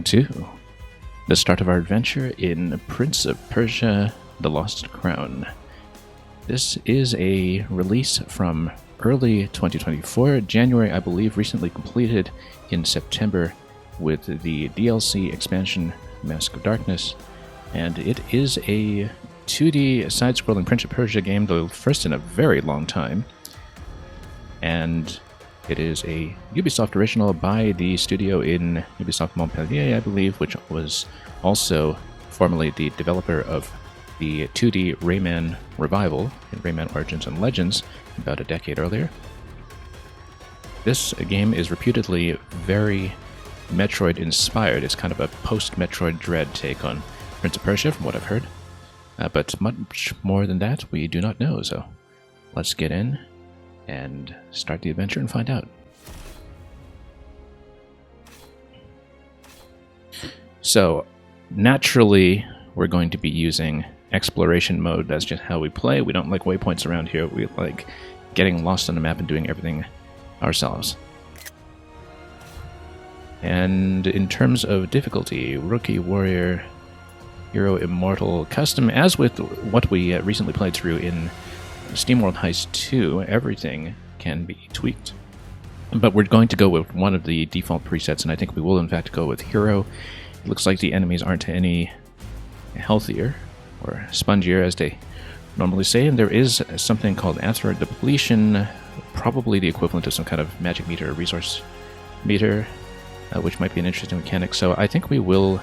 welcome to the start of our adventure in Prince of Persia: The Lost Crown. This is a release from early 2024, January I believe, recently completed in September with the DLC expansion Mask of Darkness, and it is a 2D side-scrolling Prince of Persia game, the first in a very long time, and it is a Ubisoft original by the studio in Ubisoft Montpellier, I believe, which was also formerly the developer of the 2D Rayman revival in Rayman Origins and Legends about a decade earlier. This game is reputedly very Metroid-inspired. It's kind of a post-Metroid Dread take on Prince of Persia, from what I've heard. But much more than that, we do not know, so let's get in and start the adventure and find out. So, naturally, we're going to be using exploration mode. That's just how we play. We don't like waypoints around here. We like getting lost on the map and doing everything ourselves. And in terms of difficulty, Rookie, Warrior, Hero, Immortal, Custom, as with what we recently played through in SteamWorld Heist 2, everything can be tweaked. But we're going to go with one of the default presets, and I think we will in fact go with Hero. It looks like the enemies aren't any healthier, or spongier as they normally say, and there is something called Athra Depletion, probably the equivalent of some kind of magic meter or resource meter, which might be an interesting mechanic. So I think we will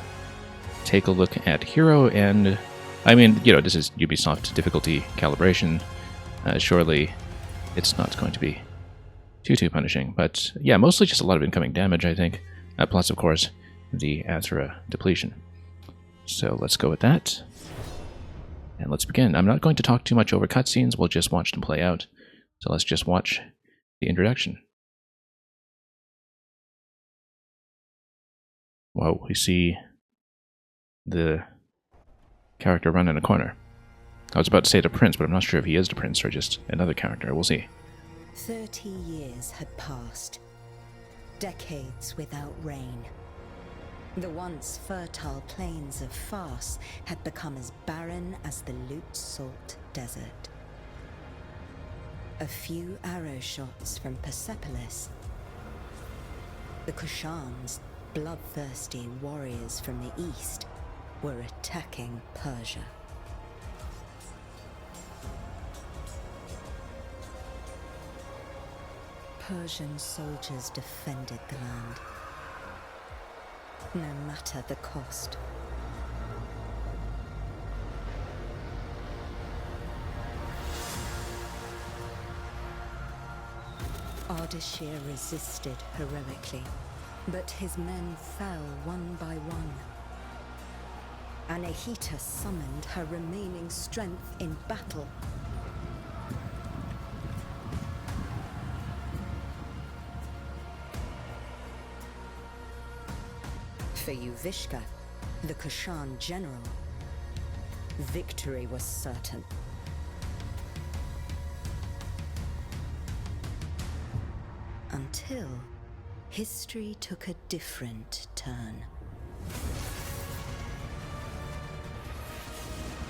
take a look at Hero, and I mean, you know, this is Ubisoft difficulty calibration. Surely it's not going to be too punishing, but yeah, mostly just a lot of incoming damage, I think, plus of course the Athra Depletion. So let's go with that, and let's begin. I'm not going to talk too much over cutscenes, we'll just watch them play out, so let's just watch the introduction. Wow, we see the character run in a corner. I was about to say the prince, but I'm not sure if he is the prince or just another character. We'll see. 30 years had passed. Decades without rain. The once fertile plains of Fars had become as barren as the Lut Salt Desert. A few arrow shots from Persepolis. The Kushans, bloodthirsty warriors from the east, were attacking Persia. Persian soldiers defended the land, no matter the cost. Ardashir resisted heroically, but his men fell one by one. Anahita summoned her remaining strength in battle. For Yuvishka, the Kushan general, victory was certain. Until history took a different turn.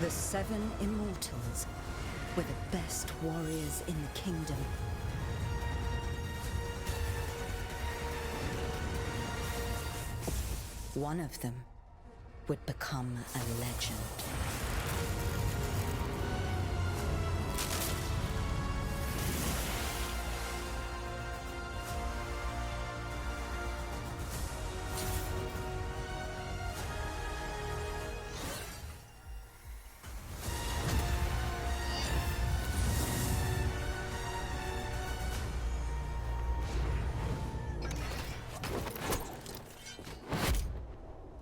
The 7 immortals were the best warriors in the kingdom. One of them would become a legend.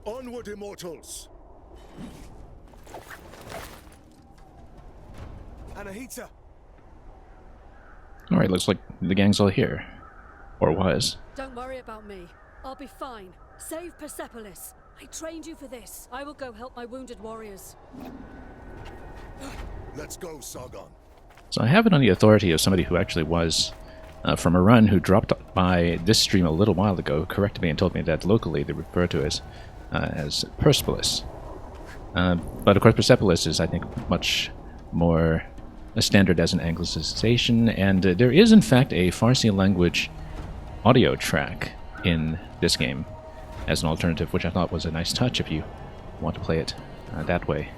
Onward, immortals! Anahita! Alright, looks like the gang's all here. Or was. Don't worry about me. I'll be fine. Save Persepolis. I trained you for this. I will go help my wounded warriors. Let's go, Sargon. So I have it on the authority of somebody who actually was from a run, who dropped by this stream a little while ago, corrected me and told me that locally they refer to as as Persepolis. But of course, Persepolis is, I think, much more a standard as an anglicization, and there is, in fact, a Farsi language audio track in this game as an alternative, which I thought was a nice touch if you want to play it that way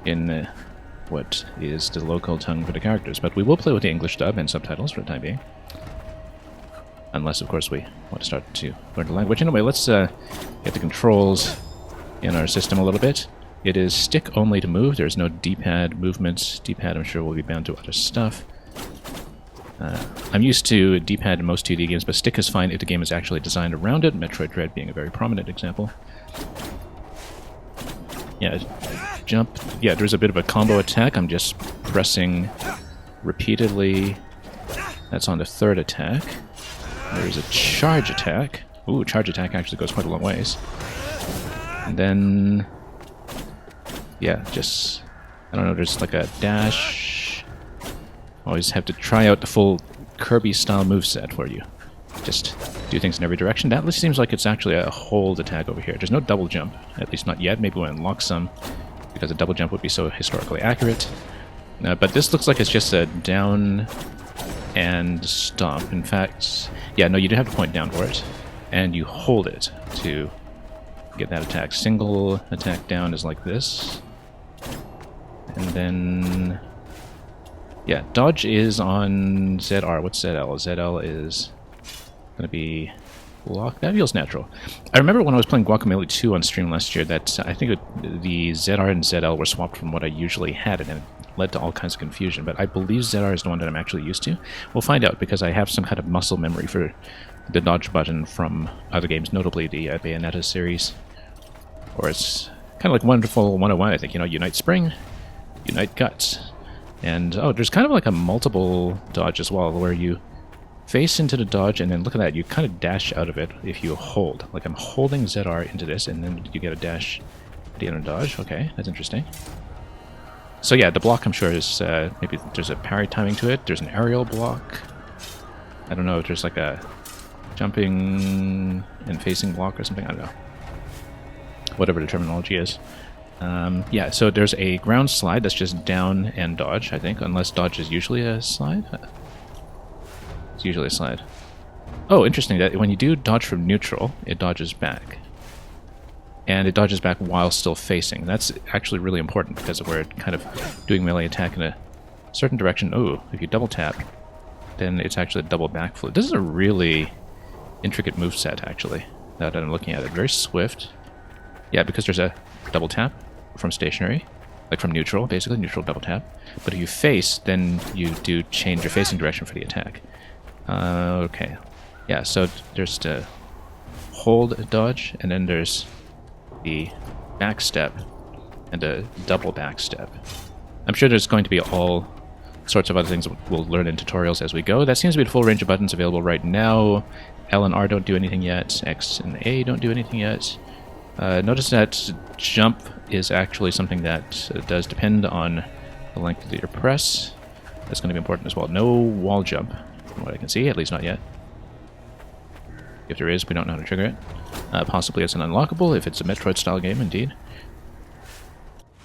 in what is the local tongue for the characters. But we will play with the English dub and subtitles for the time being. Unless, of course, we want to start to learn the language. Anyway, let's get the controls in our system a little bit. It is stick only to move. There's no D-pad movements. D-pad, I'm sure, will be bound to other stuff. I'm used to D-pad in most 2D games, but stick is fine if the game is actually designed around it, Metroid Dread being a very prominent example. Yeah, jump. Yeah, there's a bit of a combo attack. I'm just pressing repeatedly. That's on the third attack. There's a charge attack. Ooh, charge attack actually goes quite a long ways. And then... yeah, just... I don't know, there's like a dash. Always have to try out the full Kirby-style moveset where you just do things in every direction. That seems like it's actually a hold attack over here. There's no double jump, at least not yet. Maybe we'll unlock some, because a double jump would be so historically accurate. But this looks like it's just a down and stomp. In fact, yeah, no, you do have to point down for it, and you hold it to get that attack. Single attack down is like this. And then... yeah, dodge is on ZR. What's ZL? ZL is going to be block. That feels natural. I remember when I was playing Guacamelee 2 on stream last year that I think the ZR and ZL were swapped from what I usually had, and it led to all kinds of confusion. But I believe ZR is the one that I'm actually used to. We'll find out, because I have some kind of muscle memory for the dodge button from other games, notably the Bayonetta series. Or it's kind of like Wonderful 101, I think. You know, Unite Spring, Unite Guts. And, oh, there's kind of like a multiple dodge as well, where you face into the dodge, and then look at that, you kind of dash out of it if you hold. Like, I'm holding ZR into this, and then you get a dash at the end of the dodge. Okay, that's interesting. So yeah, the block, I'm sure, is, maybe there's a parry timing to it. There's an aerial block. I don't know if there's like a jumping and facing block or something, I don't know. Whatever the terminology is. Yeah, so there's a ground slide that's just down and dodge, I think, unless dodge is usually a slide. It's usually a slide. Oh, interesting, that when you do dodge from neutral, it dodges back. And it dodges back while still facing. That's actually really important, because we're kind of doing melee attack in a certain direction. Oh, if you double tap, then it's actually a double backflip. This is a really intricate moveset, actually, now that I'm looking at it. Very swift. Yeah, because there's a double tap from stationary, like from neutral, basically, neutral double tap. But if you face, then you do change your facing direction for the attack. Okay. Yeah, so there's the hold dodge, and then there's the back step and a double back step. I'm sure there's going to be all sorts of other things we'll learn in tutorials as we go. That seems to be the full range of buttons available right now. L and R don't do anything yet. X and A don't do anything yet. Notice that jump is actually something that does depend on the length of your press. That's going to be important as well. No wall jump, from what I can see, at least not yet. If there is, we don't know how to trigger it. Possibly it's an unlockable, if it's a Metroid-style game, indeed.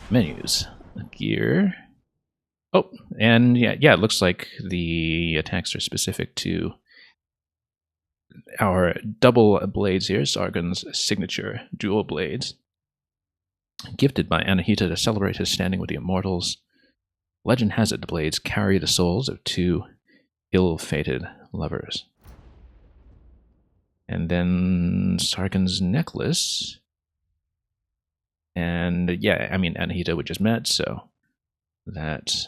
Menus. Gear. Oh, and yeah, it looks like the attacks are specific to our double blades here, Sargon's signature dual blades. Gifted by Anahita to celebrate his standing with the immortals. Legend has it the blades carry the souls of two ill-fated lovers. And then Sargon's necklace. And yeah, I mean, Anahita we just met, so that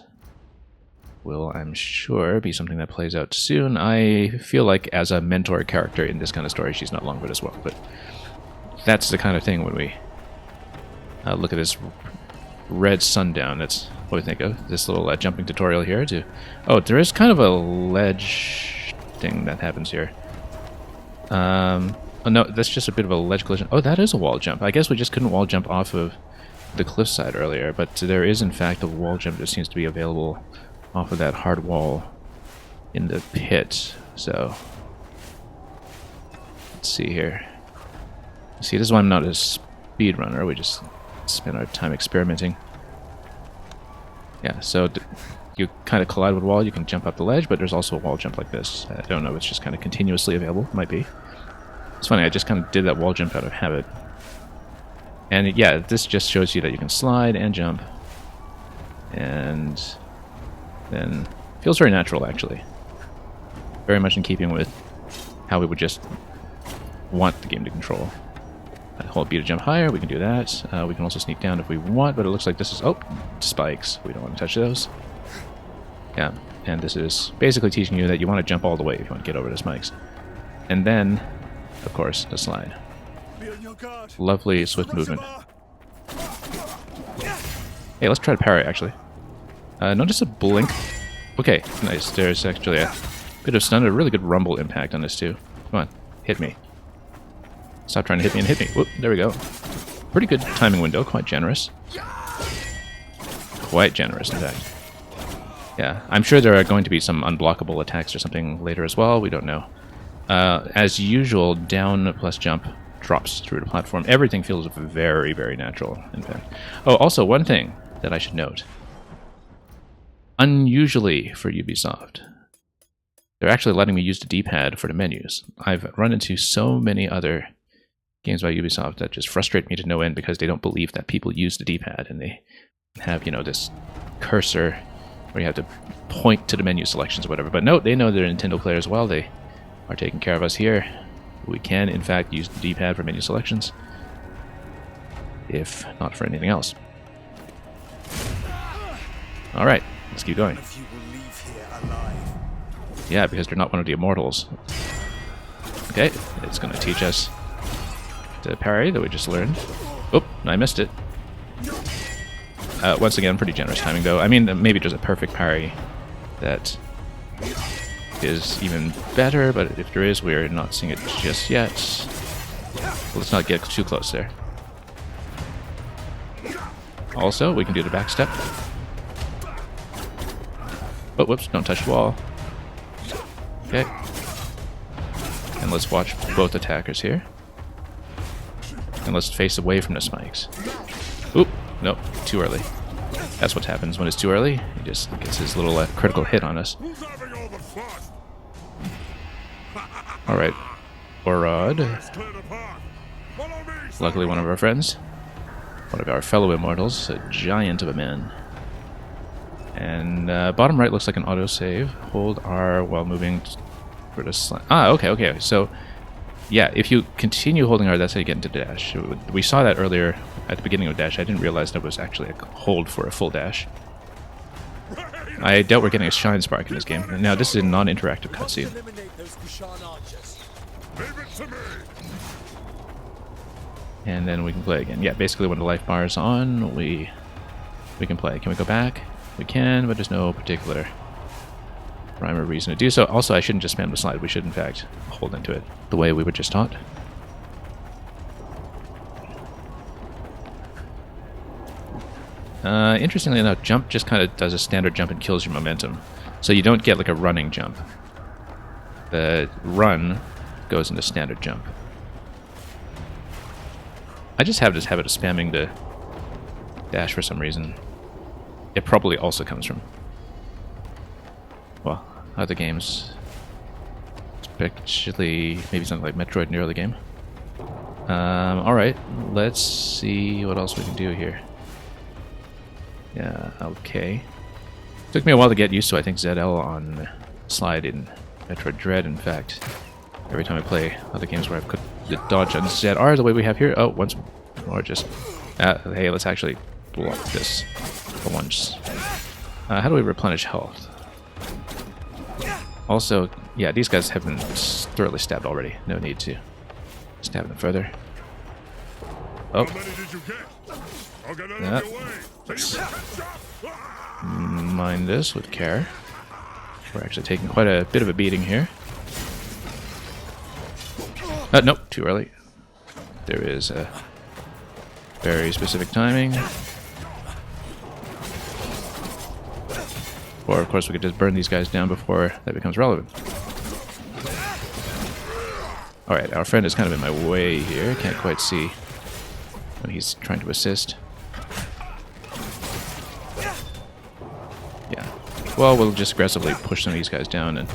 will, I'm sure, be something that plays out soon. I feel like as a mentor character in this kind of story, she's not long for it as well, but that's the kind of thing when we look at this red sundown. That's what we think of. This little jumping tutorial here to... oh, there is kind of a ledge thing that happens here. Oh no, that's just a bit of a ledge collision. Oh, that is a wall jump. I guess we just couldn't wall jump off of the cliffside earlier, but there is in fact a wall jump that seems to be available off of that hard wall in the pit. So let's see here. See, this is why I'm not a speedrunner. We just spend our time experimenting. Yeah, so you kind of collide with a wall, you can jump up the ledge, but there's also a wall jump like this. I don't know if it's just kind of continuously available. Might be. It's funny, I just kind of did that wall jump out of habit. And yeah, this just shows you that you can slide and jump. And then feels very natural, actually. Very much in keeping with how we would just want the game to control. Hold B to jump higher, we can do that. We can also sneak down if we want, but it looks like this is... Oh, spikes. We don't want to touch those. Yeah, and this is basically teaching you that you want to jump all the way if you want to get over the spikes. And then, of course, the slide. Be on your guard. Lovely, swift movement. Hey, let's try to parry, actually. Notice a blink. Okay, nice. There's actually a bit of stun, a really good rumble impact on this, too. Come on, hit me. Stop trying to hit me and hit me. Whoop, there we go. Pretty good timing window, quite generous. Quite generous, in fact. Yeah, I'm sure there are going to be some unblockable attacks or something later as well. We don't know. As usual, down plus jump drops through the platform. Everything feels very, very natural, in fact. Oh, also, one thing that I should note. Unusually for Ubisoft, they're actually letting me use the D-pad for the menus. I've run into so many other games by Ubisoft that just frustrate me to no end because they don't believe that people use the D-pad and they have, you know, this cursor where you have to point to the menu selections or whatever. But no, they know they're Nintendo players well. They are taking care of us here. We can, in fact, use the D-pad for menu selections, if not for anything else. Alright, let's keep going. If you will leave here alive. Yeah, because they're not one of the immortals. Okay, it's going to teach us the parry that we just learned. Oop, I missed it. Once again, pretty generous timing, though. I mean, maybe there's a perfect parry that is even better, but if there is, we're not seeing it just yet. Let's not get too close there. Also, we can do the back step. Oh, whoops, don't touch the wall. Okay. And let's watch both attackers here. And let's face away from the spikes. Oop, nope, too early. That's what happens when it's too early. He just gets his little critical hit on us. Who's having all the fun? Alright. Orod. Let's clear the path. Follow me. Luckily one of our friends. One of our fellow immortals. A giant of a man. And bottom right looks like an autosave. Hold R while moving for the slide. Ah, okay. So, yeah, if you continue holding R, that's how you get into dash. We saw that earlier at the beginning of dash. I didn't realize that was actually a hold for a full dash. I doubt we're getting a shine spark in this game. Now, this is a non-interactive cutscene. Eliminate those Kushan archers. Leave it to me. And then we can play again. Yeah, basically when the life bar is on, we can play. Can we go back? We can, but there's no particular rhyme or reason to do so. Also, I shouldn't just spam the slide. We should, in fact, hold into it the way we were just taught. Interestingly enough, jump just kind of does a standard jump and kills your momentum. So you don't get like a running jump. The run goes into standard jump. I just have this habit of spamming the dash for some reason. It probably also comes from, well, other games. Especially maybe something like Metroid in the early game. Alright, let's see what else we can do here. Yeah, okay. Took me a while to get used to, I think, ZL on slide in Metroid Dread, in fact. Every time I play other games where I've put the dodge on ZR the way we have here. Oh, once more just... hey, let's actually block this for once. How do we replenish health? Also, yeah, these guys have been thoroughly stabbed already. No need to stab them further. Oh. How many did you get? I'll get out Yeah. of your way. Let's mind this with care. We're actually taking quite a bit of a beating here. Nope, too early. There is a very specific timing. Or, of course, we could just burn these guys down before that becomes relevant. Alright, our friend is kind of in my way here. Can't quite see when he's trying to assist. Yeah. Well, we'll just aggressively push some of these guys down and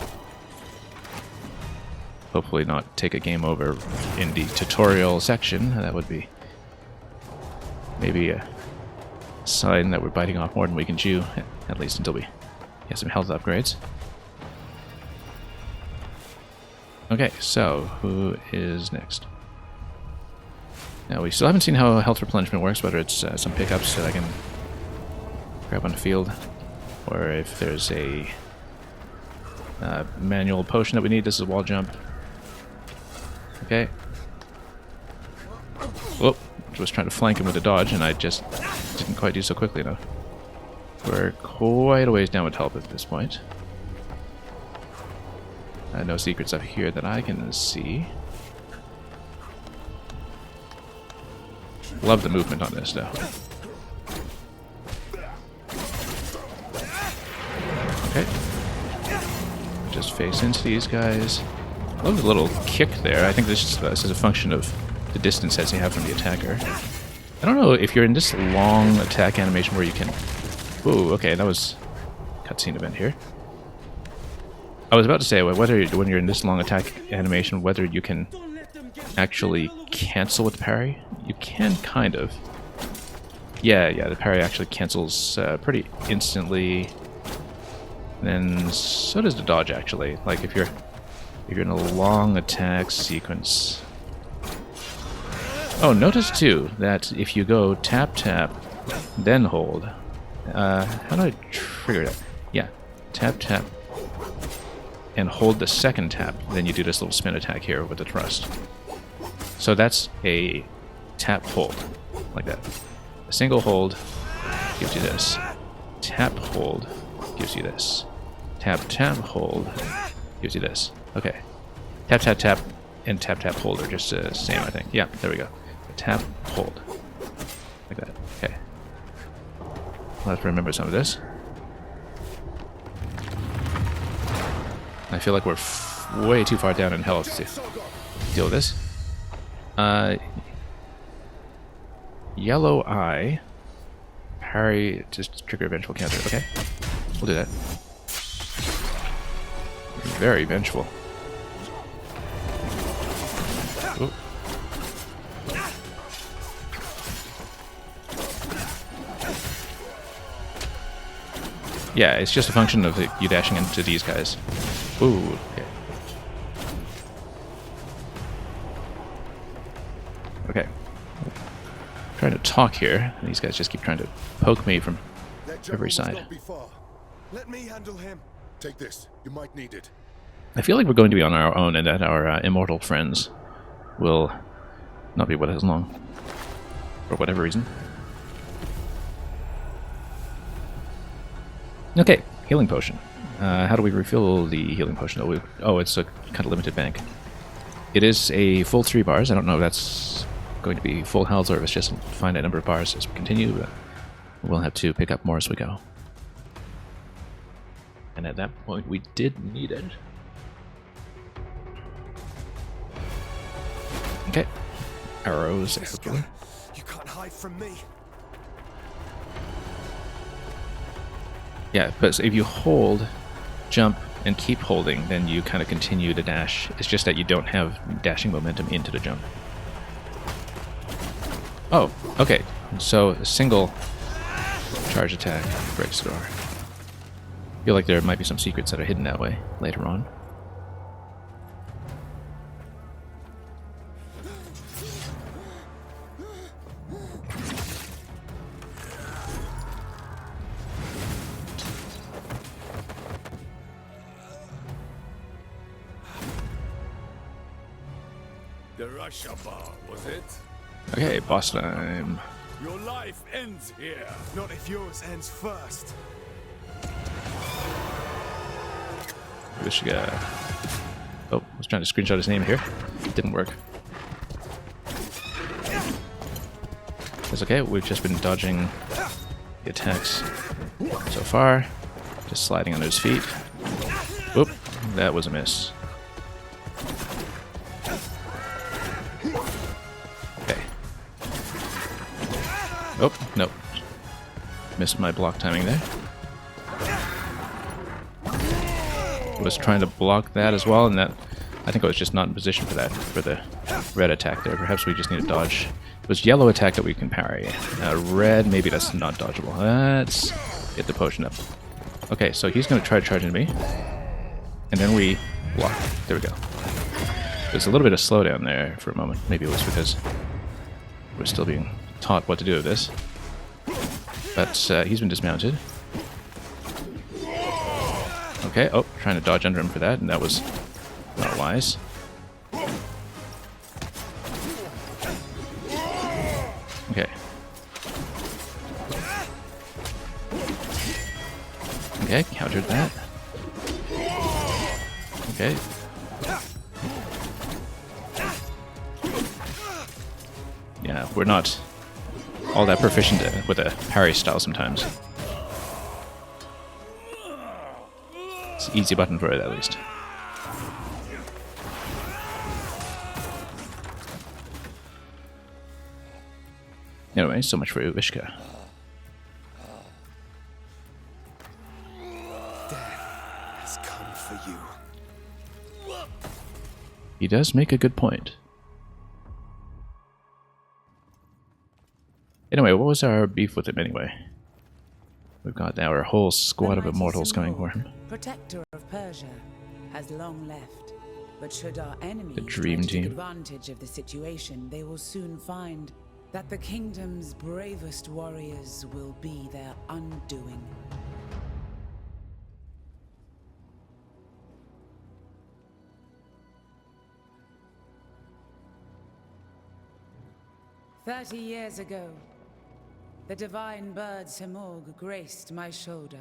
hopefully not take a game over in the tutorial section. That would be maybe a sign that we're biting off more than we can chew, at least until we get some health upgrades. Okay, so who is next? Now, we still haven't seen how health replenishment works, whether it's some pickups that I can grab on the field, or if there's a manual potion that we need. This is a wall jump. Okay. Whoop. I was trying to flank him with a dodge, and I just didn't quite do so quickly enough. We're quite a ways down with help at this point. No secrets up here that I can see. Love the movement on this, though. Okay. Just face into these guys. Love the little kick there. I think this is a function of the distance as you have from the attacker. I don't know if you're in this long attack animation where you can... Ooh, okay, that was a cutscene event here. I was about to say, whether when you're in this long attack animation, whether you can actually cancel with the parry. You can, kind of. Yeah, the parry actually cancels pretty instantly. And so does the dodge, actually. Like, if you're in a long attack sequence... Oh, notice, too, that if you go tap, tap, then hold... how do I trigger that? Yeah, tap, tap, and hold the second tap, then you do this little spin attack here with the thrust. So that's a tap hold, like that. A single hold gives you this. Tap hold gives you this. Tap tap hold gives you this. Okay. Tap tap tap and tap tap hold are just the same, I think. Yeah, there we go. Tap hold. Like that. Okay. I'll have to remember some of this. I feel like we're way too far down in health to deal with this. Yellow eye. Parry, just trigger a vengeful counter. Okay, we'll do that. Very vengeful. Ooh. Yeah, it's just a function of you dashing into these guys. Ooh, okay. Okay. I'm trying to talk here, and these guys just keep trying to poke me from every side. Let me handle him. Take this. You might need it. I feel like we're going to be on our own, and that our immortal friends will not be with us long, for whatever reason. Okay, healing potion. How do we refill the healing potion? Oh, it's a kind of limited bank. It is a full 3 bars. I don't know if that's going to be full health or if it's just a finite number of bars as we continue, but we'll have to pick up more as we go. And at that point, we did need it. Okay. Arrows everywhere. You can't hide from me. Yeah, but if you hold, jump, and keep holding, then you kind of continue to dash. It's just that you don't have dashing momentum into the jump. Oh, okay. So a single charge attack breaks the door. I feel like there might be some secrets that are hidden that way later on. The Russia bar, was it? Okay, boss time. Your life ends here. Not if yours ends first. This guy. Oh, I was trying to screenshot his name here. It didn't work. It's okay, we've just been dodging the attacks so far. Just sliding under his feet. Whoop, that was a miss. Oh, no. Missed my block timing there. Was trying to block that as well, and that I think I was just not in position for that, for the red attack there. Perhaps we just need to dodge. It was yellow attack that we can parry. Red, maybe that's not dodgeable. Let's get the potion up. Okay, so he's going to try to charge into me. And then we block. There we go. There's a little bit of slowdown there for a moment. Maybe it was because we're still being taught what to do with this. But he's been dismounted. Okay, oh, trying to dodge under him for that, and that was not wise. Okay. Okay, countered that. Okay. Yeah, we're not all that proficient with a parry style sometimes. It's an easy button for it, at least. Anyway, so much for Uvishka. Death has come for you. He does make a good point. Anyway, what was our beef with him anyway? We've got our whole squad of immortals coming for him. Protector of Persia, has long left. But should our enemies The dream try to take team. advantage of the situation, they will soon find that the kingdom's bravest warriors will be their undoing. "30 years ago, the divine bird Simurgh graced my shoulder,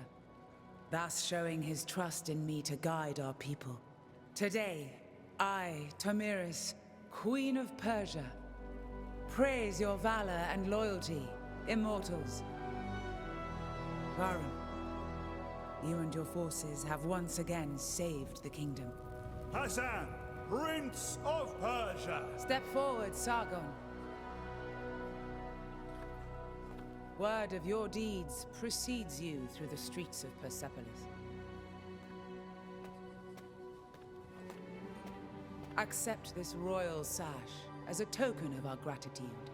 thus showing his trust in me to guide our people. Today, I, Tomiris, Queen of Persia, praise your valor and loyalty, immortals. Varum, you and your forces have once again saved the kingdom. Hassan, Prince of Persia. Step forward, Sargon. Word of your deeds precedes you through the streets of Persepolis. Accept this royal sash as a token of our gratitude.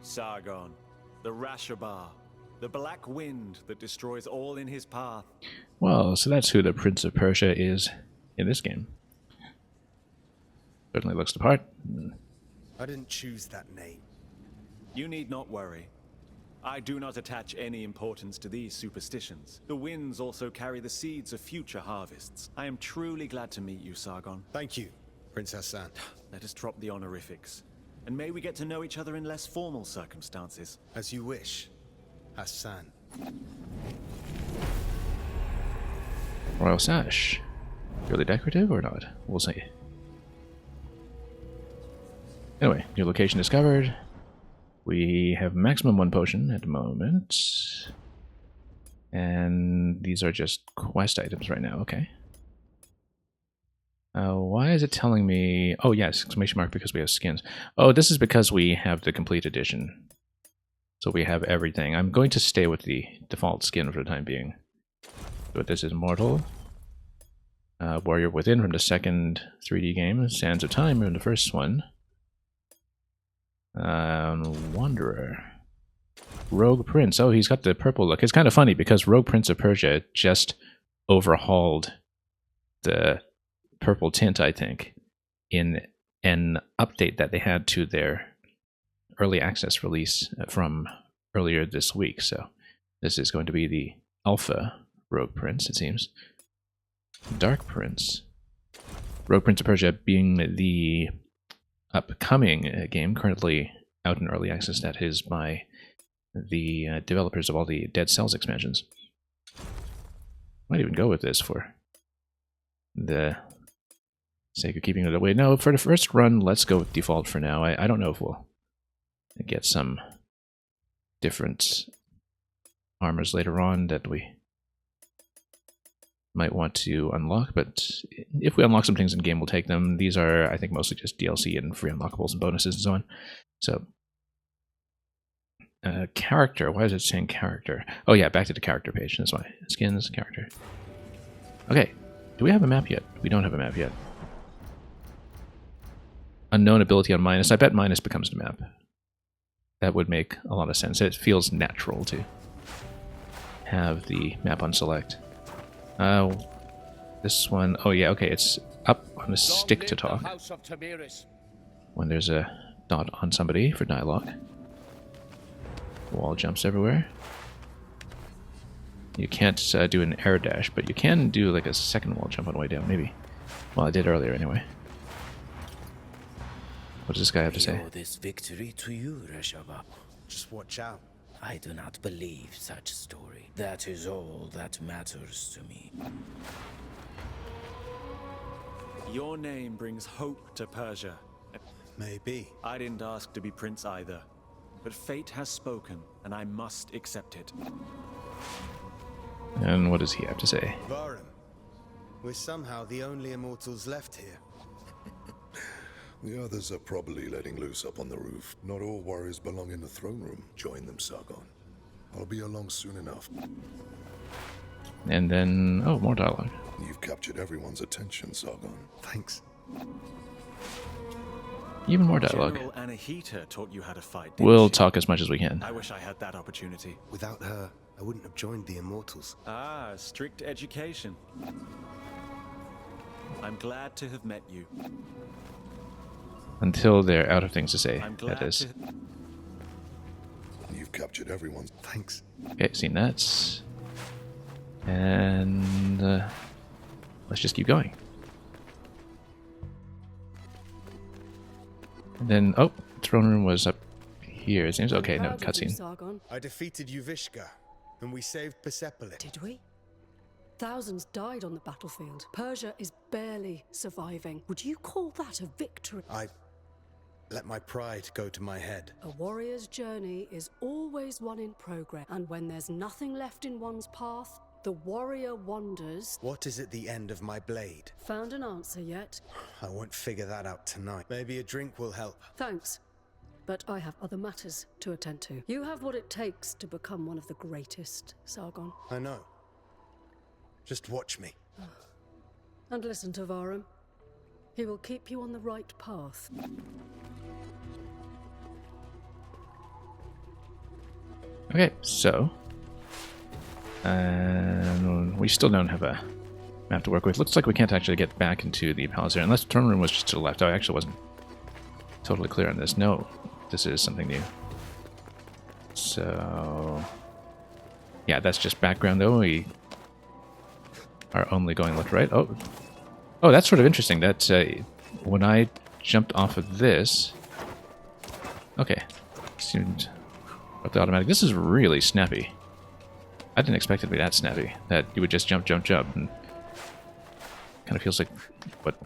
Sargon, the Rashabar, the black wind that destroys all in his path. Well, so that's who the Prince of Persia is in this game. Certainly looks the part. I didn't choose that name. You need not worry. I do not attach any importance to these superstitions. The winds also carry the seeds of future harvests. I am truly glad to meet you, Sargon. Thank you, Prince Hassan. Let us drop the honorifics. And may we get to know each other in less formal circumstances. As you wish, Hassan. Royal sash. Really decorative or not? We'll see. Anyway, new location discovered. We have maximum 1 potion at the moment. And these are just quest items right now, okay. Why is it telling me... Oh yes, exclamation mark because we have skins. Oh, this is because we have the complete edition. So we have everything. I'm going to stay with the default skin for the time being. But this is Mortal. Warrior Within from the second 3D game. Sands of Time from the first one. Wanderer. Rogue Prince. Oh, he's got the purple look. It's kind of funny because Rogue Prince of Persia just overhauled the purple tint, I think, in an update that they had to their early access release from earlier this week. So this is going to be the Alpha Rogue Prince, it seems. Dark Prince. Rogue Prince of Persia being the upcoming game currently out in early access that is by the developers of all the Dead Cells expansions. Might even go with this for the sake of keeping it away. No, for the first run, let's go with default for now. I don't know if we'll get some different armors later on that we might want to unlock, but if we unlock some things in game, we'll take them. These are, I think, mostly just DLC and free unlockables and bonuses and so on. So character. Why is it saying character? Oh yeah, back to the character page. That's why. Skins, character. Okay. Do we have a map yet? We don't have a map yet. Unknown ability on minus. I bet minus becomes the map. That would make a lot of sense. It feels natural to have the map on select. This one, oh yeah, okay, it's up on a stick to talk. When there's a dot on somebody for dialogue. Wall jumps everywhere. You can't do an air dash, but you can do like a second wall jump on the way down, maybe. Well, I did earlier anyway. What does this guy have to say? I owe this victory to you, Reshava. Just watch out. I do not believe such story. That is all that matters to me. Your name brings hope to Persia. Maybe. I didn't ask to be prince either. But fate has spoken, and I must accept it. And what does he have to say? Varum, we're somehow the only immortals left here. The others are probably letting loose up on the roof. Not all warriors belong in the throne room. Join them, Sargon. I'll be along soon enough. And then, oh, more dialogue. You've captured everyone's attention, Sargon. Thanks. Even more dialogue. General Anahita taught you how to fight. We'll talk as much as we can. I wish I had that opportunity. Without her, I wouldn't have joined the immortals. Ah, strict education. I'm glad to have met you. Until they're out of things to say, I'm glad that is. to... You've captured everyone's... Thanks. Okay, seen that. And let's just keep going. And then, oh, throne room was up here. It seems okay. No Proud of you, cutscene. Sargon. I defeated Yuvishka, and we saved Persepolis. Did we? Thousands died on the battlefield. Persia is barely surviving. Would you call that a victory? I let my pride go to my head. A warrior's journey is always one in progress, and when there's nothing left in one's path, the warrior wanders. What is at the end of my blade? Found an answer yet? I won't figure that out tonight. Maybe a drink will help. Thanks. But I have other matters to attend to. You have what it takes to become one of the greatest, Sargon. I know. Just watch me. And listen to Varum. He will keep you on the right path. Okay, so we still don't have a map to work with. Looks like we can't actually get back into the palace here, unless the throne room was just to the left. I actually wasn't totally clear on this. No, this is something new. So, yeah, that's just background though. We are only going left, right. Oh, that's sort of interesting. That when I jumped off of this, okay, seemed up the automatic. This is really snappy. I didn't expect it to be that snappy. That you would just jump, jump, jump, and kind of feels like what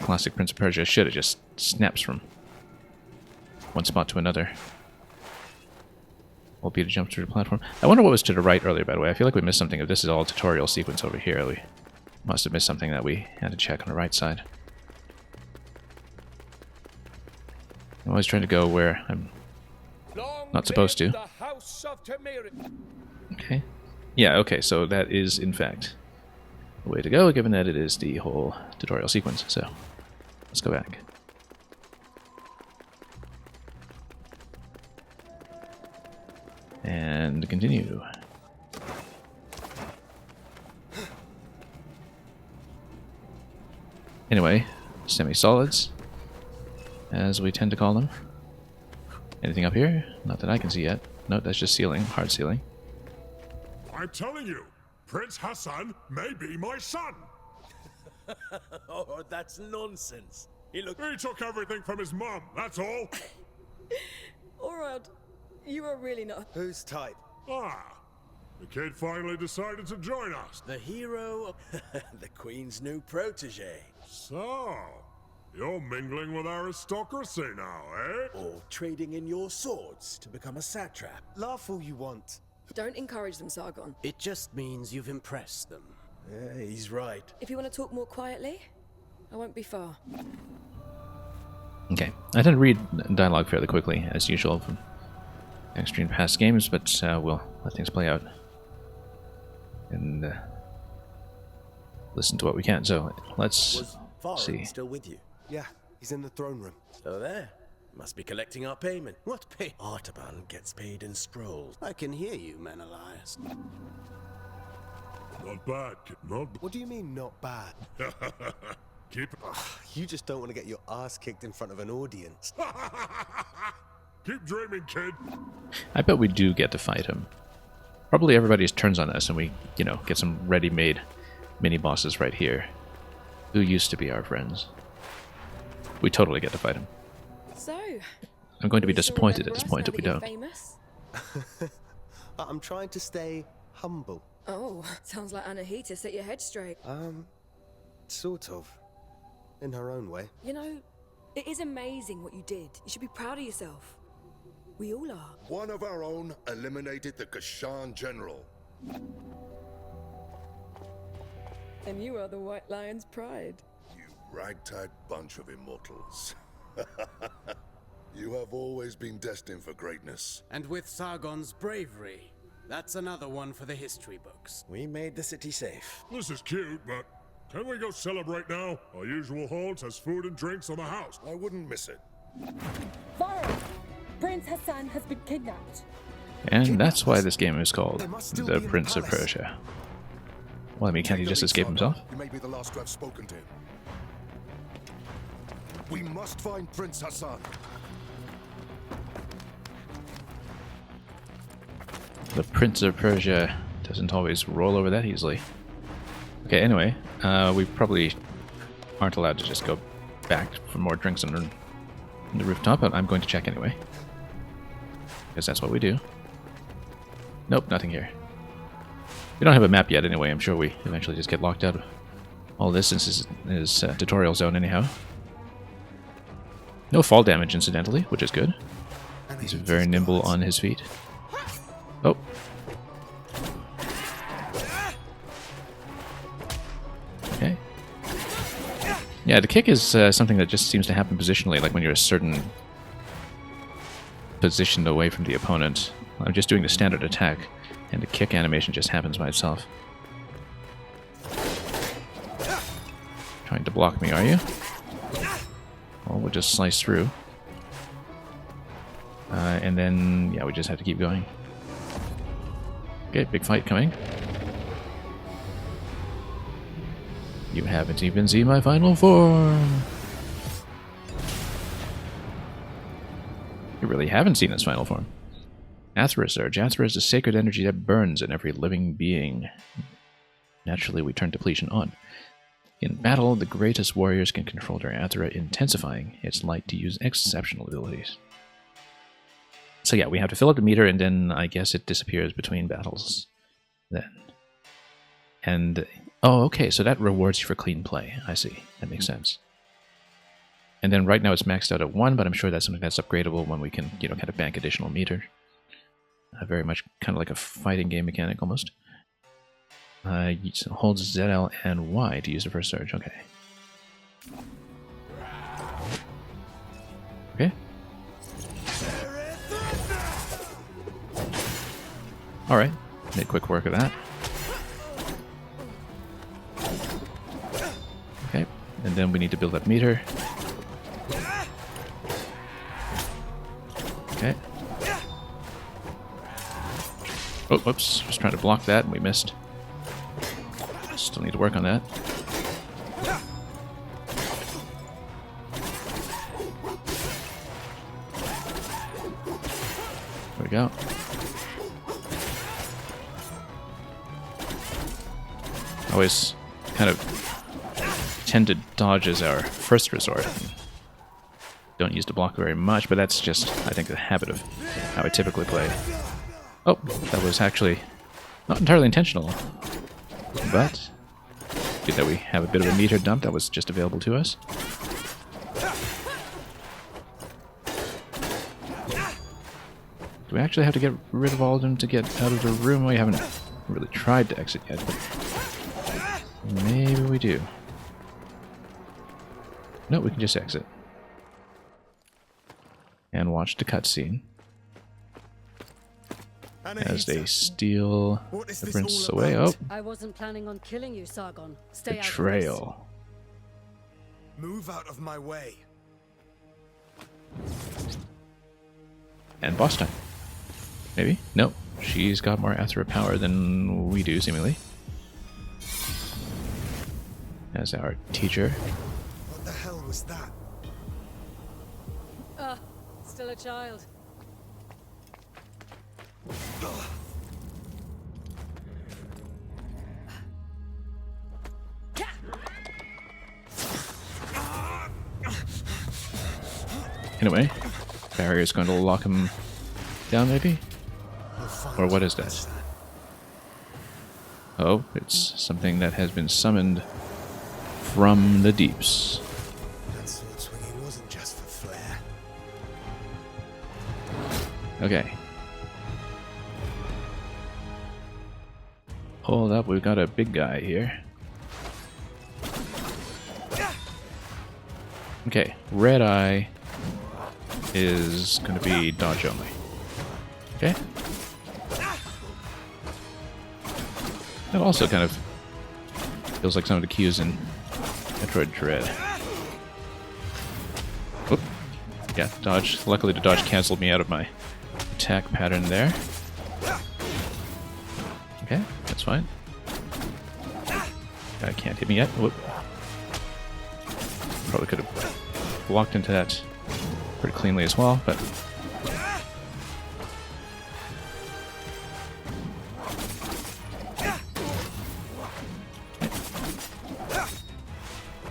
classic Prince of Persia should. It just snaps from one spot to another. Will be to jump through the platform. I wonder what was to the right earlier, by the way. I feel like we missed something. If this is all tutorial sequence over here, we must have missed something that we had to check on the right side. I'm always trying to go where I'm not supposed to. Okay. Yeah, okay, so that is, in fact, the way to go, given that it is the whole tutorial sequence. So, let's go back. And continue. Anyway, semi-solids, as we tend to call them. Anything up here? Not that I can see yet. No, that's just ceiling, hard ceiling. I'm telling you, Prince Hassan may be my son. Oh, that's nonsense. He took everything from his mom, that's all. Alright, you are really not. Who's type? Ah, the kid finally decided to join us. The hero, the Queen's new protege. So, you're mingling with aristocracy now, eh? Or trading in your swords to become a satrap. Laugh all you want. Don't encourage them, Sargon. It just means you've impressed them. Yeah, he's right. If you want to talk more quietly, I won't be far. Okay, I tend to read dialogue fairly quickly, as usual, from extreme past games, but we'll let things play out and listen to what we can. So let's Was Varun see. still with you? Yeah, he's in the throne room. So there. Must be collecting our payment. What pay? Artaban gets paid in scrolls. I can hear you, Menelaus. Not bad, kid. Not What do you mean, not bad? Keep You just don't want to get your ass kicked in front of an audience. Keep dreaming, kid. I bet we do get to fight him. Probably everybody's turns on us, and we, you know, get some ready-made mini-bosses right here. Who used to be our friends. We totally get to fight him. So, I'm going to be will you still disappointed at remember this us point now if we that you're don't. Famous? I'm trying to stay humble. Oh, sounds like Anahita set your head straight. Sort of. In her own way. You know, it is amazing what you did. You should be proud of yourself. We all are. One of our own eliminated the Kashan general. And you are the White Lion's pride. You ragtag bunch of immortals. You have always been destined for greatness. And with Sargon's bravery, that's another one for the history books. We made the city safe. This is cute, but can we go celebrate now? Our usual halt has food and drinks on the house. I wouldn't miss it. Varun! Prince Hassan has been kidnapped. And that's why this game is called The Prince of Persia. Well, I mean, can't he just escape himself? You may be the last to have spoken to him. We must find Prince Hassan. The Prince of Persia doesn't always roll over that easily. Okay, anyway, we probably aren't allowed to just go back for more drinks on the rooftop, but I'm going to check anyway. Because that's what we do. Nope, nothing here. We don't have a map yet anyway. I'm sure we eventually just get locked out of all this since this is tutorial zone anyhow. No fall damage, incidentally, which is good. He's very nimble on his feet. Oh. Okay. Yeah, the kick is something that just seems to happen positionally, like when you're a certain position away from the opponent. I'm just doing the standard attack, and the kick animation just happens by itself. Trying to block me, are you? Well, we'll just slice through. And then, yeah, we just have to keep going. Okay, big fight coming. You haven't even seen my final form! You really haven't seen its final form. Athra Surge. Athra is a sacred energy that burns in every living being. Naturally, we turn depletion on. In battle, the greatest warriors can control their Athra, intensifying its light to use exceptional abilities. So yeah, we have to fill up the meter, and then I guess it disappears between battles. Then. And, oh, okay, so that rewards you for clean play. I see. That makes sense. And then right now it's maxed out at 1, but I'm sure that's something that's upgradable when we can, you know, kind of bank additional meter. Very much kind of like a fighting game mechanic, almost. Hold ZL and Y to use the first surge. Okay. Okay. Alright. Made quick work of that. Okay. And then we need to build up meter. Okay. Oh, whoops. Was trying to block that and we missed. Still need to work on that. There we go. Always kind of tend to dodge as our first resort. Don't use the block very much, but that's just, I think, the habit of how I typically play. Oh, that was actually not entirely intentional, but good that we have a bit of a meter dump that was just available to us. Do we actually have to get rid of all of them to get out of the room? We haven't really tried to exit yet, but maybe we do. No, we can just exit. And watch the cutscene. as they steal the prince away. Oh, I wasn't planning on killing you, Sargon. Stay betrayal. Move out of my way. And boss time. Maybe? No. She's got more Athra power than we do, seemingly. As our teacher. What the hell was that? Still a child. Anyway, barrier's going to lock him down, maybe? Or what is that? Oh, it's something that has been summoned from the deeps. That sword swinging wasn't just for flair. Okay. Hold up, we've got a big guy here. Okay, red eye is going to be dodge only. Okay. That also kind of feels like some of the cues in Metroid Dread. Whoop. Yeah, dodge. Luckily the dodge canceled me out of my attack pattern there. Okay, that's fine. Guy can't hit me yet. Whoop. Probably could have walked into that pretty cleanly as well, but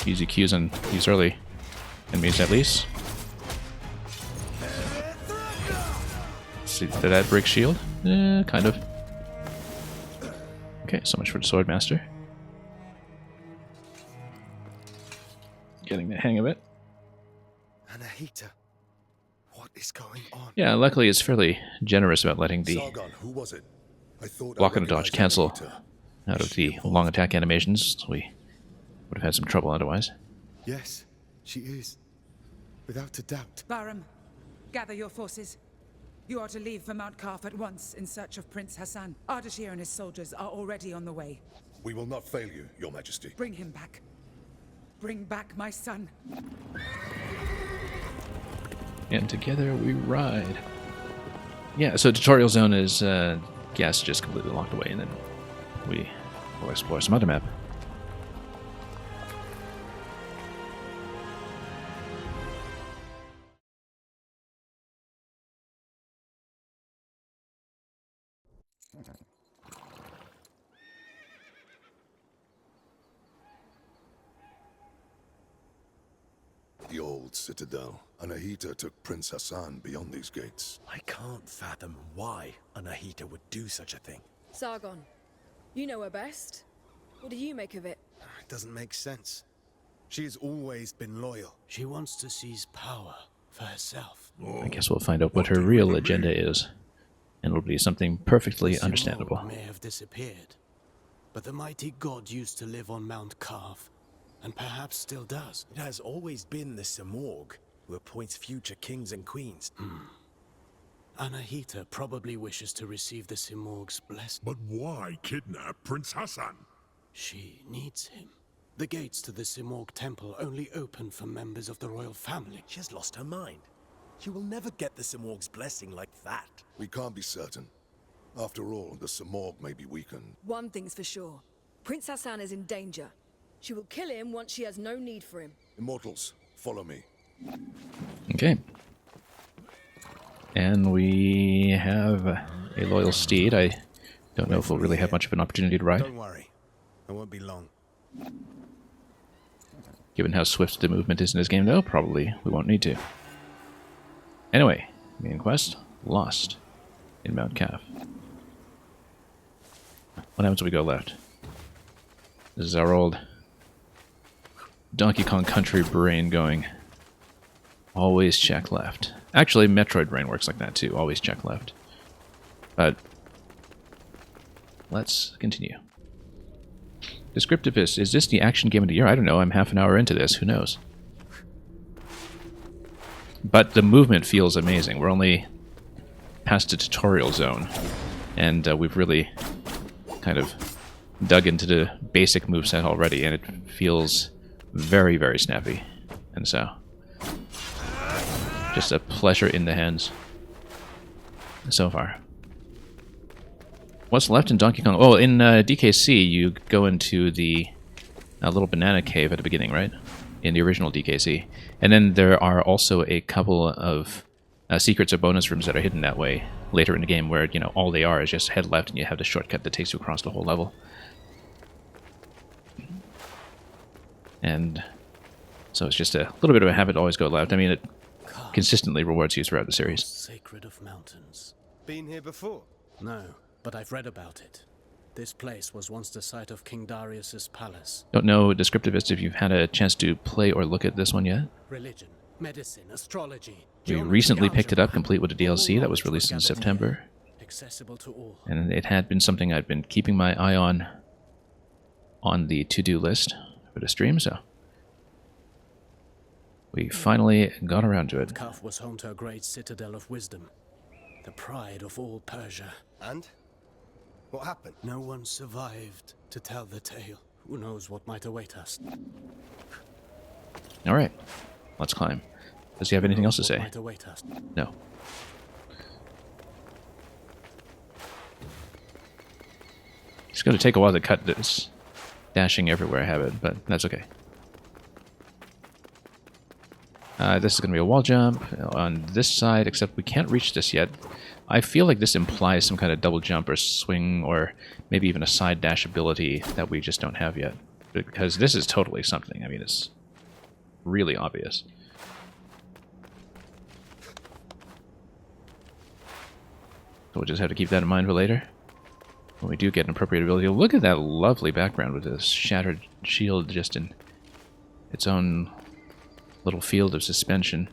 easy cues on these early enemies at least. See, did that break shield? Kind of. Okay, so much for the Swordmaster. Getting the hang of it. Anahita, what is going on? Yeah, luckily it's fairly generous about letting the Sargon, who was it? I thought block I and dodge recognized cancel Anahita. out of the long attack animations. We would have had some trouble otherwise. Yes, she is. Without a doubt. Baram, gather your forces. You are to leave for Mount Karf at once in search of Prince Hassan. Ardashir and his soldiers are already on the way. We will not fail you, Your Majesty. Bring him back. Bring back my son. And together we ride. Yeah, so tutorial zone is gas just completely locked away, and then we will explore some other map. The old citadel. Anahita took Prince Hassan beyond these gates. I can't fathom why Anahita would do such a thing. Sargon, you know her best. What do you make of it? It doesn't make sense. She has always been loyal. She wants to seize power for herself. I guess we'll find out what her real agenda is. And it'll be something perfectly The understandable. Simorgh may have disappeared, but the mighty god used to live on Mount Karf, and perhaps still does. It has always been the Simorgh who appoints future kings and queens. Anahita probably wishes to receive the Simorgh's blessing. But why kidnap Prince Hassan? She needs him. The gates to the Simorgh temple only open for members of the royal family. She has lost her mind. She will never get the Simorgh's blessing like that. We can't be certain. After all, the Simorgh may be weakened. One thing's for sure. Prince Hassan is in danger. She will kill him once she has no need for him. Immortals, follow me. Okay. And we have a loyal steed. I don't know if we'll really have much of an opportunity to ride. Don't worry. I won't be long. Given how swift the movement is in this game, though, probably we won't need to. Anyway, main quest, lost in Mount Karf. What happens when we go left? This is our old Donkey Kong Country brain going. Always check left. Actually, Metroid brain works like that too. Always check left. But let's continue. Descriptivist, is this the action game of the year? I don't know. I'm half an hour into this. Who knows? But the movement feels amazing. We're only past the tutorial zone. And we've really kind of dug into the basic moveset already, and it feels very, very snappy. And so, just a pleasure in the hands so far. What's left in Donkey Kong? Oh, in DKC, you go into the little banana cave at the beginning, right? In the original DKC. And then there are also a couple of secrets or bonus rooms that are hidden that way later in the game where, you know, all they are is just head left and you have the shortcut that takes you across the whole level. And so it's just a little bit of a habit to always go left. I mean, it consistently rewards you throughout the series. Sacred of mountains. Been here before? No, but I've read about it. This place was once the site of King Darius's palace. Don't know Descriptivist if you've had a chance to play or look at this one yet. Religion, medicine, astrology. We recently picked it up complete with the DLC that was released in September. Accessible to all. And it had been something I'd been keeping my eye on the to-do list for the stream, so we finally got around to it. Kaf was home to a great citadel of wisdom, the pride of all Persia. And? What happened? No one survived to tell the tale. Who knows what might await us? Alright, let's climb. Does he have anything else to say? Might await us? No. It's going to take a while to cut this dashing everywhere habit, but that's okay. This is going to be a wall jump on this side, except we can't reach this yet. I feel like this implies some kind of double jump or swing or maybe even a side dash ability that we just don't have yet. Because this is totally something. I mean, it's really obvious. So we'll just have to keep that in mind for later. When we do get an appropriate ability. Look at that lovely background with this shattered shield just in its own little field of suspension.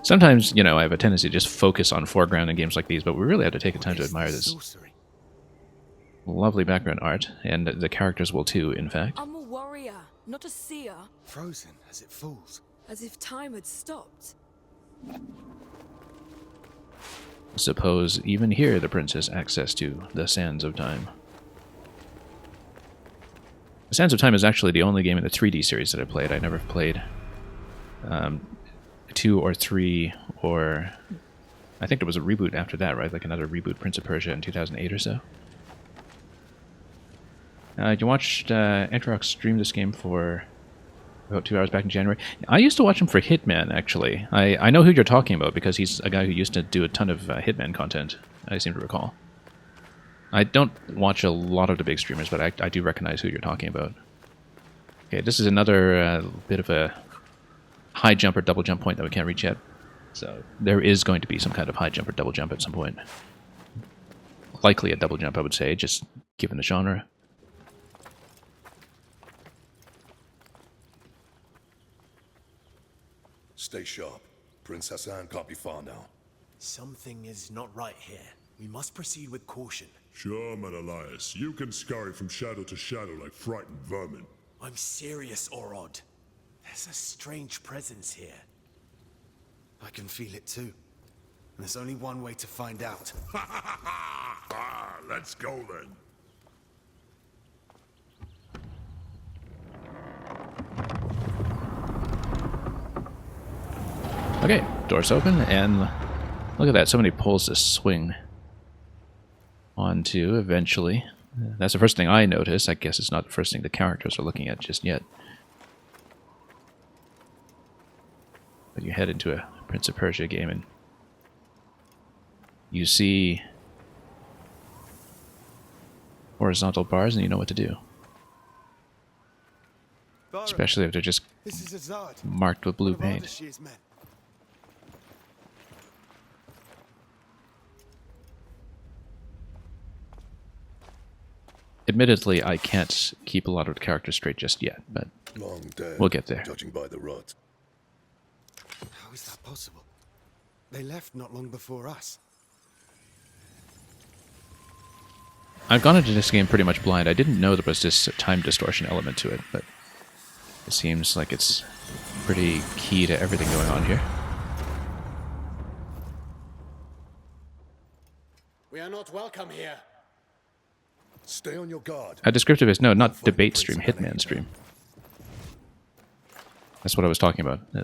Sometimes, you know, I have a tendency to just focus on foreground in games like these, but we really have to take the time to admire this lovely background art, and the characters will too, in fact. I'm a warrior, not a seer. Frozen as it falls. As if time had stopped. Suppose even here the prince has access to the Sands of Time. The Sands of Time is actually the only game in the 3D series that I played. I never played 2 or 3, or I think there was a reboot after that, right? Like another reboot, Prince of Persia in 2008 or so. You watched Enterox stream this game for about 2 hours back in January. I used to watch him for Hitman, actually. I know who you're talking about because he's a guy who used to do a ton of Hitman content, I seem to recall. I don't watch a lot of the big streamers, but I do recognize who you're talking about. Okay, this is another bit of a high jump or double jump point that we can't reach yet. So there is going to be some kind of high jump or double jump at some point. Likely a double jump, I would say, just given the genre. Stay sharp. Prince Hassan can't be far now. Something is not right here. We must proceed with caution. Sure, Menelaus. You can scurry from shadow to shadow like frightened vermin. I'm serious, Orod. There's a strange presence here. I can feel it too. And there's only one way to find out. Let's go then. Okay, doors open, and look at that, so many poles to swing onto eventually. That's the first thing I notice. I guess it's not the first thing the characters are looking at just yet. But you head into a Prince of Persia game and you see horizontal bars and you know what to do. Especially if they're just marked with blue paint. Admittedly, I can't keep a lot of the characters straight just yet, but we'll get there. Judging by the rot. How is that possible? They left not long before us. I've gone into this game pretty much blind. I didn't know there was this time distortion element to it, but it seems like it's pretty key to everything going on here. are not welcome here. Stay on your guard. Descriptivist, no, not debate stream, Hitman stream. That's what I was talking about. Yeah.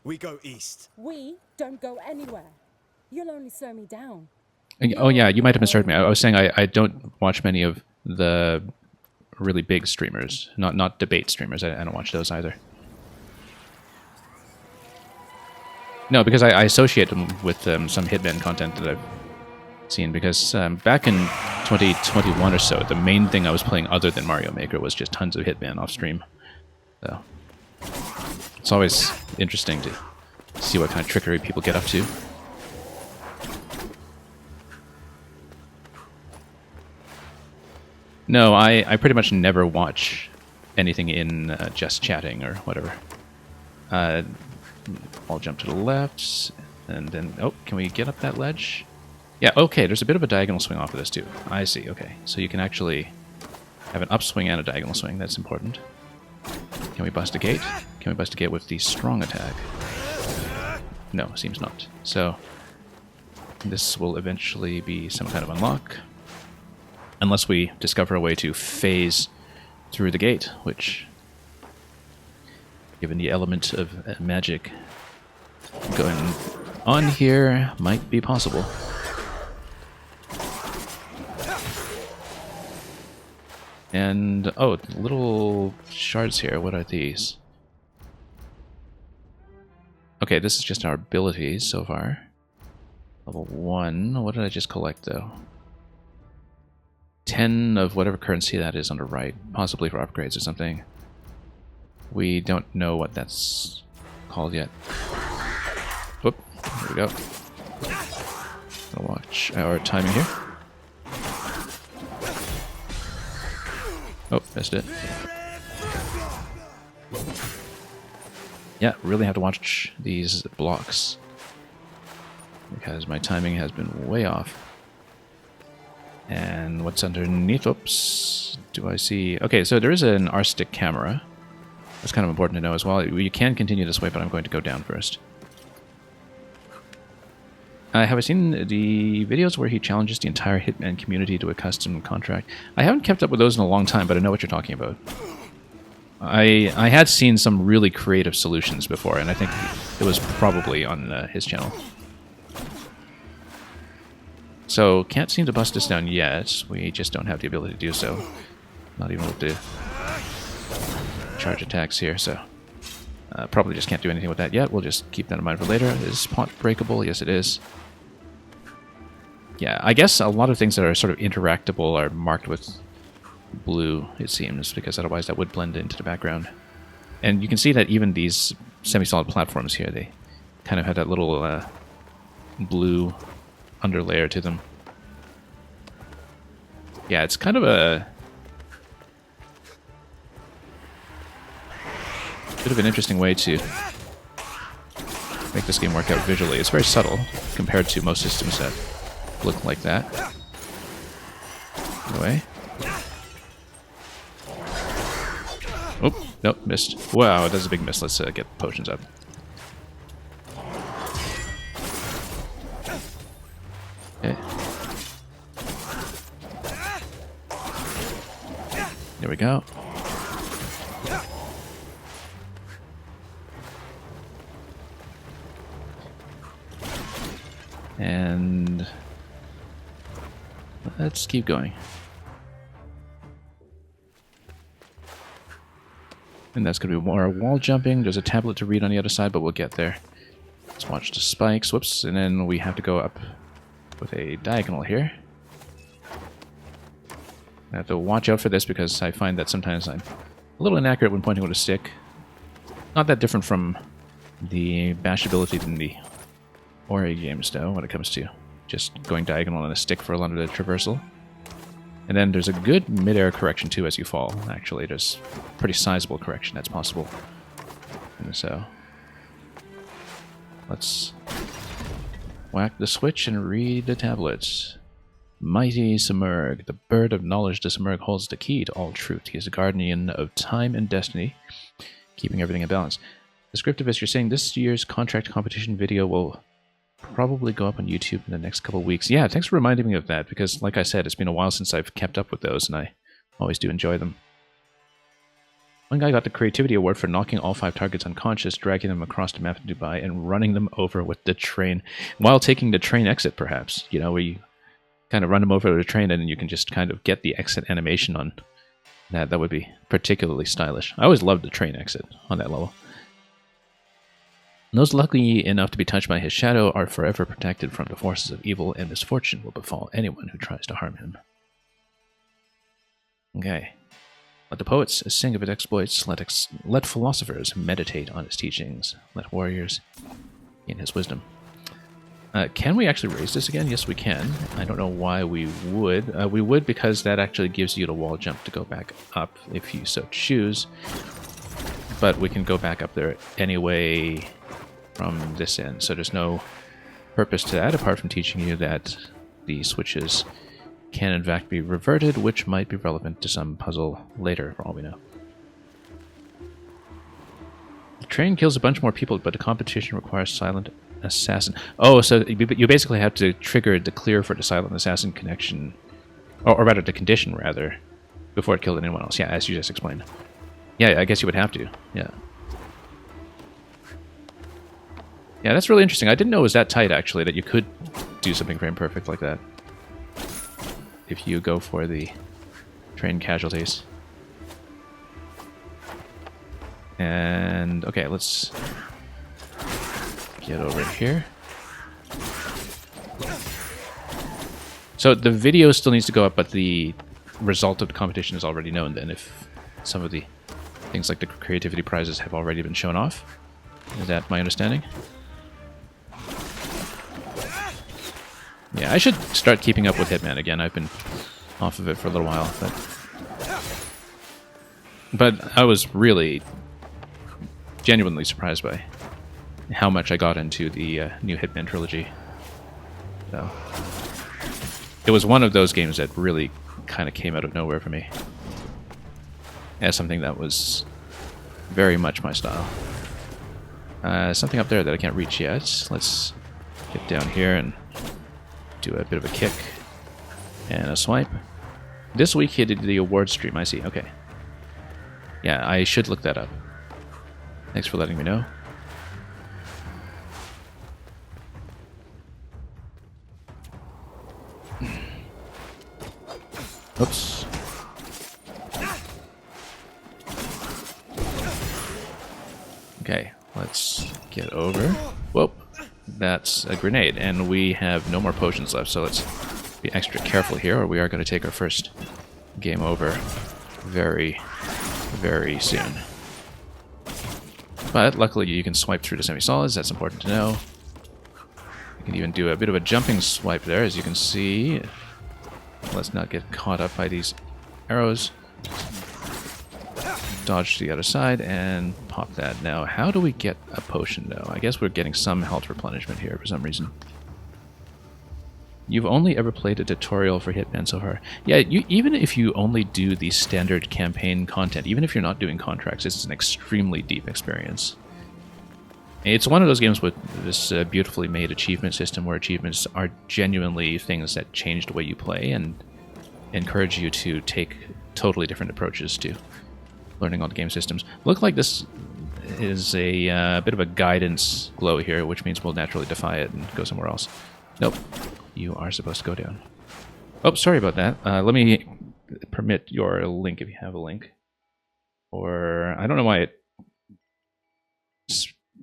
We go east. We don't go anywhere. You'll only slow me down. Oh yeah, you might have misheard me. I was saying I don't watch many of the really big streamers, not debate streamers. I don't watch those either. No, because I associate them with some Hitman content that I've seen. Because back in 2021 or so, the main thing I was playing other than Mario Maker was just tons of Hitman off stream. So it's always interesting to see what kind of trickery people get up to. No, I pretty much never watch anything in just chatting or whatever. I'll jump to the left, and then... Oh, can we get up that ledge? Yeah, okay, there's a bit of a diagonal swing off of this too. I see, okay. So you can actually have an upswing and a diagonal swing. That's important. Can we bust a gate? Can we bust a gate with the strong attack? No, seems not. So this will eventually be some kind of unlock. Unless we discover a way to phase through the gate, which, given the element of magic going on here, might be possible. And, oh, little shards here. What are these? Okay, this is just our abilities so far. Level 1. What did I just collect, though? 10 of whatever currency that is on the right, possibly for upgrades or something. We don't know what that's called yet. Whoop, there we go. I'll watch our timing here. Oh, missed it. Yeah, really have to watch these blocks, because my timing has been way off. And what's underneath? Oops. Do I see... Okay, so there is an R-stick camera. That's kind of important to know as well. You can continue this way, but I'm going to go down first. Have I seen the videos where he challenges the entire Hitman community to a custom contract? I haven't kept up with those in a long time, but I know what you're talking about. I had seen some really creative solutions before, and I think it was probably on his channel. So, can't seem to bust this down yet. We just don't have the ability to do so. Not even with the charge attacks here, so... probably just can't do anything with that yet. We'll just keep that in mind for later. Is pot breakable? Yes, it is. Yeah, I guess a lot of things that are sort of interactable are marked with blue, it seems, because otherwise that would blend into the background. And you can see that even these semi-solid platforms here, they kind of have that little blue underlayer to them. Yeah, it's kind of a bit of an interesting way to make this game work out visually. It's very subtle compared to most systems that look like that. Anyway. Oh, nope, missed. Wow, that's a big miss. Let's get potions up. Okay. There we go. And let's keep going. And that's going to be more wall jumping. There's a tablet to read on the other side, but we'll get there. Let's watch the spikes. Whoops. And then we have to go up with a diagonal here. I have to watch out for this because I find that sometimes I'm a little inaccurate when pointing with a stick. Not that different from the bash ability in the Ori games, though, when it comes to just going diagonal on a stick for a lot of the traversal. And then there's a good mid-air correction, too, as you fall. Actually, there's pretty sizable correction that's possible. And so, let's whack the switch and read the tablets. Mighty Simurgh, the bird of knowledge to Simurgh holds the key to all truth. He is a guardian of time and destiny, keeping everything in balance. Descriptivist, you're saying this year's contract competition video will probably go up on YouTube in the next couple of weeks. Yeah, thanks for reminding me of that, because like I said, it's been a while since I've kept up with those, and I always do enjoy them. One guy got the Creativity Award for knocking all 5 targets unconscious, dragging them across the map of Dubai, and running them over with the train, while taking the train exit, perhaps. You know, where you kind of run them over with the train, and then you can just kind of get the exit animation on that. That would be particularly stylish. I always loved the train exit on that level. Those lucky enough to be touched by his shadow are forever protected from the forces of evil, and misfortune will befall anyone who tries to harm him. Okay. Let the poets sing of his exploits, let philosophers meditate on his teachings, let warriors gain his wisdom. Can we actually raise this again? Yes, we can. I don't know why we would. We would because that actually gives you the wall jump to go back up if you so choose. But we can go back up there anyway from this end, so there's no purpose to that apart from teaching you that the switches can in fact be reverted, which might be relevant to some puzzle later, for all we know. The train kills a bunch more people, but the competition requires silent assassin. Oh, so you basically have to trigger the clear for the silent assassin connection, or rather the condition, rather, before it killed anyone else. Yeah, as you just explained. Yeah, I guess you would have to. Yeah. Yeah, that's really interesting. I didn't know it was that tight, actually, that you could do something frame perfect like that if you go for the train casualties. And, okay, let's get over here. So the video still needs to go up, but the result of the competition is already known then, if some of the things like the creativity prizes have already been shown off. Is that my understanding? Yeah, I should start keeping up with Hitman again. I've been off of it for a little while, but I was really genuinely surprised by how much I got into the new Hitman trilogy. So it was one of those games that really kind of came out of nowhere for me as something that was very much my style. Something up there that I can't reach yet. Let's get down here and do a bit of a kick and a swipe. This week he did the award stream, I see. Okay. Yeah, I should look that up. Thanks for letting me know. Oops. Okay, let's get over. Whoa. That's a grenade, and we have no more potions left, so let's be extra careful here, or we are going to take our first game over very, very soon. But luckily you can swipe through the semi-solids, that's important to know. You can even do a bit of a jumping swipe there, as you can see. Let's not get caught up by these arrows. Dodge to the other side and pop that. Now, how do we get a potion, though? I guess we're getting some health replenishment here for some reason. You've only ever played a tutorial for Hitman so far. Yeah, even if you only do the standard campaign content, even if you're not doing contracts, it's an extremely deep experience. It's one of those games with this beautifully made achievement system where achievements are genuinely things that change the way you play and encourage you to take totally different approaches to learning all the game systems. Look like this is a bit of a guidance glow here, which means we'll naturally defy it and go somewhere else. Nope. You are supposed to go down. Oh, sorry about that. Let me permit your link if you have a link. Or, I don't know why it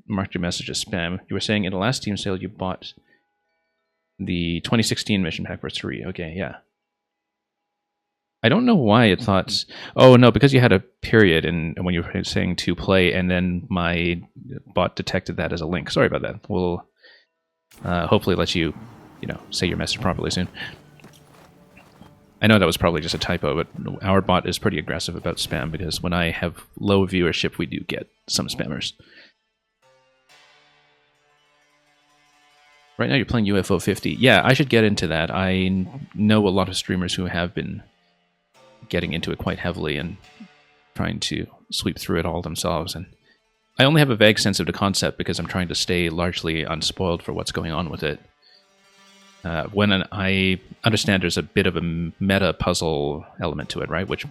marked your message as spam. You were saying in the last Steam sale you bought the 2016 mission pack for 3. Okay, yeah. I don't know why it thought... Oh, no, because you had a period and when you were saying to play, and then my bot detected that as a link. Sorry about that. We'll hopefully let you, say your message properly soon. I know that was probably just a typo, but our bot is pretty aggressive about spam because when I have low viewership, we do get some spammers. Right now you're playing UFO 50. Yeah, I should get into that. I know a lot of streamers who have been getting into it quite heavily and trying to sweep through it all themselves. And I only have a vague sense of the concept because I'm trying to stay largely unspoiled for what's going on with it. I understand there's a bit of a meta puzzle element to it, right? Which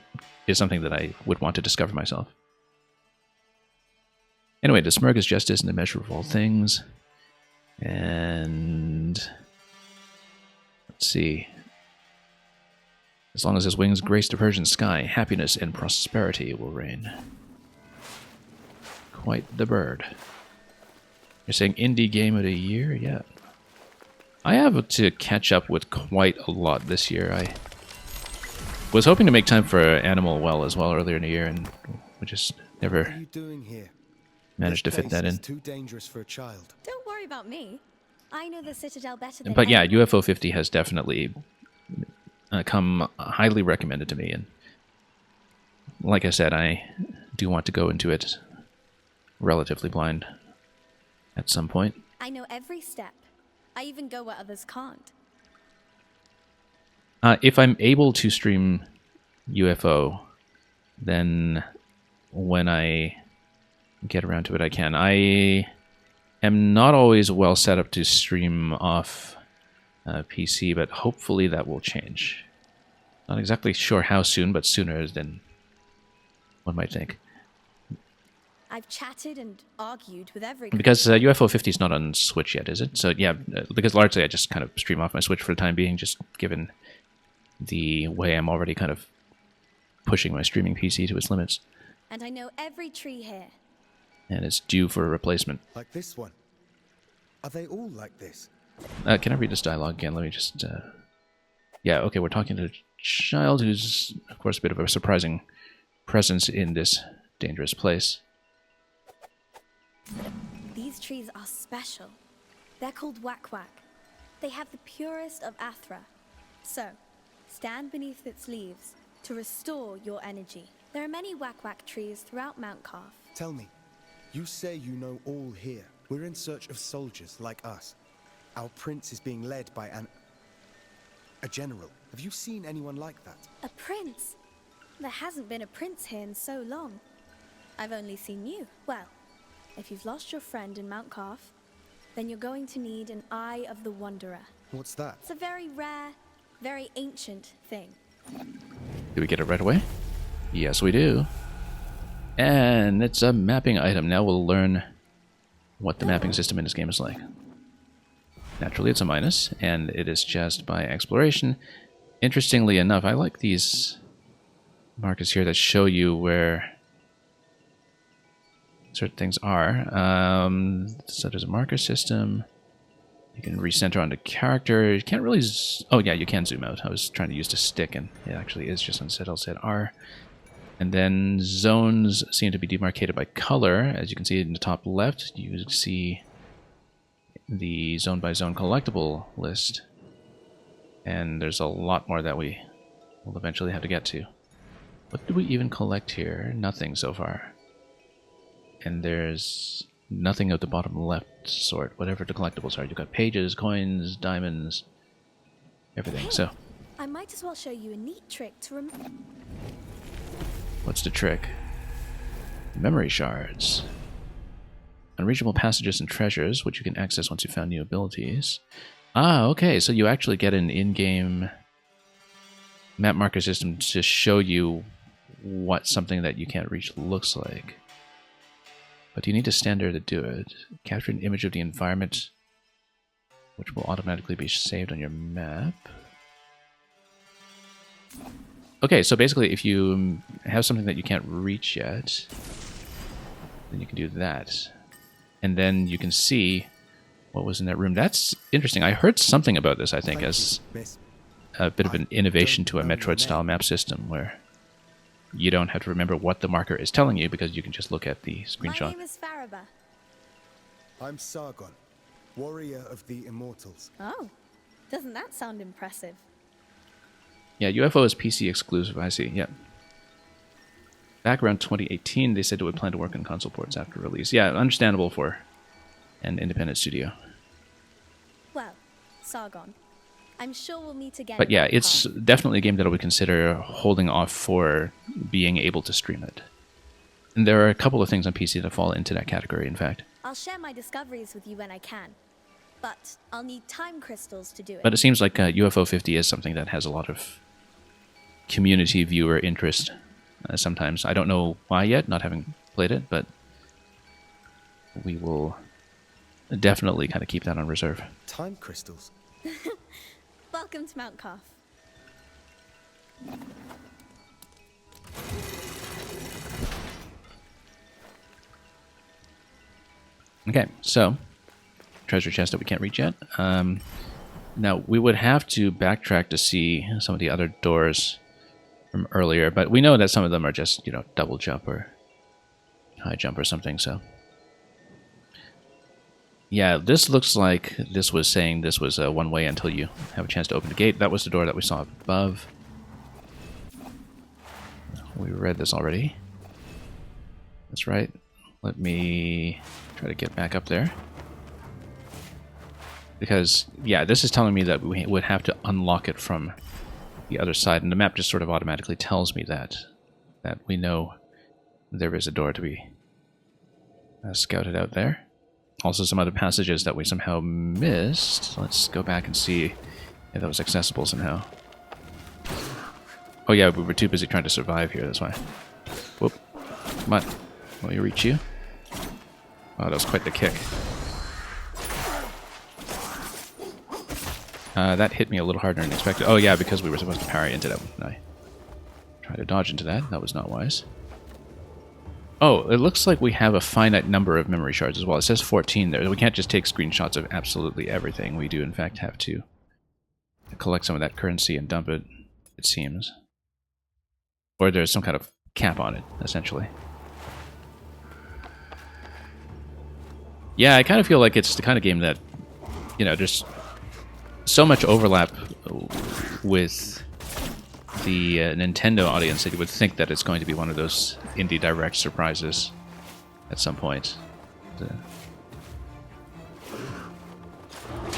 is something that I would want to discover myself. Anyway, the Smurg is justice and the measure of all things. And let's see. As long as his wings grace the Persian sky, happiness and prosperity will reign. Quite the bird. You're saying indie game of the year? Yeah. I have to catch up with quite a lot this year. I was hoping to make time for Animal Well as well earlier in the year, and we just never What are you doing here? managed to fit that in. It's too dangerous for a child. Don't worry about me. I know the Citadel better than But yeah, anyone. UFO 50 has definitely come highly recommended to me, and like I said, I do want to go into it relatively blind at some point. I know every step. I even go where others can't. If I'm able to stream UFO, then when I get around to it, I can. I am not always well set up to stream off PC, but hopefully that will change. Not exactly sure how soon, but sooner than one might think. I've chatted and argued with every... Because UFO 50 is not on Switch yet, is it? So yeah, because largely I just kind of stream off my Switch for the time being, just given the way I'm already kind of pushing my streaming PC to its limits. And I know every tree here. And it's due for a replacement. Like this one. Are they all like this? Can I read this dialogue again? Let me just... Yeah, okay, we're talking to a child who's, of course, a bit of a surprising presence in this dangerous place. These trees are special. They're called Wak-Wak. They have the purest of Athra. So, stand beneath its leaves to restore your energy. There are many Wak-Wak trees throughout Mount Calf. Tell me, you say you know all here. We're in search of soldiers like us. Our prince is being led by a general. Have you seen anyone like that? A prince? There hasn't been a prince here in so long. I've only seen you. Well, if you've lost your friend in Mount Calf, then you're going to need an Eye of the Wanderer. What's that? It's a very rare, very ancient thing. Do we get it right away? Yes, we do. And it's a mapping item. Now we'll learn what the mapping system in this game is like. Naturally, it's a minus, and it is just by exploration. Interestingly enough, I like these markers here that show you where certain things are. So there's a marker system. You can recenter on the character. You can't really... Oh, yeah, you can zoom out. I was trying to use the stick, and it actually is just on set R. And then zones seem to be demarcated by color. As you can see in the top left, you see the zone-by-zone collectible list. And there's a lot more that we will eventually have to get to. What do we even collect here? Nothing so far. And there's nothing at the bottom left sort, whatever the collectibles are. You've got pages, coins, diamonds, everything. So, I might as well show you a neat trick to remember. what's the trick? Memory shards. Unreachable passages and treasures, which you can access once you've found new abilities. Ah, okay, so you actually get an in-game map marker system to show you what something that you can't reach looks like. But you need to stand there to do it. Capture an image of the environment, which will automatically be saved on your map. Okay, so basically if you have something that you can't reach yet, then you can do that. And then you can see what was in that room. That's interesting. I heard something about this, I think, as a bit of an innovation to a Metroid-style map system, where you don't have to remember what the marker is telling you because you can just look at the screenshot. My name is Faraba. I'm Sargon, warrior of the immortals. Oh, doesn't that sound impressive? Yeah, UFO is PC exclusive, I see, yeah. Back around 2018, they said it would plan to work on console ports after release. Yeah, understandable for an independent studio. Well, Sargon, I'm sure we'll meet again. But yeah, it's definitely a game that I would consider holding off for being able to stream it. And there are a couple of things on PC that fall into that category, in fact. I'll share my discoveries with you when I can, but I'll need time crystals to do it. But it seems like UFO 50 is something that has a lot of community viewer interest sometimes. I don't know why yet, not having played it, but we will definitely kind of keep that on reserve. Time crystals. Welcome to Mount Calf. Okay, so treasure chest that we can't reach yet. Now, we would have to backtrack to see some of the other doors from earlier, but we know that some of them are just, you know, double jump or high jump or something, so. Yeah, this looks like this was saying this was one way until you have a chance to open the gate. That was the door that we saw above. We read this already. That's right. Let me try to get back up there. Because, yeah, this is telling me that we would have to unlock it from the other side, and the map just sort of automatically tells me that we know there is a door to be scouted out there. Also some other passages that we somehow missed. Let's go back and see if that was accessible somehow. Oh yeah, we were too busy trying to survive here, that's why. Whoop. Come on. Will we reach you? Oh, that was quite the kick. That hit me a little harder than expected. Oh yeah, because we were supposed to parry into that. I tried to dodge into that. That was not wise. Oh, it looks like we have a finite number of memory shards as well. It says 14 there. We can't just take screenshots of absolutely everything. We do, in fact, have to collect some of that currency and dump it, it seems. Or there's some kind of cap on it, essentially. Yeah, I kind of feel like it's the kind of game that, you know, there's so much overlap with the Nintendo audience that you would think that it's going to be one of those indie direct surprises at some point.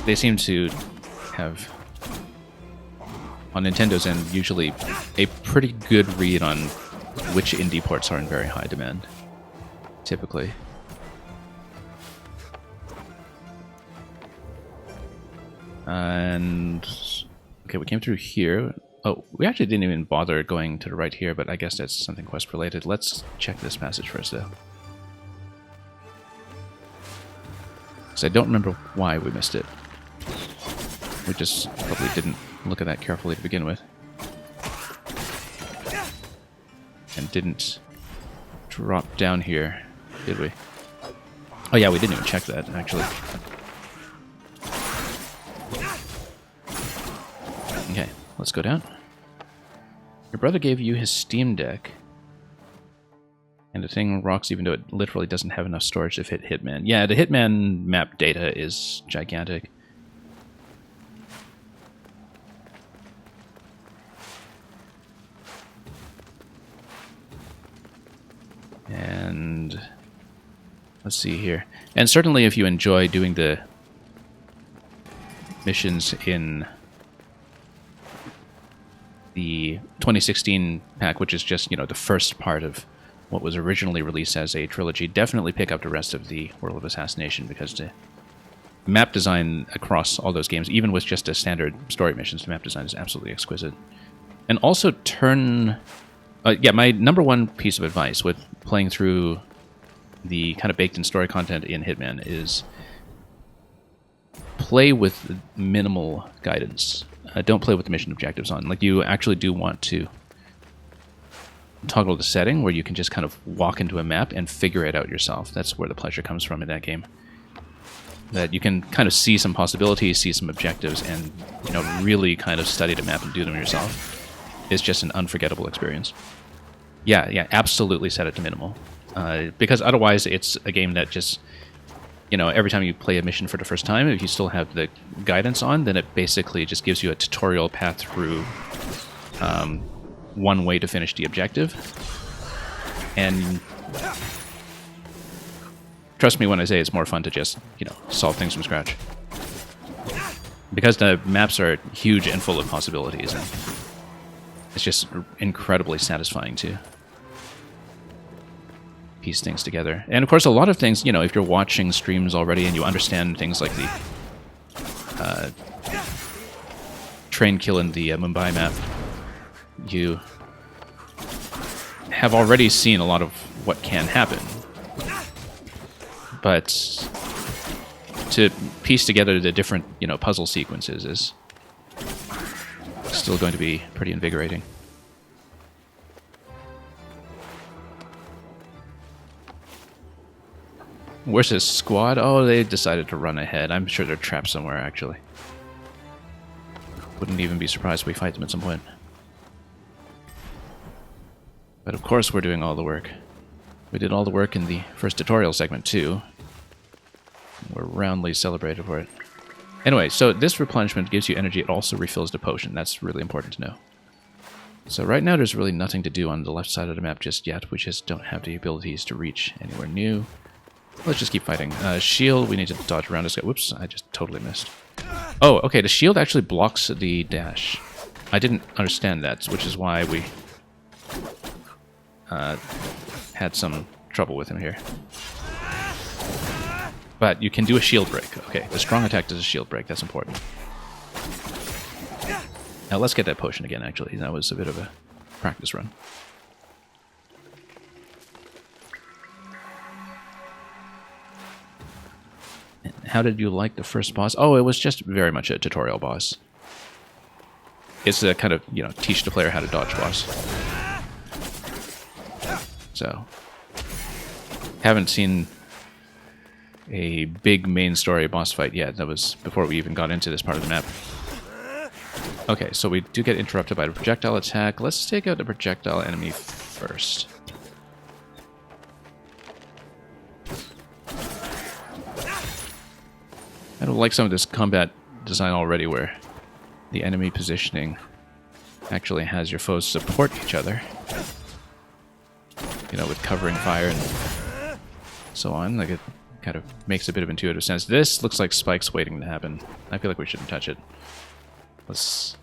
They seem to have, on Nintendo's end, usually a pretty good read on which indie ports are in very high demand, typically. And okay, we came through here. Oh, we actually didn't even bother going to the right here, but I guess that's something quest related. Let's check this passage first, though. Because I don't remember why we missed it. We just probably didn't look at that carefully to begin with. And didn't drop down here, did we? Oh yeah, we didn't even check that, actually. Okay, let's go down. Your brother gave you his Steam Deck. And the thing rocks even though it literally doesn't have enough storage to fit Hitman. Yeah, the Hitman map data is gigantic. And let's see here. And certainly if you enjoy doing the missions in the 2016 pack, which is just, you know, the first part of what was originally released as a trilogy, definitely pick up the rest of the World of Assassination, because the map design across all those games, even with just a standard story missions, the map design is absolutely exquisite. And also turn... yeah, my number one piece of advice with playing through the kind of baked-in story content in Hitman is play with minimal guidance. Don't play with the mission objectives on. Like, you actually do want to toggle the setting where you can just kind of walk into a map and figure it out yourself. That's where the pleasure comes from in that game. That you can kind of see some possibilities, see some objectives, and, you know, really kind of study the map and do them yourself. It's just an unforgettable experience. Yeah, absolutely set it to minimal. Because otherwise it's a game that just, you know, every time you play a mission for the first time, if you still have the guidance on, then it basically just gives you a tutorial path through one way to finish the objective. And trust me when I say it's more fun to just, you know, solve things from scratch. Because the maps are huge and full of possibilities, and it's just incredibly satisfying too. piece things together. And of course, a lot of things, you know, if you're watching streams already and you understand things like the train kill in the Mumbai map, you have already seen a lot of what can happen. But to piece together the different, you know, puzzle sequences is still going to be pretty invigorating. Where's his squad? Oh, they decided to run ahead. I'm sure they're trapped somewhere, actually. Wouldn't even be surprised if we fight them at some point. But of course we're doing all the work. We did all the work in the first tutorial segment, too. We're roundly celebrated for it. Anyway, so this replenishment gives you energy. It also refills the potion. That's really important to know. So right now there's really nothing to do on the left side of the map just yet. We just don't have the abilities to reach anywhere new. Let's just keep fighting. Shield, we need to dodge around this guy. Whoops, I just totally missed. Oh, okay, the shield actually blocks the dash. I didn't understand that, which is why we had some trouble with him here. But you can do a shield break. Okay, the strong attack does a shield break. That's important. Now let's get that potion again, actually. That was a bit of a practice run. How did you like the first boss? Oh, it was just very much a tutorial boss. It's a kind of, you know, teach the player how to dodge boss. So, haven't seen a big main story boss fight yet. That was before we even got into this part of the map. Okay, so we do get interrupted by the projectile attack. Let's take out the projectile enemy first. I don't like some of this combat design already where the enemy positioning actually has your foes support each other. You know, with covering fire and so on. Like, it kind of makes a bit of intuitive sense. This looks like spikes waiting to happen. I feel like we shouldn't touch it. Let's...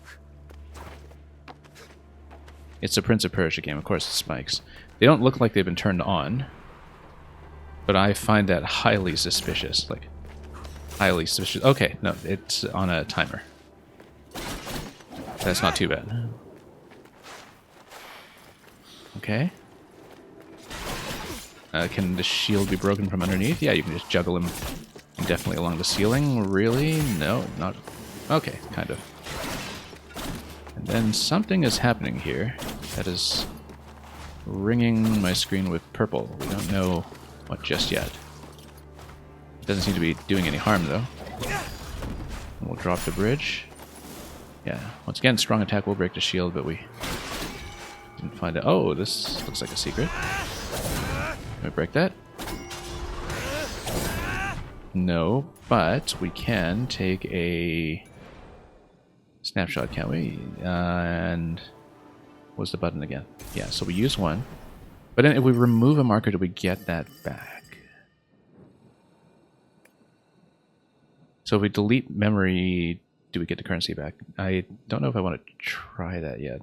It's a Prince of Persia game, of course it's spikes. They don't look like they've been turned on, but I find that highly suspicious. Like, highly suspicious. Okay, no, it's on a timer. That's not too bad. Okay. Can the shield be broken from underneath? Yeah, you can just juggle him indefinitely along the ceiling. Really? No, not... Okay, kind of. And then something is happening here that is ringing my screen with purple. We don't know what just yet. It doesn't seem to be doing any harm, though. And we'll drop the bridge. Yeah, once again, strong attack will break the shield, but we didn't find it. Oh, this looks like a secret. Can we break that? No, but we can take a snapshot, can't we? And what's the button again? Yeah, so we use one. But then if we remove a marker, do we get that back? So if we delete memory, do we get the currency back? I don't know if I want to try that yet,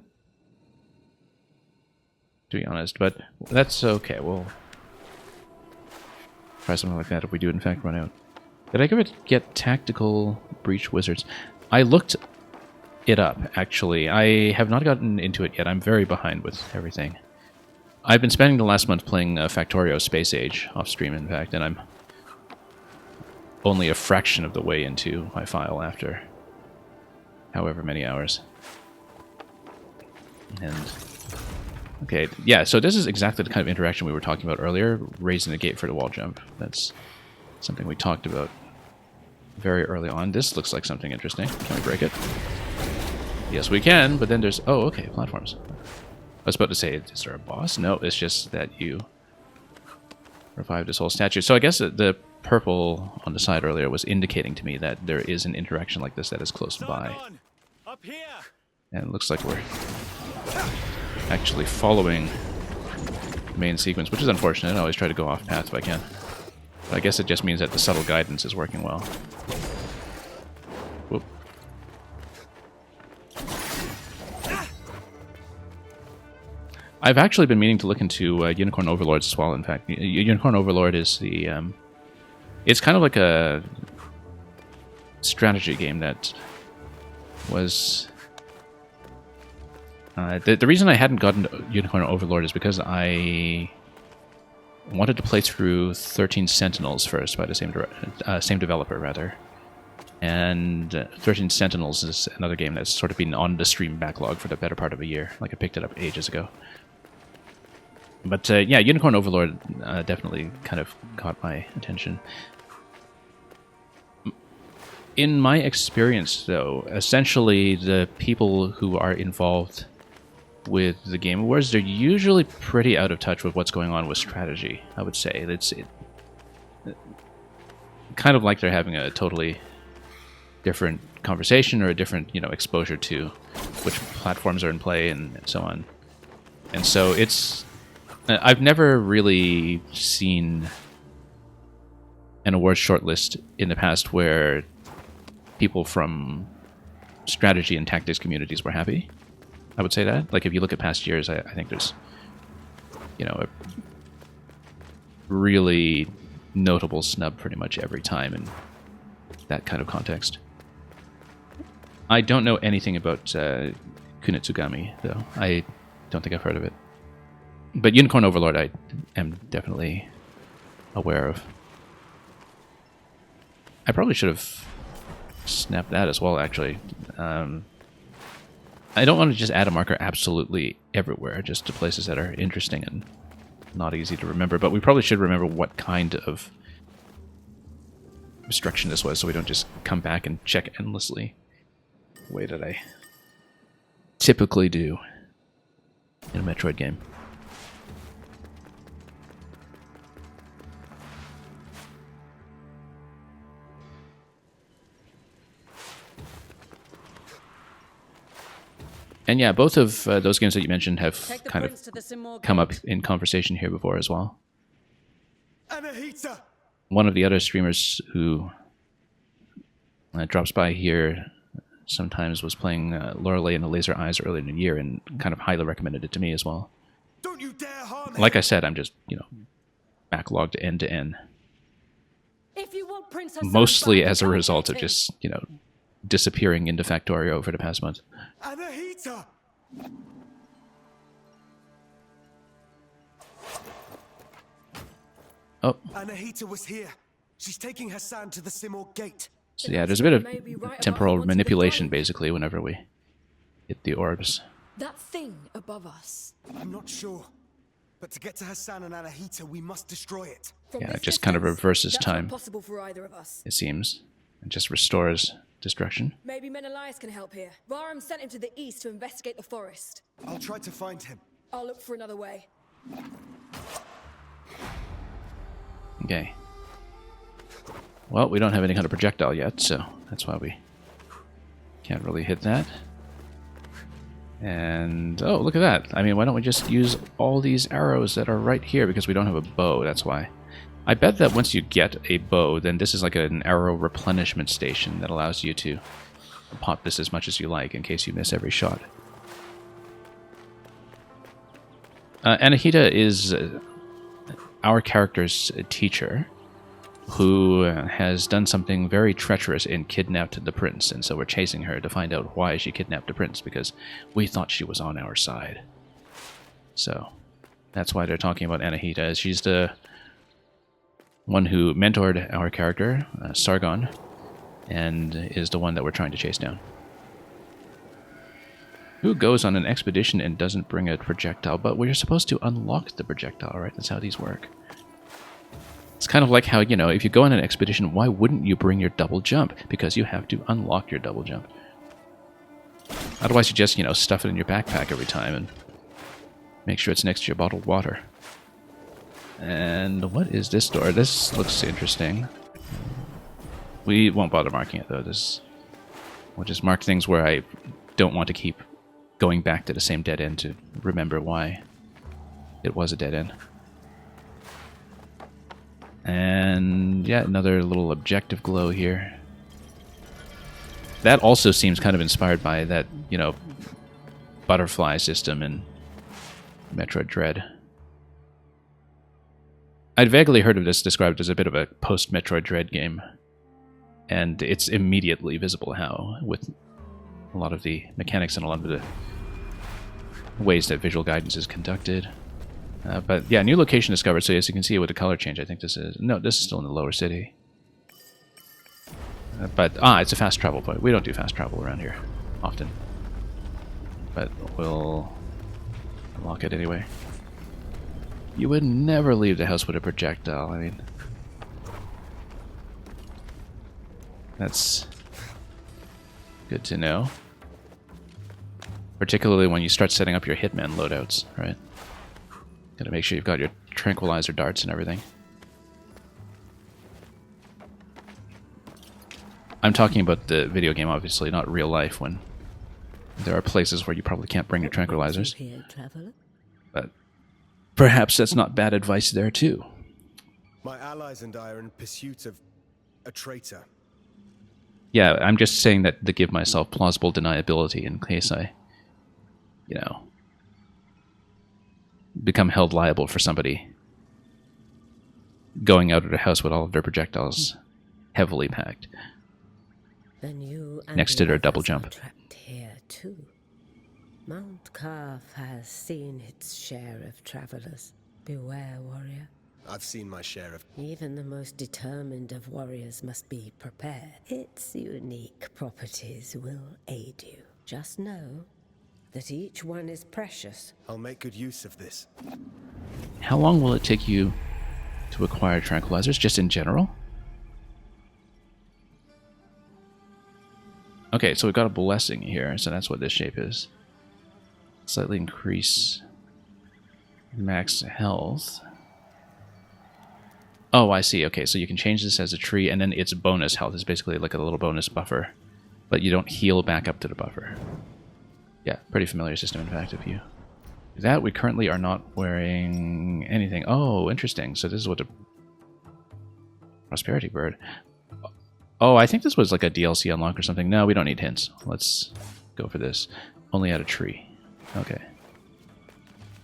to be honest, but that's okay. We'll try something like that if we do in fact run out. Did I ever get Tactical Breach Wizards? I looked it up, actually. I have not gotten into it yet. I'm very behind with everything. I've been spending the last month playing Factorio Space Age, off stream in fact, and I'm only a fraction of the way into my file after however many hours. And okay, yeah, so this is exactly the kind of interaction we were talking about earlier, raising the gate for the wall jump. That's something we talked about very early on. This looks like something interesting. Can we break it? Yes, we can, but then there's... Oh, okay, platforms. I was about to say, is there a boss? No, it's just that you revive this whole statue. So I guess the purple on the side earlier was indicating to me that there is an interaction like this that is close by. Up here. And it looks like we're actually following the main sequence, which is unfortunate. I always try to go off path if I can. But I guess it just means that the subtle guidance is working well. Whoop. I've actually been meaning to look into Unicorn Overlords as well. In fact, Unicorn Overlord is the... it's kind of like a strategy game that was... the reason I hadn't gotten Unicorn Overlord is because I wanted to play through 13 Sentinels first by the same developer, rather. And 13 Sentinels is another game that's sort of been on the stream backlog for the better part of a year. Like, I picked it up ages ago. But yeah, Unicorn Overlord definitely kind of caught my attention. In my experience, though, essentially the people who are involved with the Game Awards, they're usually pretty out of touch with what's going on with strategy, I would say. It's kind of like they're having a totally different conversation or a different, exposure to which platforms are in play and so on. And so it's... I've never really seen an awards shortlist in the past where people from strategy and tactics communities were happy. I would say that. Like, if you look at past years, I think there's, a really notable snub pretty much every time in that kind of context. I don't know anything about Kunitsugami, though. I don't think I've heard of it. But Unicorn Overlord I am definitely aware of. I probably should have snapped that as well, actually. I don't want to just add a marker absolutely everywhere, just to places that are interesting and not easy to remember, but we probably should remember what kind of restriction this was, so we don't just come back and check endlessly the way that I typically do in a Metroid game. And yeah, both of those games that you mentioned have kind of come up in conversation here before as well. Anahita! One of the other streamers who drops by here sometimes was playing Lorelei and the Laser Eyes earlier in the year and kind of highly recommended it to me as well. Don't you dare harm Like I said, I'm just, backlogged end to end. If you want Princess Mostly as a result of just, disappearing into Factorio over the past month. Anahita! Oh. Anahita was here. She's taking Hassan to the Simor gate. So yeah, there's a bit of temporal manipulation, basically, whenever we hit the orbs. That thing above us. I'm not sure. But to get to Hassan and Anahita, we must destroy it. Yeah, it just kind of reverses time, Possible for either of us. it seems. It just restores destruction. Maybe Menelaus can help here. Varum sent him to the east to investigate the forest. I'll try to find him. I'll look for another way. Okay. Well, we don't have any kind of projectile yet, so that's why we can't really hit that. And, oh, look at that. I mean, why don't we just use all these arrows that are right here, because we don't have a bow, that's why. I bet that once you get a bow, then this is like an arrow replenishment station that allows you to pop this as much as you like in case you miss every shot. Anahita is our character's teacher, who has done something very treacherous and kidnapped the prince, and so we're chasing her to find out why she kidnapped the prince, because we thought she was on our side. So, that's why they're talking about Anahita. She's the one who mentored our character, Sargon, and is the one that we're trying to chase down. Who goes on an expedition and doesn't bring a projectile, but we're supposed to unlock the projectile, right? That's how these work. It's kind of like how, if you go on an expedition, why wouldn't you bring your double jump? Because you have to unlock your double jump. Otherwise you just, stuff it in your backpack every time and make sure it's next to your bottled water. And what is this door? This looks interesting. We won't bother marking it, though. We'll just mark things where I don't want to keep going back to the same dead end to remember why it was a dead end. And yeah, another little objective glow here. That also seems kind of inspired by that, butterfly system in Metroid Dread. I'd vaguely heard of this described as a bit of a post-Metroid Dread game, and it's immediately visible how, with a lot of the mechanics and a lot of the ways that visual guidance is conducted. But yeah, new location discovered, so as you can see with the color change, I think this is... No, this is still in the lower city. But, it's a fast travel point. We don't do fast travel around here often. But we'll unlock it anyway. You would never leave the house with a projectile, I mean... That's good to know. Particularly when you start setting up your Hitman loadouts, right? Gotta make sure you've got your tranquilizer darts and everything. I'm talking about the video game, obviously, not real life, when there are places where you probably can't bring your tranquilizers. But perhaps that's not bad advice there, too. My allies and I are in pursuit of a traitor. Yeah, I'm just saying that to give myself plausible deniability in case I, you know, become held liable for somebody going out of the house with all of their projectiles heavily packed. Then you and next to their double jump. Trapped here too. Mount Carve has seen its share of travelers. Beware, warrior. I've seen my share of... Even the most determined of warriors must be prepared. Its unique properties will aid you. Just know that each one is precious. I'll make good use of this. How long will it take you to acquire tranquilizers, just in general? Okay, so we've got a blessing here, so that's what this shape is. Slightly increase max health. Oh, I see. Okay, so you can change this as a tree, and then its bonus health is basically like a little bonus buffer. But you don't heal back up to the buffer. Yeah, pretty familiar system, in fact, if you... That, we currently are not wearing anything. Oh, interesting. So this is what the... Prosperity Bird. Oh, I think this was like a DLC unlock or something. No, we don't need hints. Let's go for this. Only at a tree. Okay.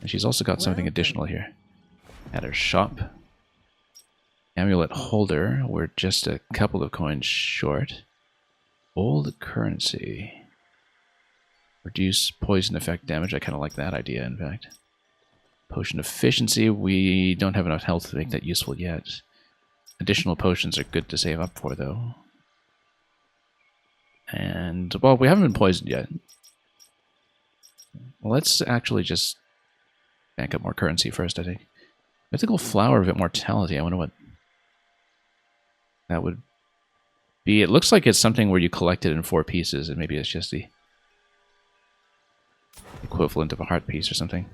And she's also got something additional here. At her shop. Amulet holder. We're just a couple of coins short. Old currency. Reduce poison effect damage. I kind of like that idea, in fact. Potion efficiency. We don't have enough health to make that useful yet. Additional potions are good to save up for, though. And, well, we haven't been poisoned yet. Let's actually just bank up more currency first, I think. Mythical Flower of Immortality. I wonder what that would be. It looks like it's something where you collect it in 4 pieces, and maybe it's just the equivalent of a heart piece or something.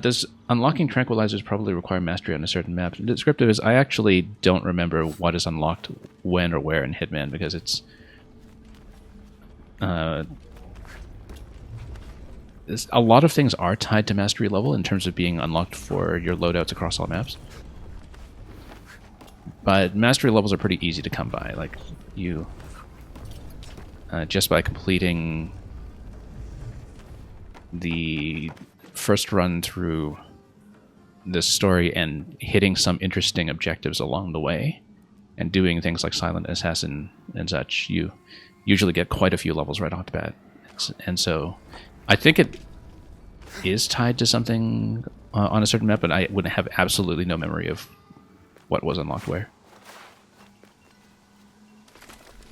Does unlocking tranquilizers probably require mastery on a certain map? The descriptive is, I actually don't remember what is unlocked when or where in Hitman, because it's... a lot of things are tied to mastery level in terms of being unlocked for your loadouts across all maps. But mastery levels are pretty easy to come by. Like, you... just by completing the first run through this story and hitting some interesting objectives along the way, and doing things like Silent Assassin and such, you usually get quite a few levels right off the bat. And so, I think it is tied to something on a certain map, but I would have absolutely no memory of what was unlocked where.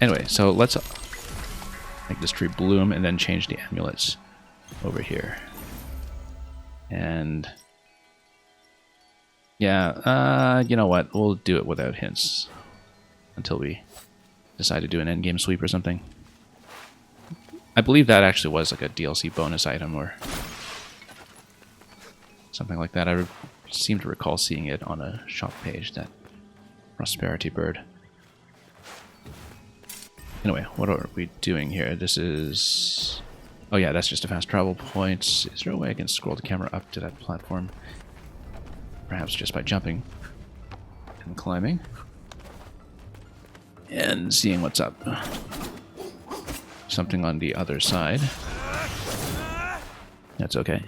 Anyway, so let's make this tree bloom and then change the amulets over here. And yeah, you know what? We'll do it without hints until we decide to do an endgame sweep or something. I believe that actually was like a DLC bonus item or something like that. I seem to recall seeing it on a shop page, that Prosperity Bird. Anyway, what are we doing here? This is... Oh yeah, that's just a fast travel point. Is there a way I can scroll the camera up to that platform? Perhaps just by jumping and climbing. And seeing what's up. Something on the other side. That's okay.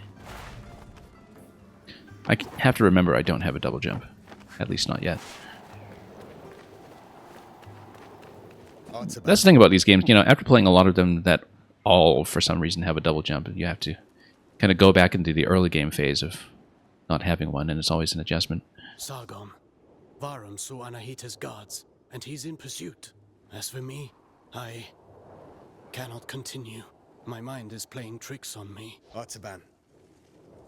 I have to remember I don't have a double jump. At least not yet. That's the thing about these games, you know, after playing a lot of them that all, for some reason, have a double jump, you have to kind of go back into the early game phase of not having one, and it's always an adjustment. Sargon, Varum saw Anahita's guards, and he's in pursuit. As for me, I cannot continue. My mind is playing tricks on me. Artaban,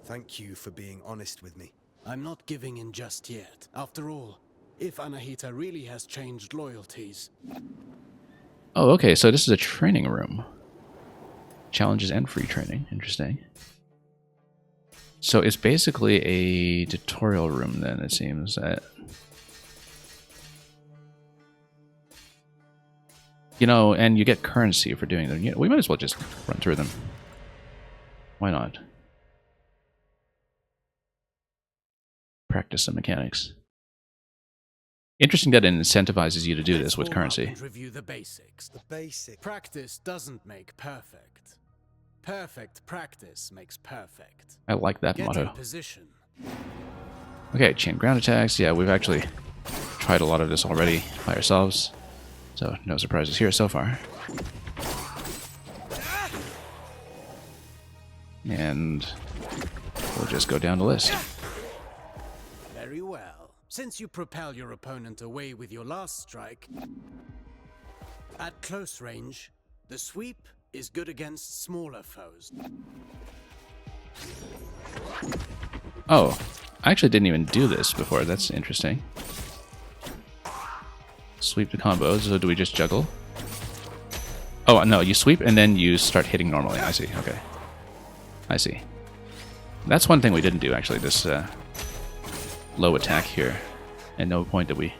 thank you for being honest with me. I'm not giving in just yet. After all, if Anahita really has changed loyalties... Oh, okay, so this is a training room. Challenges and free training. Interesting. So it's basically a tutorial room then, it seems. You know, and you get currency for doing them. You know, we might as well just run through them. Why not? Practice some mechanics. Interesting that it incentivizes you to do this with currency. Review the basics. The basic. Practice doesn't make perfect. Perfect practice makes perfect. I like that motto. Position. Okay, chain ground attacks. Yeah, we've actually tried a lot of this already by ourselves. So, no surprises here so far. And we'll just go down the list. Very well. Since you propel your opponent away with your last strike, at close range, the sweep is good against smaller foes. Oh, I actually didn't even do this before. That's interesting. Sweep the combos. So do we just juggle? Oh, no, you sweep and then you start hitting normally. I see. Okay. I see. That's one thing we didn't do, actually, this low attack here. At no point did we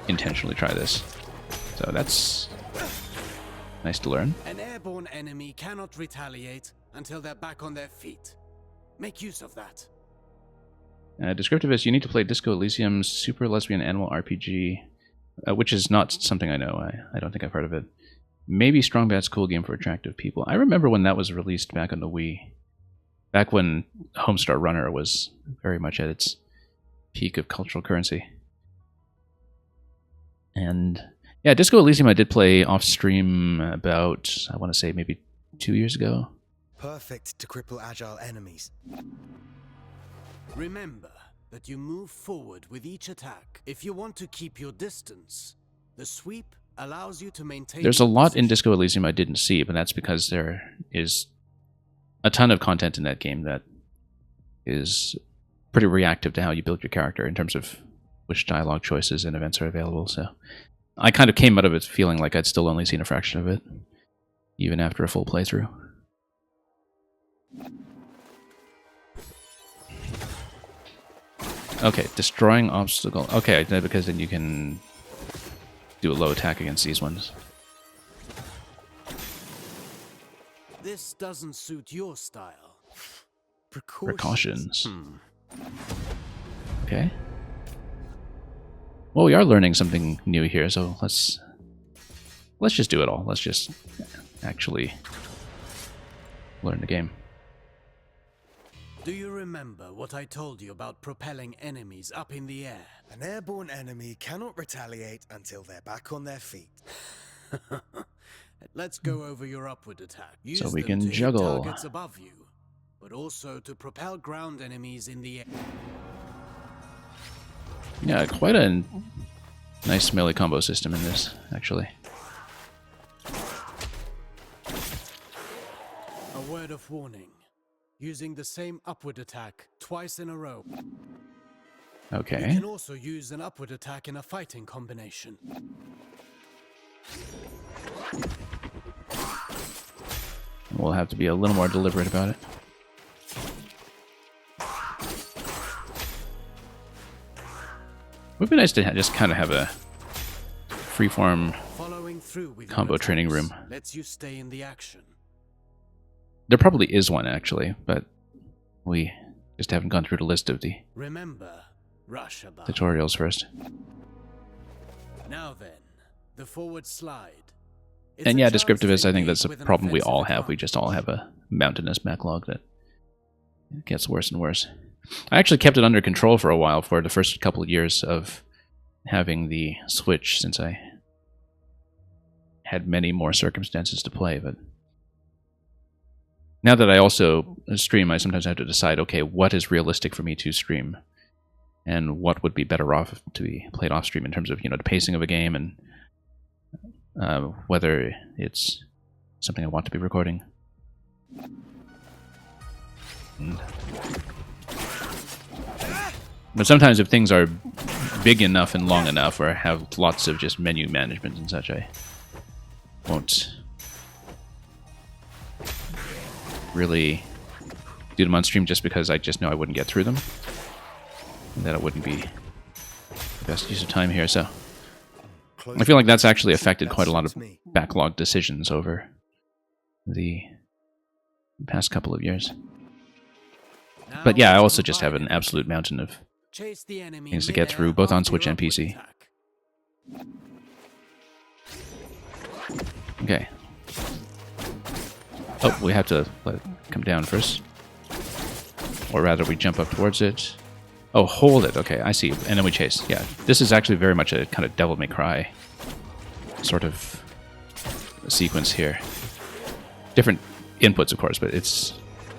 intentionally try this. So that's nice to learn. An airborne enemy cannot retaliate until they're back on their feet. Make use of that. Descriptive is you need to play Disco Elysium's Super Lesbian Animal RPG, which is not something I know. I don't think I've heard of it. Maybe Strong Bad's cool game for attractive people. I remember when that was released back on the Wii. Back when Homestar Runner was very much at its peak of cultural currency. And yeah, Disco Elysium I did play off stream about, I want to say maybe 2 years ago. Perfect to cripple agile enemies. Remember that you move forward with each attack. If you want to keep your distance, the sweep allows you to maintain... There's a lot in Disco Elysium I didn't see, but that's because there is a ton of content in that game that is pretty reactive to how you build your character in terms of which dialogue choices and events are available. So I kind of came out of it feeling like I'd still only seen a fraction of it, even after a full playthrough. Okay, destroying obstacle. Okay, because then you can do a low attack against these ones. This doesn't suit your style. Precautions. Okay. Well, we are learning something new here, so let's just do it all. Let's just actually learn the game. Do you remember what I told you about propelling enemies up in the air? An airborne enemy cannot retaliate until they're back on their feet. Let's go over your upward attack. Use so we them can to hit juggle targets above you, but also to propel ground enemies in the air. Yeah, quite a nice melee combo system in this, actually. A word of warning. Using the same upward attack twice in a row. Okay. You can also use an upward attack in a fighting combination. We'll have to be a little more deliberate about it. It would be nice to just kind of have a freeform combo training room. Lets you stay in the action. There probably is one, actually, but we just haven't gone through the list of the tutorials first. Now then, the forward slide. And yeah, descriptivist, I think that's a problem we all have. We just all have a mountainous backlog that gets worse and worse. I actually kept it under control for a while for the first couple of years of having the Switch, since I had many more circumstances to play. But now that I also stream, I sometimes have to decide, okay, what is realistic for me to stream, and what would be better off to be played off stream in terms of, you know, the pacing of a game and whether it's something I want to be recording. But sometimes if things are big enough and long enough, or have lots of just menu management and such, I won't really do them on stream, just because I just know I wouldn't get through them, and that it wouldn't be the best use of time here. So I feel like that's actually affected quite a lot of backlog decisions over the past couple of years. But yeah, I also just have an absolute mountain of things to get through, both on Switch and PC. Okay. Oh, we have to let it come down first. Or rather, we jump up towards it. Oh, hold it. Okay, I see. And then we chase. Yeah, this is actually very much a kind of Devil May Cry sort of sequence here. Different inputs, of course, but it's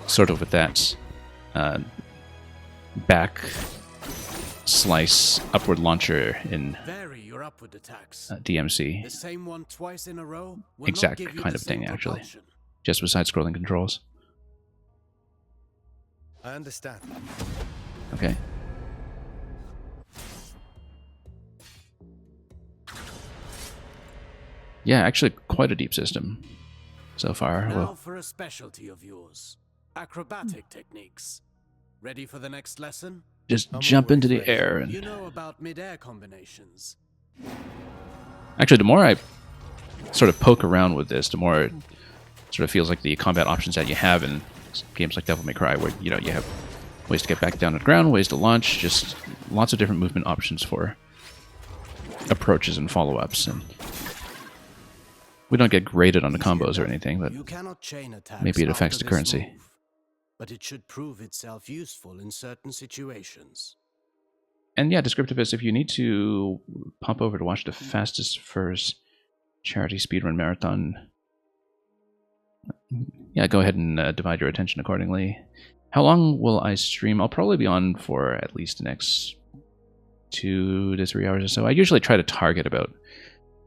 sort of with that back slice upward launcher in your upward attacks. DMC. The same one twice in a row will Exact not give you kind the of thing, same actually. propulsion. Just with side-scrolling controls. I understand. Okay. Yeah, actually quite a deep system so far. Now Well, for a specialty of yours. Acrobatic techniques. Ready for the next lesson? just jump into the air. You And know about mid-air combinations. actually, the more I sort of poke around with this, the more it sort of feels like the combat options that you have in games like Devil May Cry, where, you know, you have ways to get back down to the ground, ways to launch, just lots of different movement options for approaches and follow-ups. And we don't get graded on the combos or anything, but You cannot chain attacks maybe it affects after the this currency. move, but it should prove itself useful in certain situations. And yeah, Descriptivist, if you need to pop over to watch the Fastest Furs charity speedrun marathon, yeah, go ahead and divide your attention accordingly. How long will I stream? I'll probably be on for at least the next 2 to 3 hours or so. I usually try to target about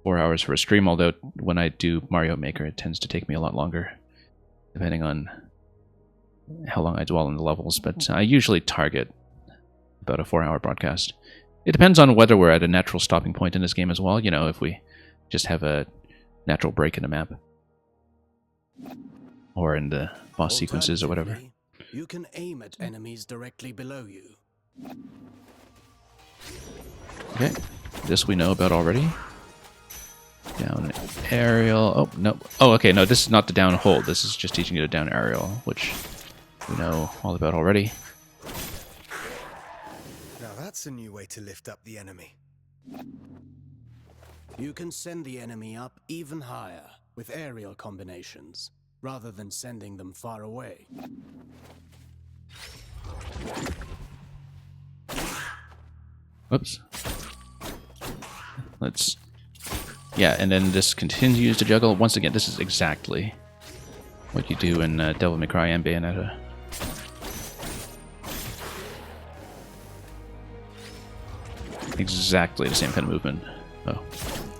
4 hours for a stream, although when I do Mario Maker, it tends to take me a lot longer, depending on how long I dwell in the levels. But I usually target about a 4-hour broadcast. It depends on whether we're at a natural stopping point in this game as well. You know, if we just have a natural break in the map, or in the boss sequences or whatever. You can aim at enemies directly below you. Okay, this we know about already. Down aerial. Oh, no. Oh, okay, no, this is not the down hold. This is just teaching you to down aerial, which we know all about already. Now that's a new way to lift up the enemy. You can send the enemy up even higher with aerial combinations, rather than sending them far away. Oops. Let's... Yeah, and then this continues to juggle. Once again, this is exactly what you do in Devil May Cry and Bayonetta. Exactly the same kind of movement. Oh,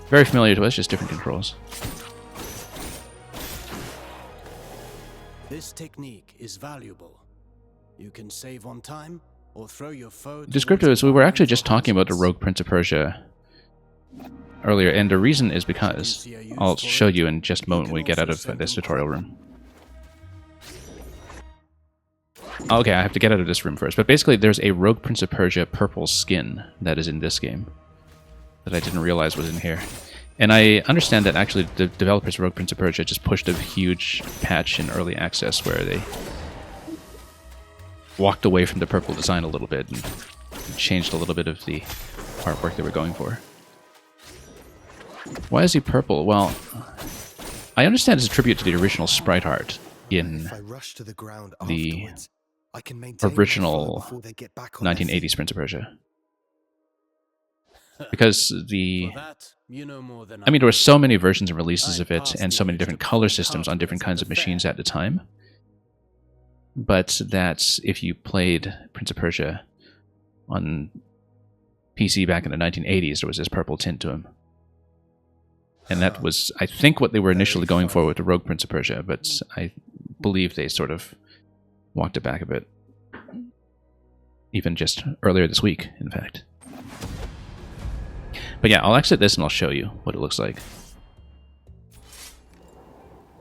very familiar to us, just different controls. This technique is valuable. You can save on time or throw your foe. Descriptive, we were actually just talking about the Rogue Prince of Persia earlier, and the reason is because I'll show you in just a moment when we get out of this tutorial room. Okay, I have to get out of this room first, but basically there's a Rogue Prince of Persia purple skin that is in this game that I didn't realize was in here. And I understand that actually the developers of Rogue Prince of Persia just pushed a huge patch in early access where they walked away from the purple design a little bit and changed a little bit of the artwork they were going for. Why is he purple? Well, I understand it's a tribute to the original sprite art in If I rush to the ground the afterwards, I can maintain my flow original before they get back on their feet. 1980s Prince of Persia. Because For that, you know more than I mean, I there were so many versions and releases I of it, passed and the so many age different to color play systems on different kinds of cartoons at the machines fair. at the time. But that's if you played Prince of Persia on PC back in the 1980s, there was this purple tint to him. And that was, I think, what they were initially going for with the Rogue Prince of Persia, but I believe they sort of walked it back a bit. Even just earlier this week, in fact. But yeah, I'll exit this and I'll show you what it looks like.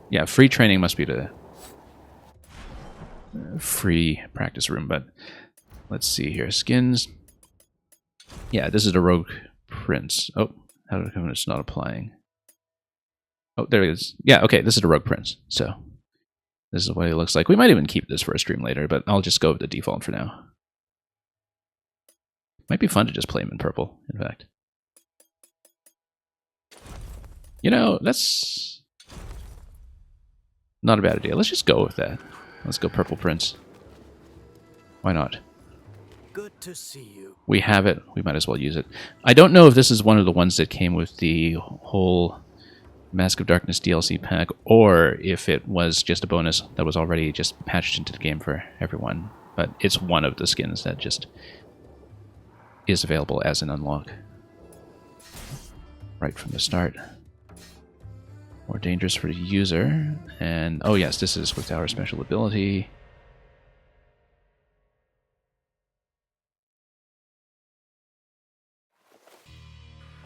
Yeah, free training must be the free practice room, but let's see here. Skins. Yeah, this is the Rogue Prince. Oh, how did it come? It's not applying. Oh, there it is. Yeah, okay, this is the Rogue Prince. So this is what it looks like. We might even keep this for a stream later, but I'll just go with the default for now. Might be fun to just play him in purple, in fact. You know, that's not a bad idea. Let's just go with that. Let's go Purple Prince. Why not? Good to see you. We have it. We might as well use it. I don't know if this is one of the ones that came with the whole Mask of Darkness DLC pack, or if it was just a bonus that was already just patched into the game for everyone. But it's one of the skins that just is available as an unlock right from the start. More dangerous for the user. And, oh yes, this is with our special ability.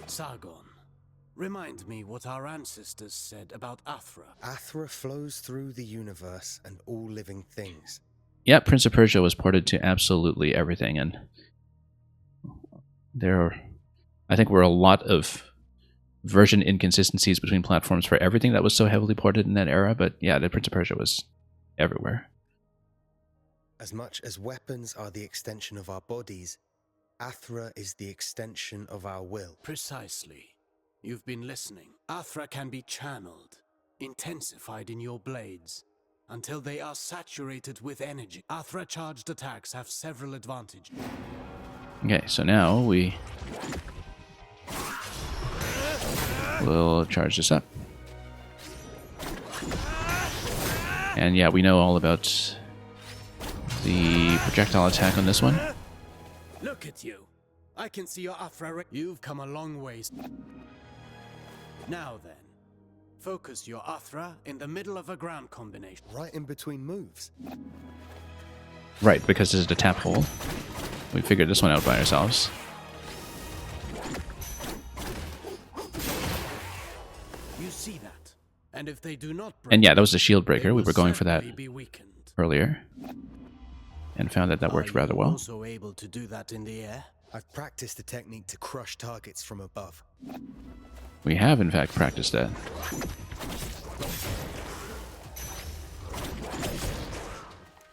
Sargon, remind me what our ancestors said about Athra. Athra flows through the universe and all living things. Yeah, Prince of Persia was ported to absolutely everything, and I think were a lot of version inconsistencies between platforms for everything that was so heavily ported in that era, but yeah, the Prince of Persia was everywhere. As much as weapons are the extension of our bodies, Athra is the extension of our will. Precisely. You've been listening. Athra can be channeled, intensified in your blades, until they are saturated with energy. Athra charged attacks have several advantages. Okay, so now we will charge this up. And yeah, we know all about the projectile attack on this one. Look at you. I can see your Athra. You've come a long ways. Now then, focus your Athra in the middle of a ground combination. Right in between moves. Right, because this is the tap hole. We figured this one out by ourselves. You see that? And if they do not break, and yeah, that was the shield breaker. We were going for that earlier. And found that worked rather well. Also able to do that in the air? I've practiced the technique to crush targets from above. We have, in fact, practiced that.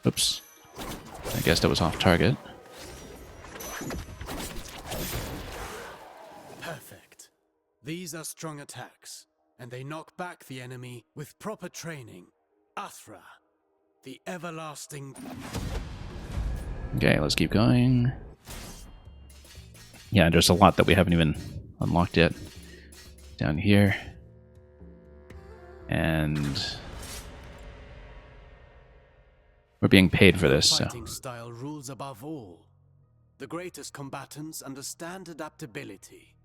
Oops. I guess that was off target. Perfect. These are strong attacks, and they knock back the enemy with proper training. Athra, the everlasting... Okay, let's keep going. Yeah, there's a lot that we haven't even unlocked yet. Down here. And we're being paid for this, so. Fighting style rules above all. The greatest combatants understand adaptability.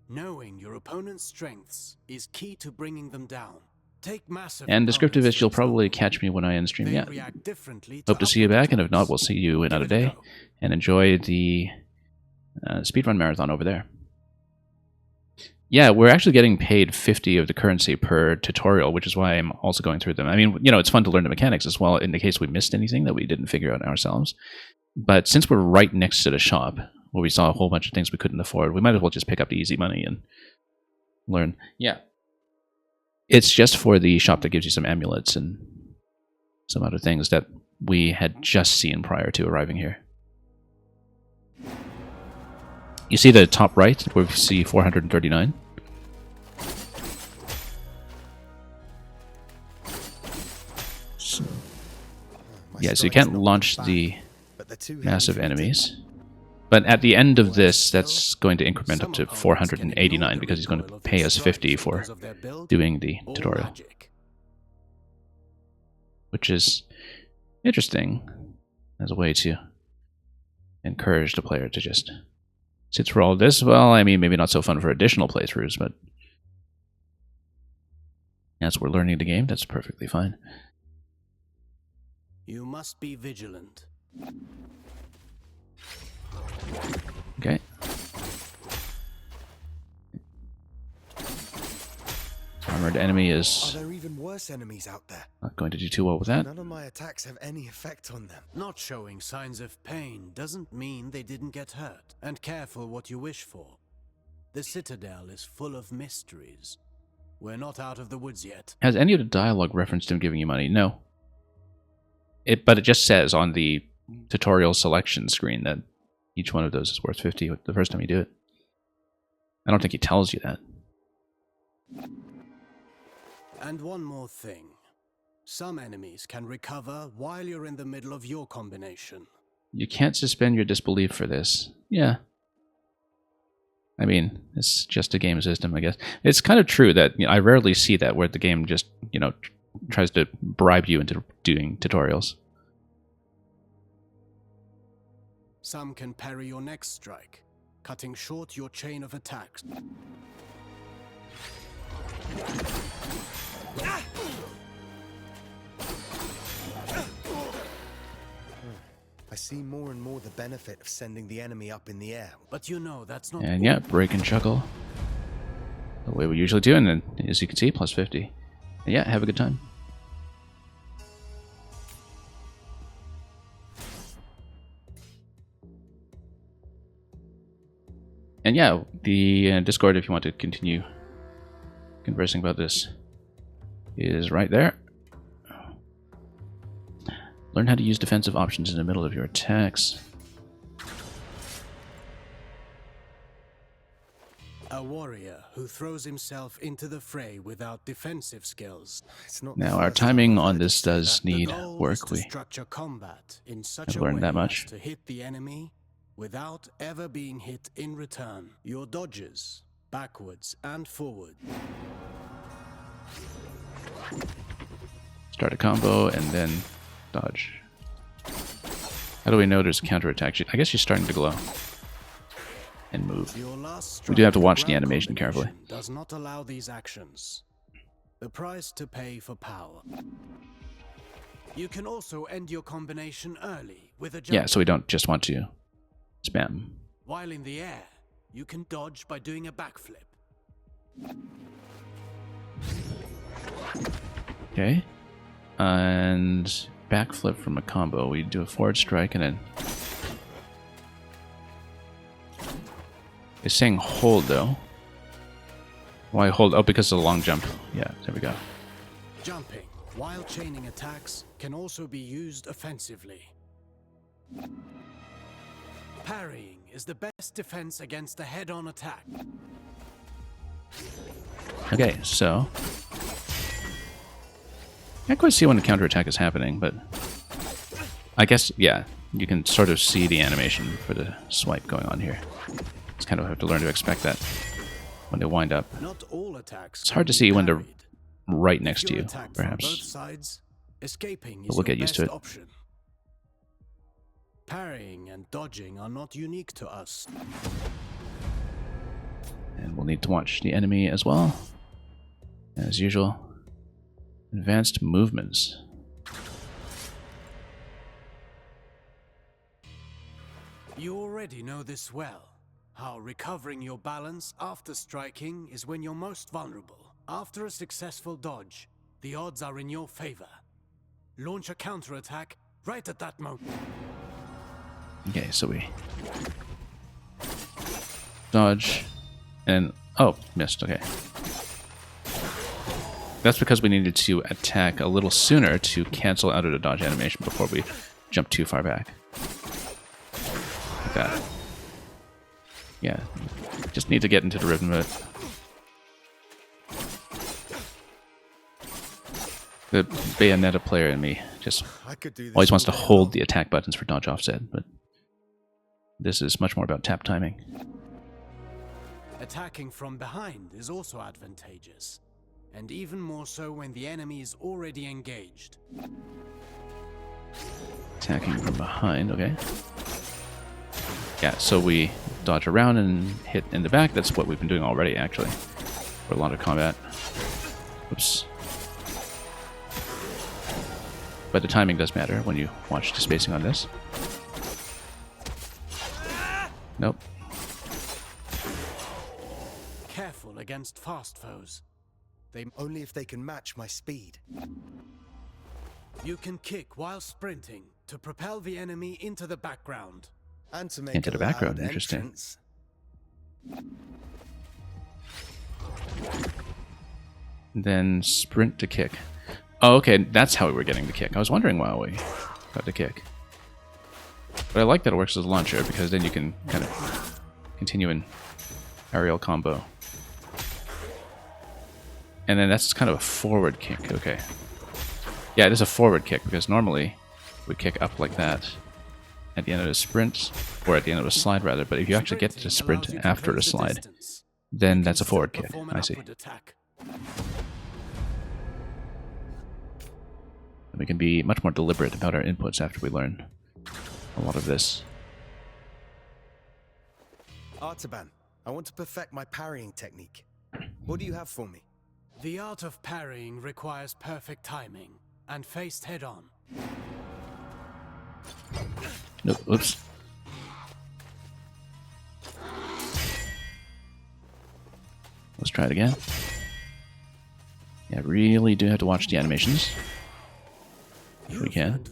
Knowing your opponent's strengths is key to bringing them down. Take massive and descriptivist, you'll probably catch me when I end stream. Yeah. Hope to see you back, and if not, we'll see you another day. And enjoy the speedrun marathon over there. Yeah, we're actually getting paid 50 of the currency per tutorial, which is why I'm also going through them. I mean, you know, it's fun to learn the mechanics as well in the case we missed anything that we didn't figure out ourselves. But since we're right next to the shop, where we saw a whole bunch of things we couldn't afford, we might as well just pick up the easy money and learn. Yeah. It's just for the shop that gives you some amulets and some other things that we had just seen prior to arriving here. You see the top right, where we see 439? Yeah, so you can't launch the massive enemies. But at the end of this, that's going to increment up to 489 because he's going to pay us 50 for doing the tutorial. Which is interesting as a way to encourage the player to just sit through all this. Well, I mean, maybe not so fun for additional playthroughs, but as we're learning the game, that's perfectly fine. You must be vigilant. Okay. Armored enemy is... Are there even worse enemies out there? Not going to do too well with that. None of my attacks have any effect on them. Not showing signs of pain doesn't mean they didn't get hurt. And careful what you wish for. The Citadel is full of mysteries. We're not out of the woods yet. Has any of the dialogue referenced him giving you money? No. But it just says on the tutorial selection screen that each one of those is worth 50 the first time you do it. I don't think he tells you that. And one more thing. Some enemies can recover while you're in the middle of your combination. You can't suspend your disbelief for this. Yeah. I mean, it's just a game system, I guess. It's kind of true that I rarely see that where the game just, tries to bribe you into doing tutorials. Some can parry your next strike, cutting short your chain of attacks. I see more and more the benefit of sending the enemy up in the air. But you know that's not... And yeah, break and chuckle. The way we usually do, and then, as you can see, plus 50. And yeah, have a good time. And yeah, the Discord, if you want to continue conversing about this, is right there. Learn how to use defensive options in the middle of your attacks. A warrior who throws himself into the fray without defensive skills. Now, our timing on this does need work. We structure combat in such have a learned way that much. to hit the enemy without ever being hit in return. Your dodges, backwards and forward. Start a combo and then dodge. How do we know there's a counterattack? I guess she's starting to glow. And move. We do have to watch the animation carefully. Does not allow these actions. The price to pay for power. You can also end your combination early with a jump. Yeah, so we don't just want to spam. While in the air, you can dodge by doing a backflip. Okay. And backflip from a combo. We do a forward strike and then... It's saying hold, though. Why hold? Oh, because of the long jump. Yeah, there we go. Jumping while chaining attacks can also be used offensively. Parrying is the best defense against a head-on attack. Okay, so... Can't quite see when the counterattack is happening, but... I guess, yeah, you can sort of see the animation for the swipe going on here. Just kind of have to learn to expect that when they wind up. Not all attacks it's hard to see when they're right next to you, perhaps. Both sides, escaping is but we'll get your used to it. best option. Parrying and dodging are not unique to us. And we'll need to watch the enemy as well. As usual. Advanced movements. You already know this well. How recovering your balance after striking is when you're most vulnerable. After a successful dodge, the odds are in your favor. Launch a counterattack right at that moment. Okay, so we dodge and oh, missed. Okay. That's because we needed to attack a little sooner to cancel out of the dodge animation before we jump too far back. Like that. Yeah, just need to get into the rhythm of it. The Bayonetta player in me just I could do this always wants to all day hold long. the attack buttons for dodge offset, but this is much more about tap timing. Attacking from behind is also advantageous, and even more so when the enemy is already engaged. Attacking from behind, okay. Yeah, so we dodge around and hit in the back. That's what we've been doing already, actually, for a lot of combat. Oops. But the timing does matter when you watch the spacing on this. Nope. Careful against fast foes. They only if they can match my speed. You can kick while sprinting to propel the enemy into the background. And to make Into the background, loud interesting. entrance. Then sprint to kick. Oh, okay, that's how we were getting the kick. I was wondering why we got the kick. But I like that it works as a launcher, because then you can kind of continue an aerial combo. And then that's kind of a forward kick, okay. Yeah, it is a forward kick, because normally we kick up like that at the end of a sprint, or at the end of a slide rather, but if you actually get to sprint after a slide, then that's a forward kick. I see. And we can be much more deliberate about our inputs after we learn a lot of this. Artaban, I want to perfect my parrying technique. What do you have for me? The art of parrying requires perfect timing, and faced head-on. No, oops. Let's try it again. Yeah, really do have to watch the animations. If we can.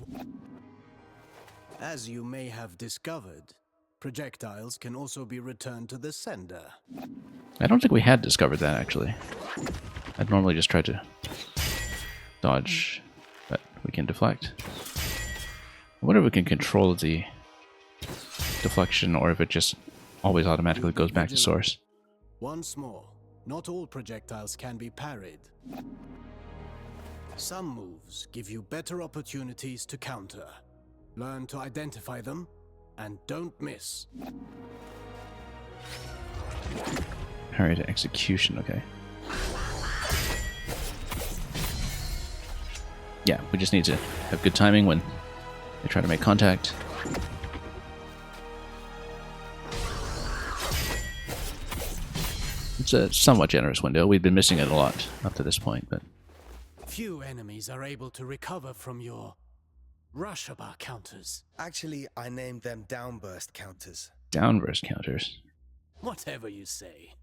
As you may have discovered, projectiles can also be returned to the sender. I don't think we had discovered that, actually. I'd normally just try to dodge, but we can deflect. I wonder if we can control the deflection, or if it just always automatically goes back to source. Once more, not all projectiles can be parried. Some moves give you better opportunities to counter. Learn to identify them, and don't miss. Parry to execution, okay. Yeah, we just need to have good timing when they try to make contact. It's a somewhat generous window. We've been missing it a lot up to this point, but Few enemies are able to recover from your Rushabar counters. Actually, I named them downburst counters. downburst counters. Whatever you say.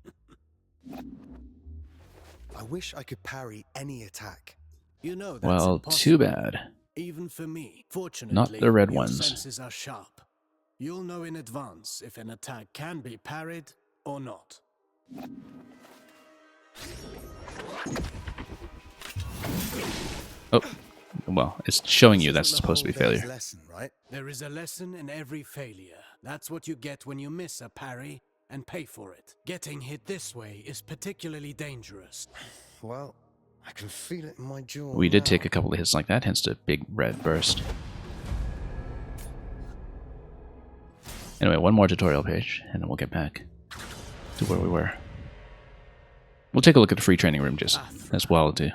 I wish I could parry any attack. You know that's Well, impossible. too bad. Even for me. Fortunately, Not the red your ones. senses are sharp. You'll know in advance if an attack can be parried or not. Oh, well, it's showing you that's supposed to be failure. Lesson, right? There is a lesson in every failure. That's what you get when you miss a parry and pay for it. Getting hit this way is particularly dangerous. Well, I can feel it in my jaw. We did now. take a couple of hits like that, hence the big red burst. Anyway, one more tutorial page, and then we'll get back to where we were. We'll take a look at the free training room just as well to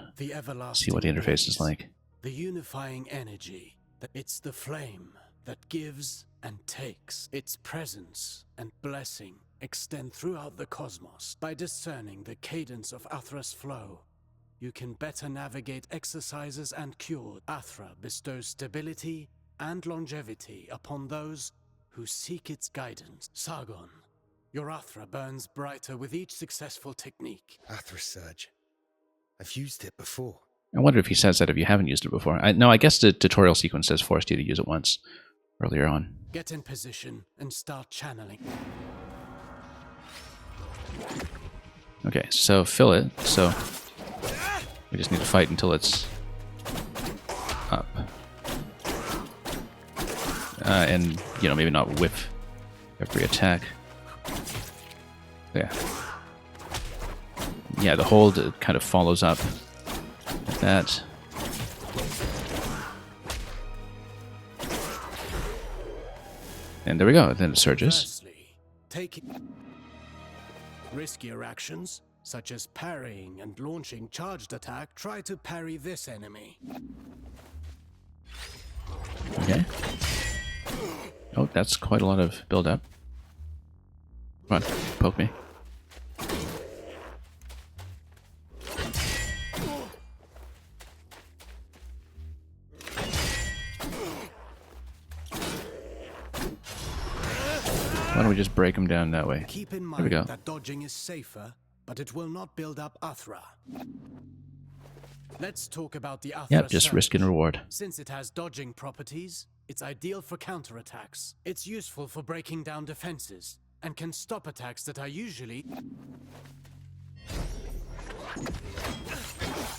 see what the interface is like. The unifying energy. It's the flame that gives and takes. Its presence and blessing extend throughout the cosmos. By discerning the cadence of Athra's flow, you can better navigate exercises and cure. Athra bestows stability and longevity upon those who seek its guidance. Sargon, your Athra burns brighter with each successful technique. Athra Surge. I've used it before. I wonder if he says that if you haven't used it before. No, I guess the tutorial sequence says forced you to use it once earlier on. Get in position and start channeling. Okay, so fill it. So we just need to fight until it's up. And, you know, maybe not whiff every attack. Yeah. Yeah, the hold kind of follows up like that. And there we go. Then it surges. Firstly, take riskier actions, such as parrying and launching charged attack. Try to parry this enemy. Okay. Oh, that's quite a lot of build-up. Come on, poke me. Why don't we just break him down that way? Keep in There we mind go. that dodging is safer, but it will not build up Athra. Let's talk about the Athra Yep, just Surge. risk and reward. Since it has dodging properties, it's ideal for counterattacks. It's useful for breaking down defenses, and can stop attacks that are usually...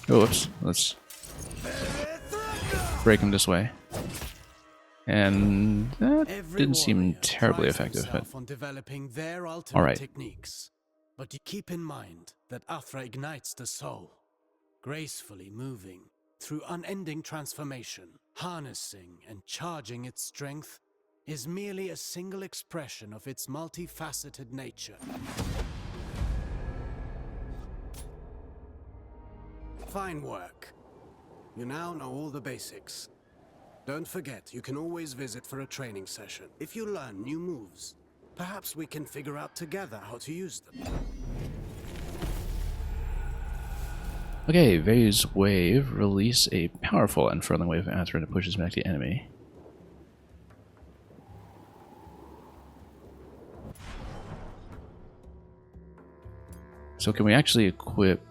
Oh, whoops. Let's break him this way. And that didn't seem terribly effective, but on developing their ultimate all right. techniques. But you keep in mind that Athra ignites the soul, gracefully moving through unending transformation. Harnessing and charging its strength is merely a single expression of its multifaceted nature. Fine work. You now know all the basics. Don't forget, you can always visit for a training session. If you learn new moves, perhaps we can figure out together how to use them. okay, Vay's Wave. Release a powerful unfurling wave of Athra that pushes back the enemy. So can we actually equip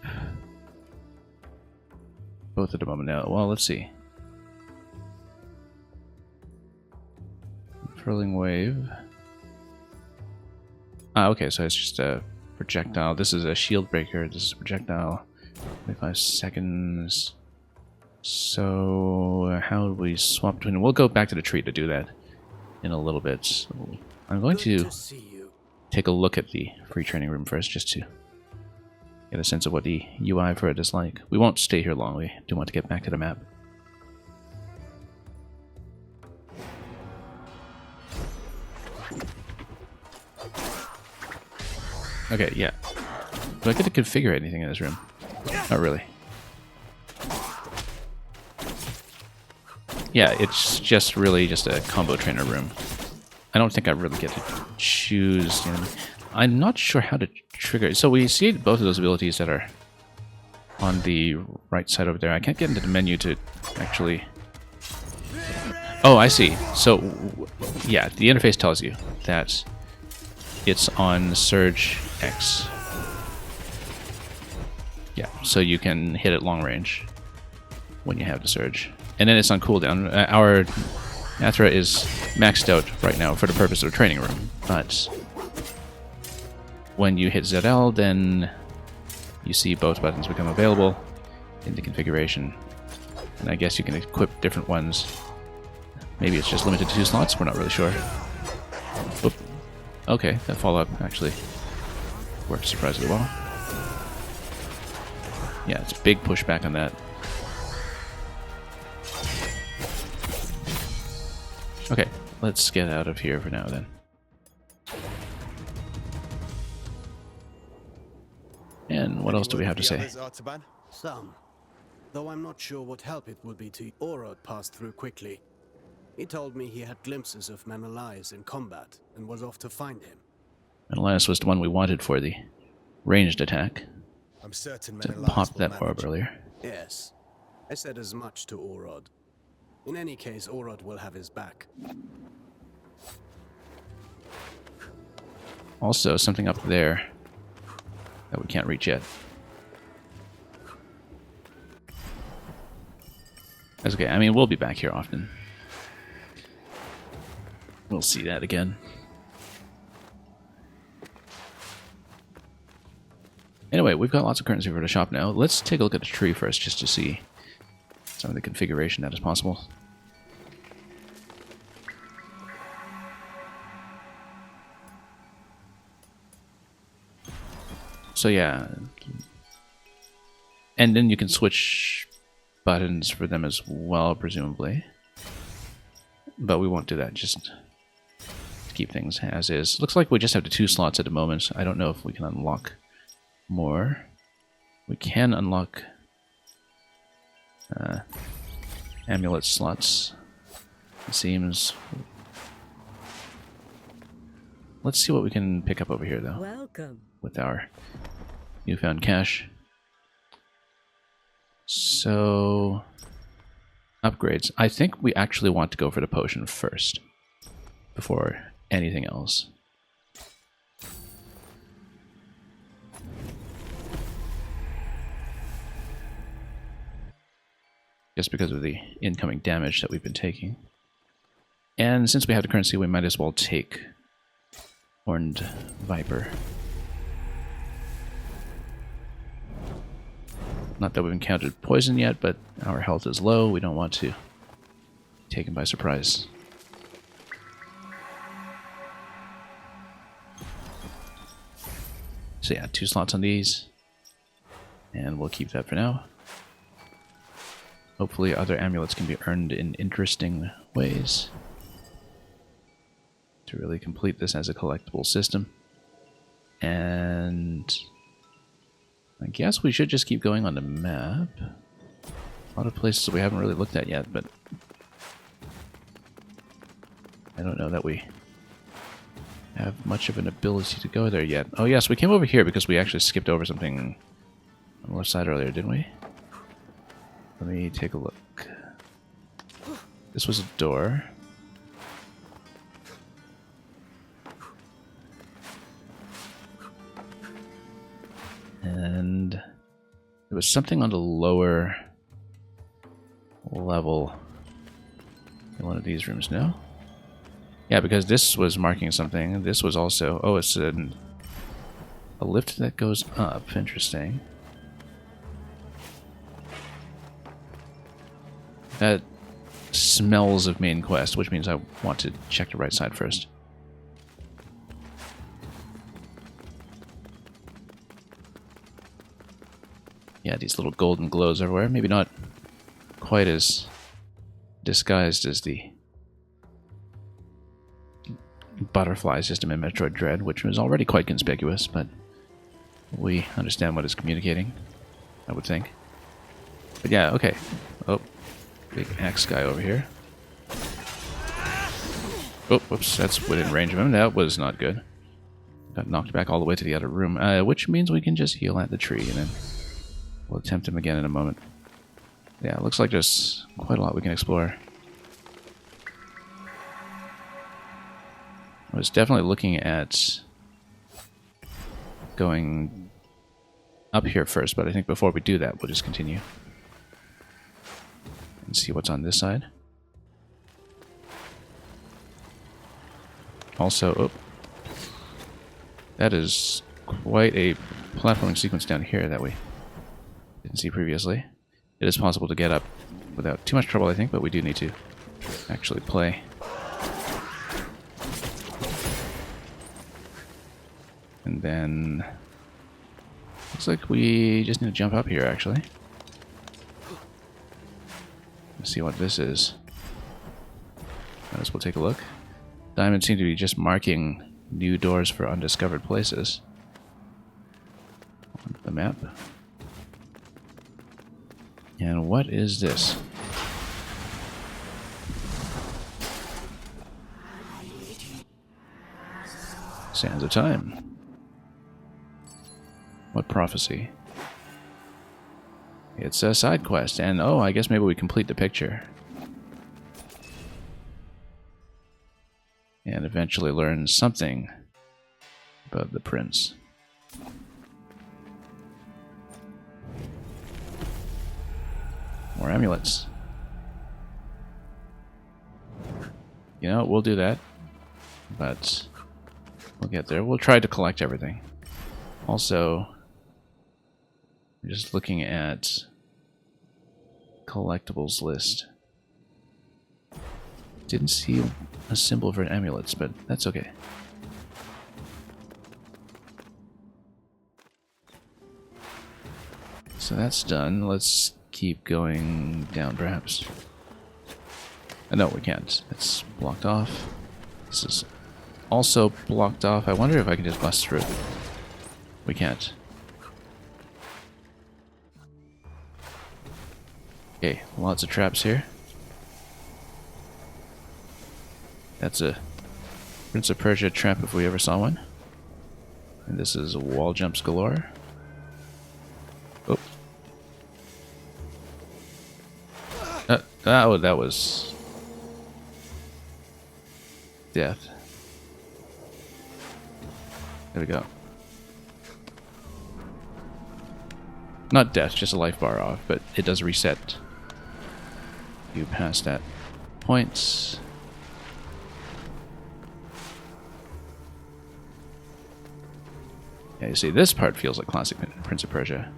both at the moment now? Well, let's see. Unfurling wave. Ah, okay, so it's just a projectile. This is a shield breaker. This is a projectile. 25 seconds. So how do we swap between? We'll go back to the tree to do that in a little bit. So I'm going to take a look at the free training room first, just to get a sense of what the UI for it is like. We won't stay here long. We do want to get back to the map. Okay, yeah. Do I get to configure anything in this room? Not really. Yeah, it's just really just a combo trainer room. I don't think I really get to choose. I'm not sure how to trigger. So we see both of those abilities that are on the right side over there. I can't get into the menu to actually... Oh, I see. So, yeah, the interface tells you that it's on Surge X. Yeah, so you can hit it long range when you have the Surge. And then it's on cooldown. Our Athra is maxed out right now for the purpose of a training room, but when you hit ZL, then you see both buttons become available in the configuration. And I guess you can equip different ones. Maybe it's just limited to 2 slots, we're not really sure. Oop. Okay, that follow-up actually worked surprisingly well. Yeah, it's a big pushback on that. Okay, let's get out of here for now then. And what else do we have to say? Some. Though I'm not sure what help it would be to Orod passed through quickly. He told me he had glimpses of Menelaus in combat and was off to find him. Menelaus was the one we wanted for the ranged attack. I'm certain To Menelaus pop will that manage. orb earlier. Yes. I said as much to Orod. In any case, Orod will have his back. Also, something up there that we can't reach yet. That's okay. I mean, we'll be back here often. We'll see that again. Anyway, we've got lots of currency for the shop now. Let's take a look at the tree first, just to see some of the configuration that is possible. So yeah, and then you can switch buttons for them as well, presumably. But we won't do that, just to keep things as is. Looks like we just have the 2 slots at the moment. I don't know if we can unlock more. We can unlock amulet slots, it seems. Let's see what we can pick up over here, though. Welcome. With our newfound cash. So, upgrades. I think we actually want to go for the potion first, before anything else. Just because of the incoming damage that we've been taking. And since we have the currency, we might as well take Horned Viper. Not that we've encountered poison yet, but our health is low. We don't want to be taken by surprise. So yeah, 2 slots on these. And we'll keep that for now. Hopefully other amulets can be earned in interesting ways to really complete this as a collectible system. And I guess we should just keep going on the map. A lot of places we haven't really looked at yet, but I don't know that we have much of an ability to go there yet. Oh yes, we came over here because we actually skipped over something on the left side earlier, didn't we? Let me take a look. This was a door. And there was something on the lower level in one of these rooms, no? Yeah, because this was marking something. This was also... Oh, it's a lift that goes up. Interesting. That smells of main quest, which means I want to check the right side first. Yeah, these little golden glows everywhere. Maybe not quite as disguised as the butterfly system in Metroid Dread, which was already quite conspicuous, but we understand what it's communicating, I would think. But yeah, okay. Oh, big axe guy over here. Oh, whoops, that's within range of him. That was not good. Got knocked back all the way to the other room, which means we can just heal at the tree, and then we'll attempt him again in a moment. Yeah, it looks like there's quite a lot we can explore. I was definitely looking at going up here first, but I think before we do that, we'll just continue and see what's on this side. Also, oh, that is quite a platforming sequence down here that we didn't see previously. It is possible to get up without too much trouble, I think, but we do need to actually play. And then looks like we just need to jump up here, actually. Let's see what this is. Might as well take a look. Diamonds seem to be just marking new doors for undiscovered places on the map. And what is this? Sands of Time. What prophecy? It's a side quest, and oh, I guess maybe we complete the picture. And eventually learn something about the prince. More amulets. You know, we'll do that. But we'll get there. We'll try to collect everything. Also, just looking at collectibles list. Didn't see a symbol for amulets, but that's okay. So that's done. Let's keep going down, perhaps. No, we can't. It's blocked off. This is also blocked off. I wonder if I can just bust through. We can't. Okay, lots of traps here. That's a Prince of Persia trap if we ever saw one. And this is wall jumps galore. Oh. Oh, that was death. There we go. Not death, just a life bar off, but it does reset you past that point. Yeah, you see, this part feels like classic Prince of Persia.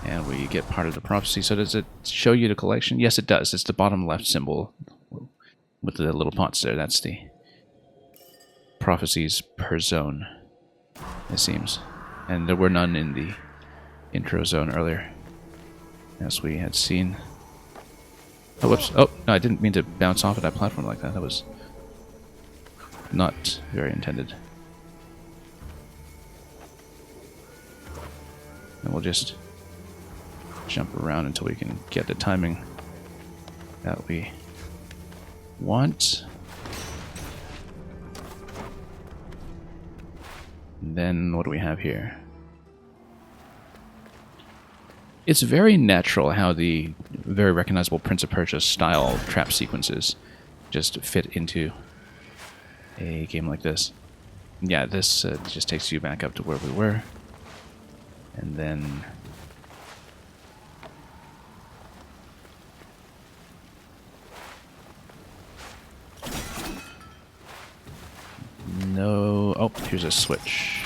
And we get part of the prophecy. So does it show you the collection? Yes, it does. It's the bottom left symbol with the little pots there. That's the prophecies per zone, it seems. And there were none in the intro zone earlier, as we had seen. Oh, whoops. Oh, no, I didn't mean to bounce off of that platform like that. That was not very intended. And we'll just jump around until we can get the timing that we want. And then what do we have here? It's very natural how the very recognizable Prince of Persia style trap sequences just fit into a game like this. Yeah, this just takes you back up to where we were. And then no. Oh, here's a switch.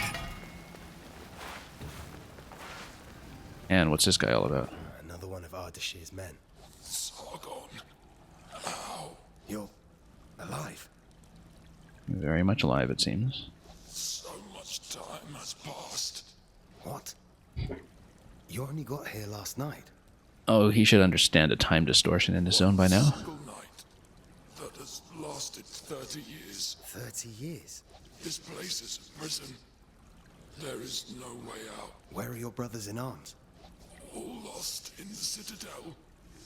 And what's this guy all about? Another one of Ardashir's men. Sargon. How? You're alive. Very much alive, it seems. So much time has passed. What? You only got here last night. Oh, he should understand a time distortion in the zone by now. Single night that has lasted 30 years. 30 years? This place is a prison. There is no way out. Where are your brothers in arms? All lost in the Citadel.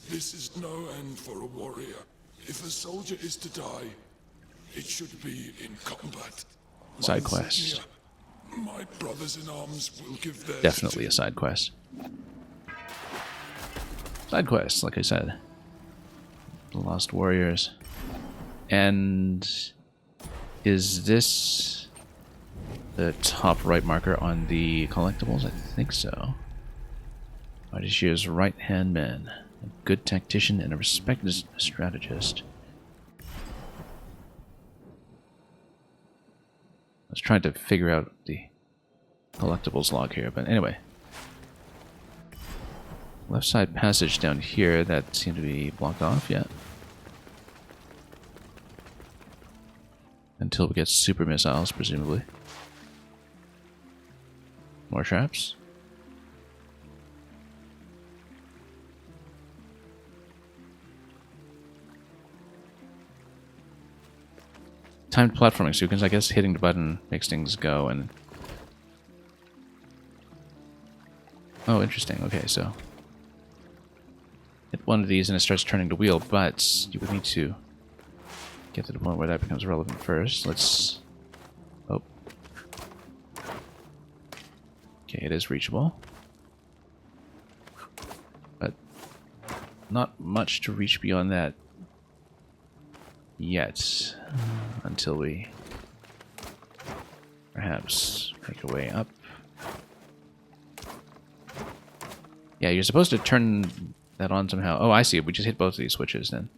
This is no end for a warrior. If a soldier is to die, it should be in combat. Side quest. My brothers in arms will give their Definitely a side quest. Side quest, like I said. The Lost Warriors. And is this the top right marker on the collectibles? I think so. Ardashir's right-hand man. A good tactician and a respected strategist. I was trying to figure out the collectibles log here, but anyway. Left side passage down here, that seemed to be blocked off, yeah. Until we get super missiles, presumably. More traps. Timed platforming sequence. I guess hitting the button makes things go and... Oh, interesting. Okay, so... hit one of these and it starts turning the wheel, but you would need to get to the point where that becomes relevant first. Let's... Oh. Okay, it is reachable. But not much to reach beyond that yet. Until we perhaps make our way up. Yeah, you're supposed to turn that on somehow. Oh, I see. We just hit both of these switches then.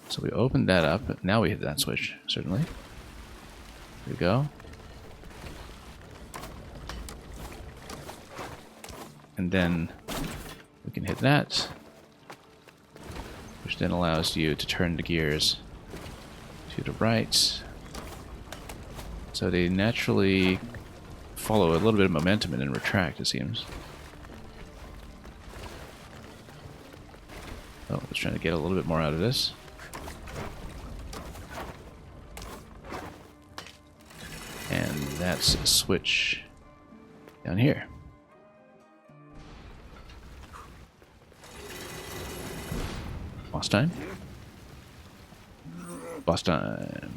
So we opened that up. Now we hit that switch, certainly. There we go. And then we can hit that, which then allows you to turn the gears to the right. So they naturally follow a little bit of momentum and then retract, it seems. Just trying to get a little bit more out of this. And that's a switch down here. Boss time. Boss time.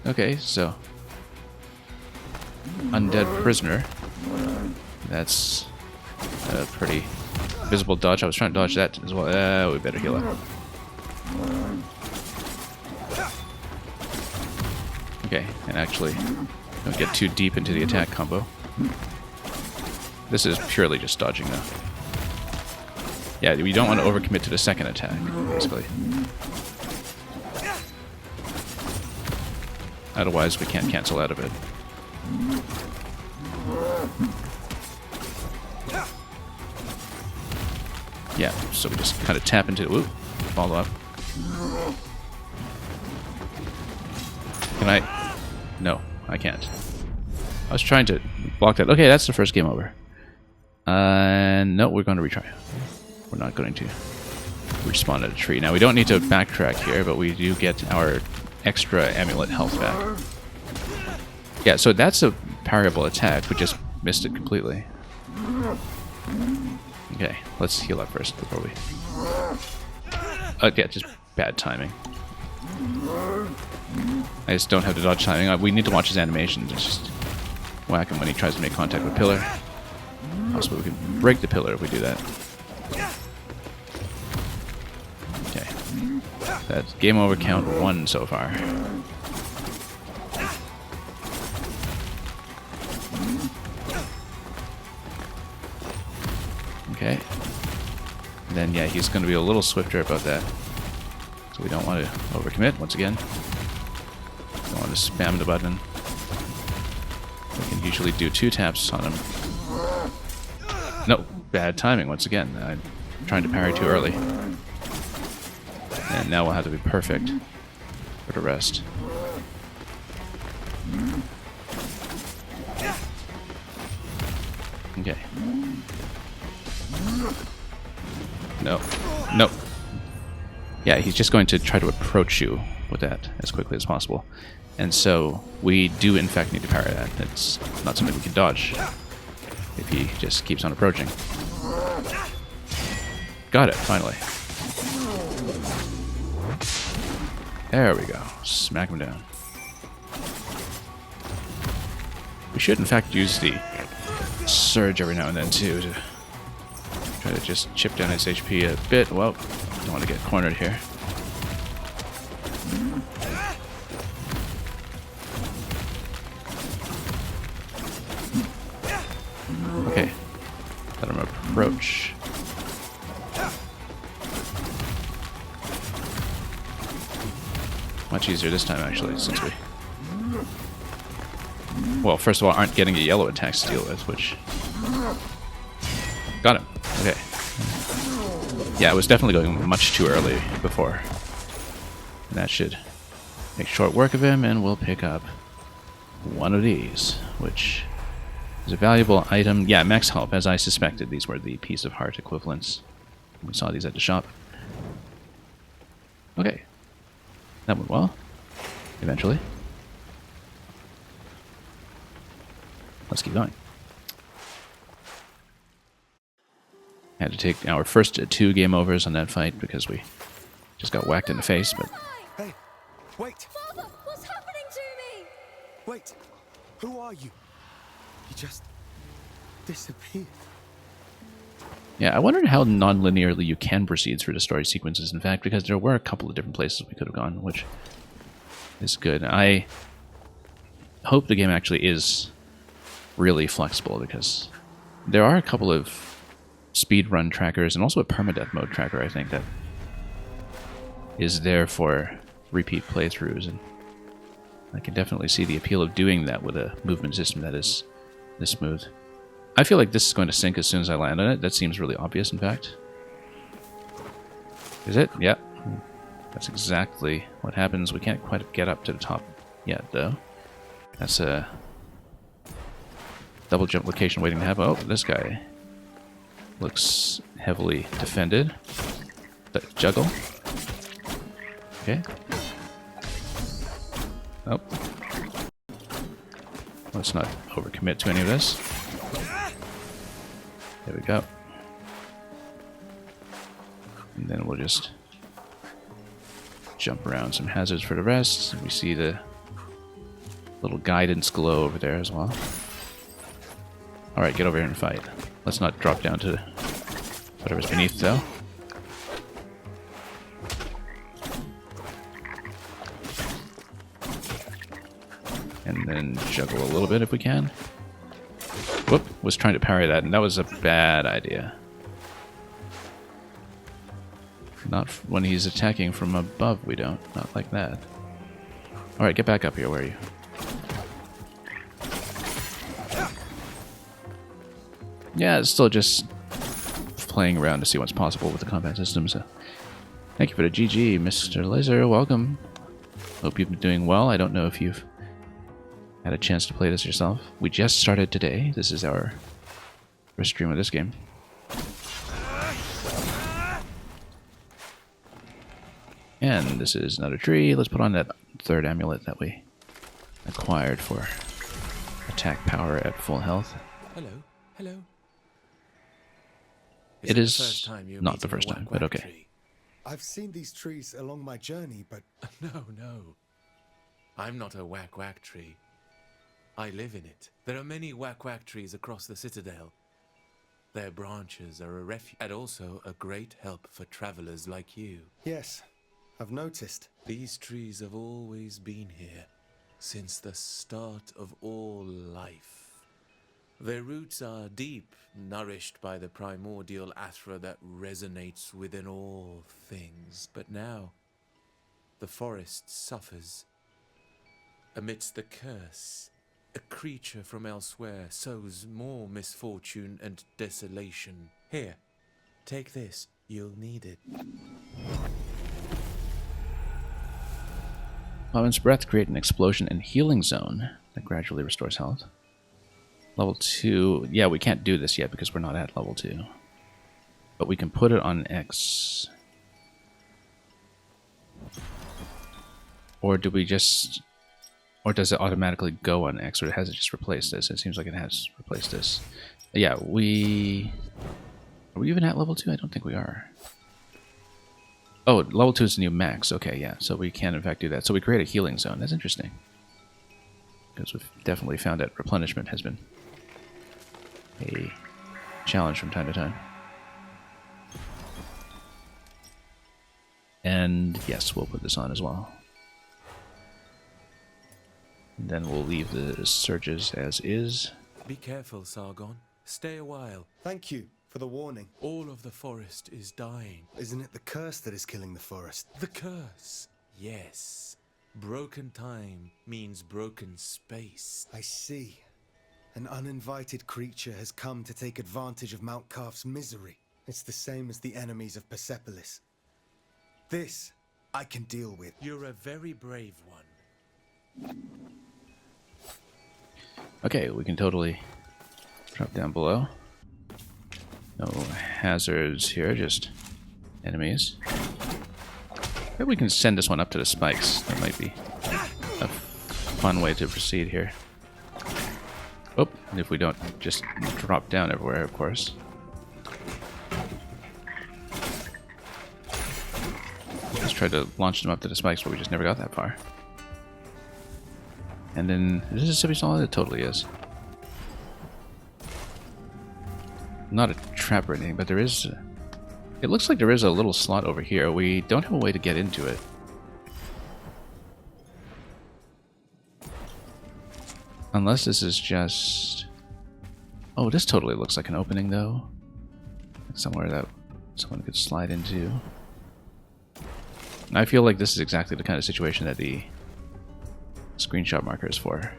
Okay, so undead prisoner. That's a pretty visible dodge. I was trying to dodge that as well. We better heal up. Okay, and actually don't get too deep into the attack combo. This is purely just dodging now. Yeah, we don't want to overcommit to the second attack, basically. Otherwise, we can't cancel out of it. Yeah, so we just kind of tap into it. Ooh, follow up. Can I? No, I can't. I was trying to block that. Okay, that's the first game over. No, we're going to retry. We're not going to respawn at a tree. Now, we don't need to backtrack here, but we do get our extra amulet health back. Yeah, so that's a parryable attack. We just missed it completely. Okay, let's heal up first before we... yeah, just bad timing. I just don't have the dodge timing. We need to watch his animation to just whack him when he tries to make contact with pillar. Also, we can break the pillar if we do that. Okay. That's game over, count 1 so far. Okay. And then, yeah, he's going to be a little swifter about that. So we don't want to overcommit, once again. Don't want to spam the button. We can usually do 2 taps on him. No, bad timing, once again. I'm trying to parry too early. And now we'll have to be perfect for the rest. Okay. No. No. Yeah, he's just going to try to approach you with that as quickly as possible. And so we do in fact need to parry that. It's not something we can dodge if he just keeps on approaching. Got it, finally. There we go. Smack him down. We should in fact use the surge every now and then too to try to just chip down his HP a bit. Well, don't want to get cornered here. Okay. Let him approach. Much easier this time, actually, since we... Well, first of all, aren't getting a yellow attack to deal with, which... Got him. Okay. Yeah, I was definitely going much too early before. And that should make short work of him, and we'll pick up one of these, which is a valuable item. Yeah, max help, as I suspected. These were the piece of heart equivalents. We saw these at the shop. Okay. That went well. Eventually. Let's keep going. Had to take our first 2 game overs on that fight because we just got whacked in the face, but... Hey, wait! Father, what's happening to me? Wait! Who are you? You just disappeared. Yeah, I wondered how non-linearly you can proceed through the story sequences, in fact, because there were a couple of different places we could have gone, which is good. I hope the game actually is really flexible, because there are a couple of speedrun trackers and also a permadeath mode tracker, I think, that is there for repeat playthroughs, and I can definitely see the appeal of doing that with a movement system that is this smooth. I feel like this is going to sink as soon as I land on it. That seems really obvious, in fact. Is it? Yep. That's exactly what happens. We can't quite get up to the top yet, though. That's a Double jump location waiting to happen. Oh, this guy looks heavily defended. But juggle. Okay. Oh. Let's not overcommit to any of this. There we go. And then we'll just jump around some hazards for the rest. We see the little guidance glow over there as well. Alright, get over here and fight. Let's not drop down to whatever's beneath, though. And then juggle a little bit if we can. Whoop, was trying to parry that, and that was a bad idea. Not when he's attacking from above, we don't. Not like that. Alright, get back up here, where are you? Yeah, it's still just playing around to see what's possible with the combat system, so... Thank you for the GG, Mr. Laser, welcome. Hope you've been doing well. I don't know if you've had a chance to play this yourself. We just started today. This is our first stream of this game. And this is another tree. Let's put on that third amulet that we acquired for attack power at full health. Hello, hello. It is not the first time, but okay. I've seen these trees along my journey, but... No. I'm not a whack-whack tree. I live in it. There are many whack-whack trees across the Citadel. Their branches are a refuge and also a great help for travelers like you. Yes, I've noticed. These trees have always been here, since the start of all life. Their roots are deep, nourished by the primordial Athra that resonates within all things. But now, the forest suffers. Amidst the curse, a creature from elsewhere sows more misfortune and desolation. Here, take this. You'll need it. Moment's breath create an explosion and healing zone that gradually restores health. Level 2, yeah, we can't do this yet because we're not at level 2. But we can put it on X. Or do we just... Or does it automatically go on X, or has it just replaced this? It seems like it has replaced this. Yeah, we... Are we even at level 2? I don't think we are. Oh, level 2 is the new max. Okay, yeah, so we can in fact do that. So we create a healing zone. That's interesting. Because we've definitely found that replenishment has been a challenge from time to time. And yes, we'll put this on as well. And then we'll leave the surges as is. Be careful, Sargon. Stay a while. Thank you for the warning. All of the forest is dying. Isn't it the curse that is killing the forest? The curse? Yes. Broken time means broken space. I see. An uninvited creature has come to take advantage of Mount Calf's misery. It's the same as the enemies of Persepolis. This I can deal with. You're a very brave one. Okay, we can totally drop down below. No hazards here, just enemies. Maybe we can send this one up to the spikes. That might be a fun way to proceed here. Oh, if we don't just drop down everywhere, of course. Let's try to launch them up to the spikes, but we just never got that far. And then, is this a semi-solid? It totally is. Not a trap or anything, but there is... It looks like there is a little slot over here. We don't have a way to get into it. Unless this is just... Oh, this totally looks like an opening, though. Like somewhere that someone could slide into. I feel like this is exactly the kind of situation that the screenshot marker is for.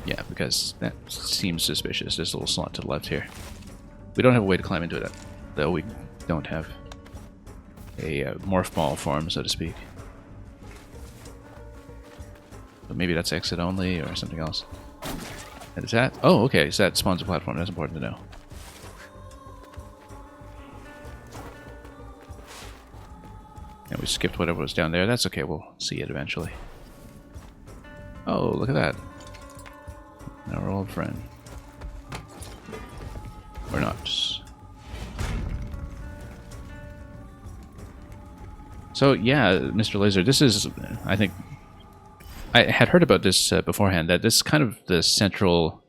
Yeah, because that seems suspicious. There's a little slot to the left here. We don't have a way to climb into it, though. We don't have a morph ball form, so to speak. But maybe that's exit only or something else. And is that? Oh, okay. So that spawns a platform. That's important to know. And we skipped whatever was down there. That's okay. We'll see it eventually. Oh, look at that. Our old friend. Or not. So, yeah, Mr. Laser, this is, I think, I had heard about this beforehand, that this is kind of the central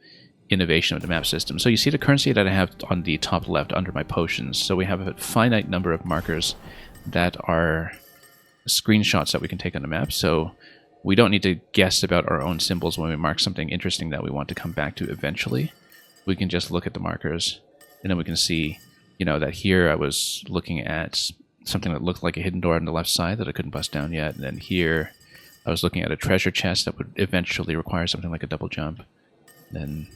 innovation of the map system. So you see the currency that I have on the top left under my potions. So we have a finite number of markers that are screenshots that we can take on the map. So we don't need to guess about our own symbols when we mark something interesting that we want to come back to eventually. We can just look at the markers, and then we can see, you know, that here I was looking at something that looked like a hidden door on the left side that I couldn't bust down yet. And then here I was looking at a treasure chest that would eventually require something like a double jump. Then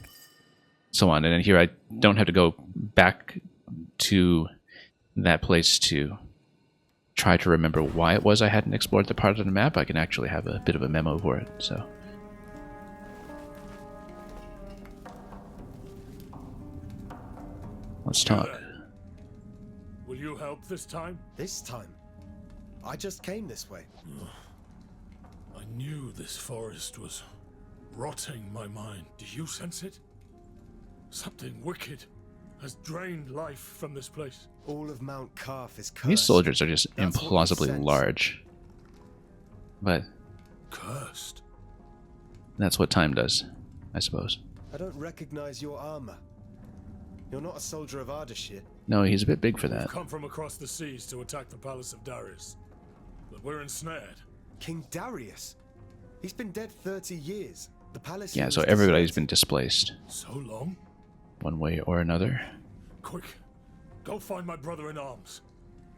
so on. And then here I don't have to go back to that place to try to remember why it was I hadn't explored the part of the map. I can actually have a bit of a memo for it. So let's talk. Will you help this time? This time? I just came this way. I knew this forest was rotting my mind. Do you sense it? Something wicked has drained life from this place. All of Mount Calf is cursed. These soldiers are just That's implausibly large. But cursed. That's what time does, I suppose. I don't recognize your armor. You're not a soldier of Ardashir. No, he's a bit big for that. We've come from across the seas to attack the palace of Darius. But we're ensnared. King Darius? He's been dead 30 years. The palace. Yeah, so everybody's been displaced. So long? One way or another. Quick, go find my brother in arms.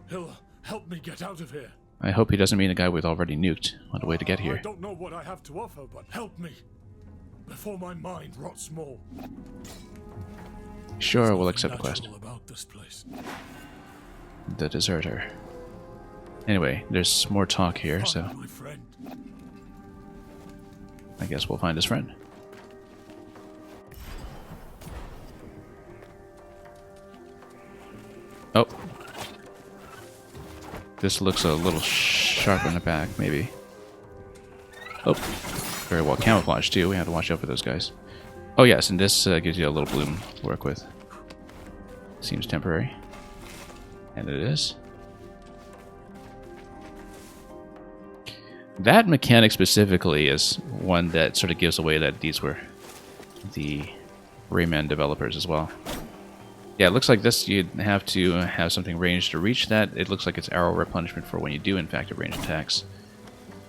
He'll help me get out of here. I hope he doesn't mean the guy we've already nuked on the way to get here. I don't know what I have to offer, but help me before my mind rots more. Sure, we'll accept the quest. About this place. The deserter. Anyway, there's more talk here, so My friend. I guess we'll find his friend. Oh. This looks a little sharp in the back, maybe. Oh. Very well camouflaged, too. We have to watch out for those guys. Oh, yes, and this gives you a little bloom to work with. Seems temporary. And it is. That mechanic specifically is one that sort of gives away that these were the Rayman developers as well. Yeah, it looks like this you'd have to have something ranged to reach that. It looks like it's arrow replenishment for when you do in fact have ranged attacks.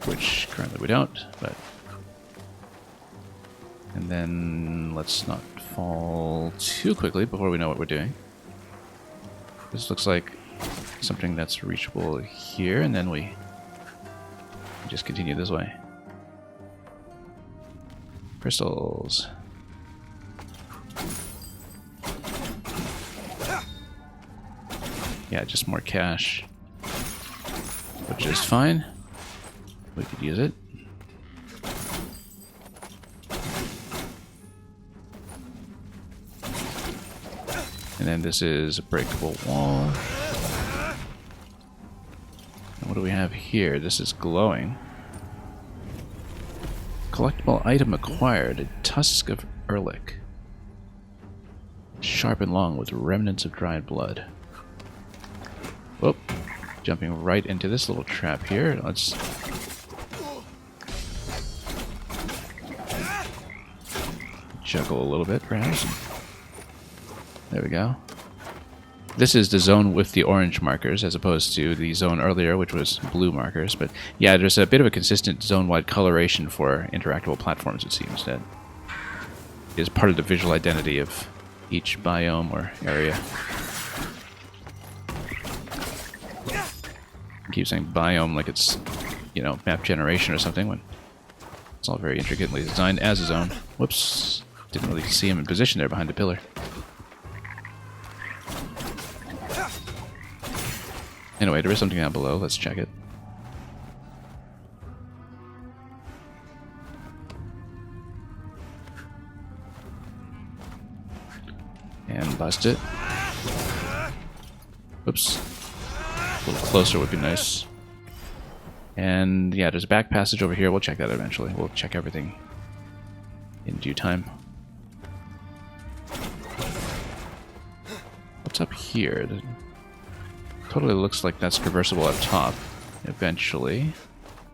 Which currently we don't, but... And then let's not fall too quickly before we know what we're doing. This looks like something that's reachable here, and then we just continue this way. Crystals. Yeah, just more cash. Which is fine. We could use it. And then this is a breakable wall. And what do we have here? This is glowing. Collectible item acquired. A tusk of Erlich. Sharp and long with remnants of dried blood. Whoop. Jumping right into this little trap here. Let's... juggle a little bit, perhaps. There we go. This is the zone with the orange markers, as opposed to the zone earlier, which was blue markers. But yeah, there's a bit of a consistent zone-wide coloration for interactable platforms, it seems, that is part of the visual identity of each biome or area. I keep saying biome like it's, you know, map generation or something, when it's all very intricately designed as a zone. Whoops. Didn't really see him in position there behind the pillar. Anyway, there is something down below. Let's check it. And bust it. Oops. A little closer would be nice. And yeah, there's a back passage over here. We'll check that eventually. We'll check everything in due time. What's up here? It totally looks like that's traversable up top. Eventually.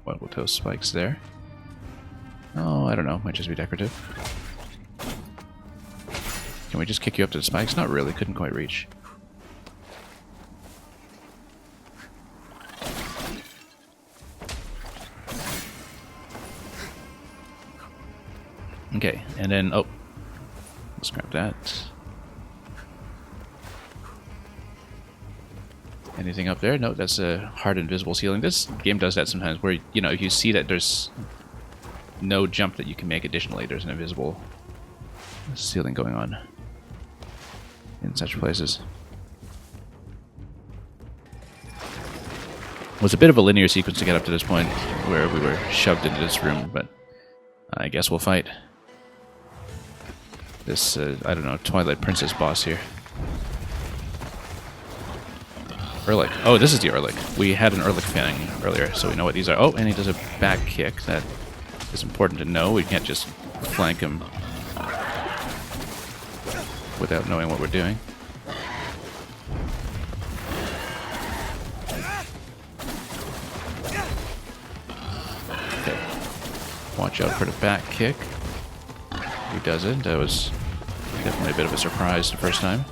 What with those spikes there? Oh, I don't know. Might just be decorative. Can we just kick you up to the spikes? Not really. Couldn't quite reach. Okay, and then, oh, let's grab that. Anything up there? No, that's a hard invisible ceiling. This game does that sometimes where, you know, if you see that there's no jump that you can make additionally, there's an invisible ceiling going on in such places. It was a bit of a linear sequence to get up to this point where we were shoved into this room, but I guess we'll fight this, I don't know, Twilight Princess boss here. Erlich. Oh, this is the Erlich. We had an Erlich fanning earlier, so we know what these are. Oh, and he does a back kick. That is important to know. We can't just flank him without knowing what we're doing. Okay. Watch out for the back kick. He does it. That was definitely a bit of a surprise the first time.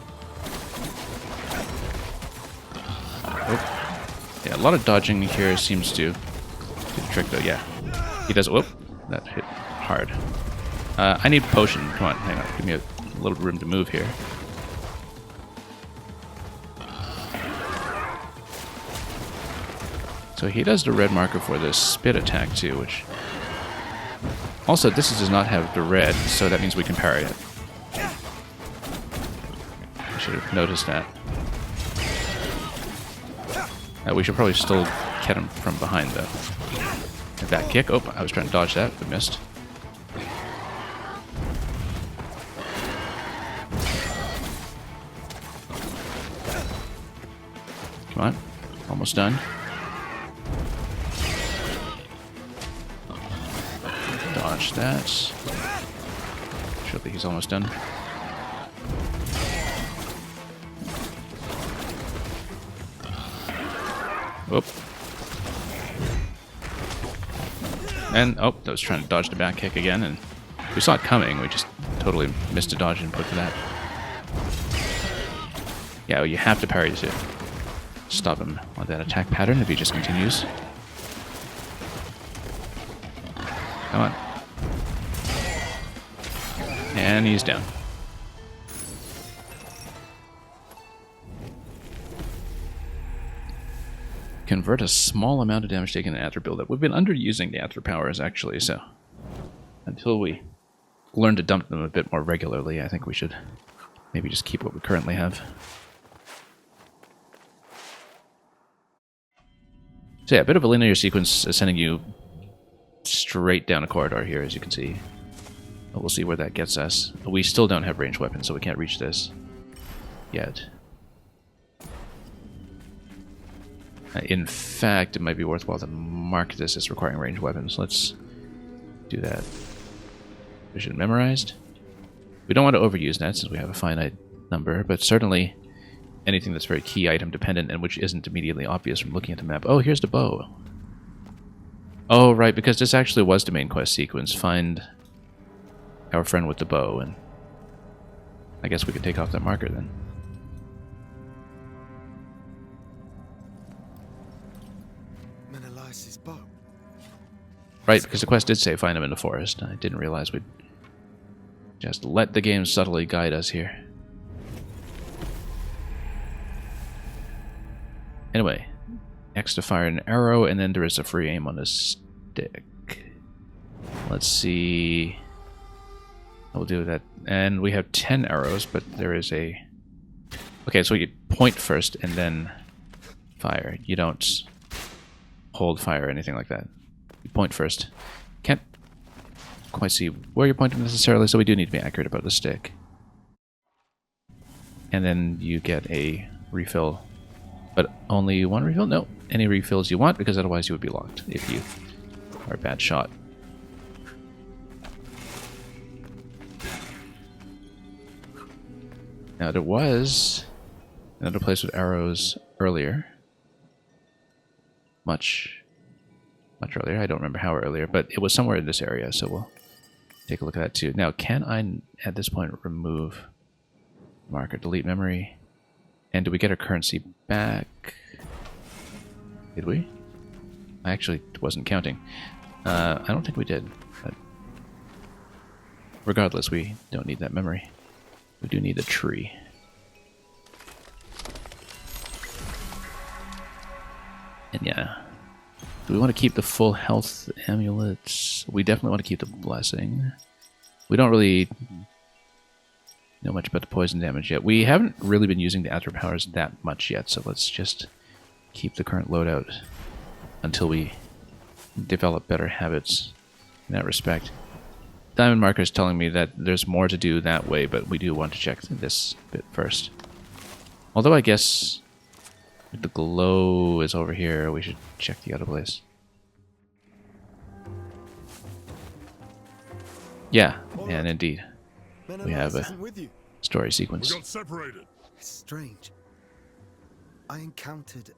Oh. Yeah, a lot of dodging here seems to do the trick, though. Yeah, he does. Whoop, that hit hard. I need potion. Come on, hang on. Give me a little room to move here. So he does the red marker for this spit attack too, which also this does not have the red, so that means we can parry it. I should have noticed that. We should probably still get him from behind, though. A back kick. Oh, I was trying to dodge that, but missed. Come on. Almost done. Dodge that. Surely he's almost done. Whoop. And, oh, that was trying to dodge the back kick again, and we saw it coming, we just totally missed a dodge input for that. Yeah, well, you have to parry to stop him on that attack pattern if he just continues. Come on. And he's down. Convert a small amount of damage taken in Aether buildup. We've been underusing the Aether powers, actually, so until we learn to dump them a bit more regularly, I think we should maybe just keep what we currently have. So yeah, a bit of a linear sequence sending you straight down a corridor here, as you can see. But we'll see where that gets us. We still don't have ranged weapons, so we can't reach this yet. In fact, it might be worthwhile to mark this as requiring ranged weapons. Let's do that. Vision memorized. We don't want to overuse that since we have a finite number, but certainly anything that's very key item dependent and which isn't immediately obvious from looking at the map. Oh, here's the bow. Oh, right, because this actually was the main quest sequence. Find our friend with the bow, and I guess we could take off that marker then. Bow. Right, because the quest did say find him in the forest. I didn't realize we'd just let the game subtly guide us here. Anyway, X to fire an arrow, and then there is a free aim on the stick. Let's see. We'll do that. And we have 10 arrows, but there is a... Okay, so you point first, and then fire. You don't hold fire or anything like that. You point first. Can't quite see where you're pointing necessarily, so we do need to be accurate about the stick. And then you get a refill. But only one refill? No. Any refills you want, because otherwise you would be locked if you are a bad shot. Now there was another place with arrows earlier. Much earlier. I don't remember how earlier, but it was somewhere in this area, so we'll take a look at that too. Now, can I, at this point, remove marker, delete memory? And do we get our currency back? Did we? I actually wasn't counting. I don't think we did. But regardless, we don't need that memory. We do need a tree. And yeah. Do we want to keep the full health amulets? We definitely want to keep the blessing. We don't really know much about the poison damage yet. We haven't really been using the Athra powers that much yet, so let's just keep the current loadout until we develop better habits in that respect. Diamond marker is telling me that there's more to do that way, but we do want to check this bit first. Although I guess if the glow is over here, we should check the other place. Yeah, and indeed, we have a story sequence. We got separated. It's strange. I encountered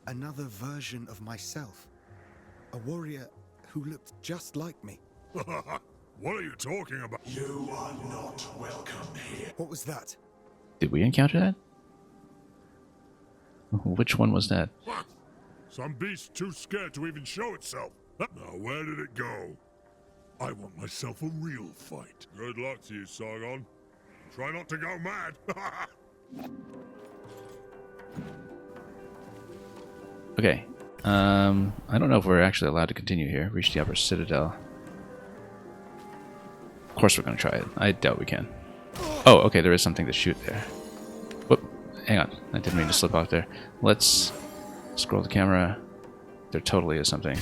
another version of myself. A warrior who looked just like me. What are you talking about? You are not welcome here. What was that? Did we encounter that? Which one was that? What? Some beast too scared to even show itself. Now, where did it go? I want myself a real fight. Good luck to you, Sargon. Try not to go mad. Okay. I don't know if we're actually allowed to continue here. Reach the upper citadel. Of course we're going to try it. I doubt we can. Oh, okay, there is something to shoot there. Whoop. Hang on. I didn't mean to slip off there. Let's scroll the camera. There totally is something.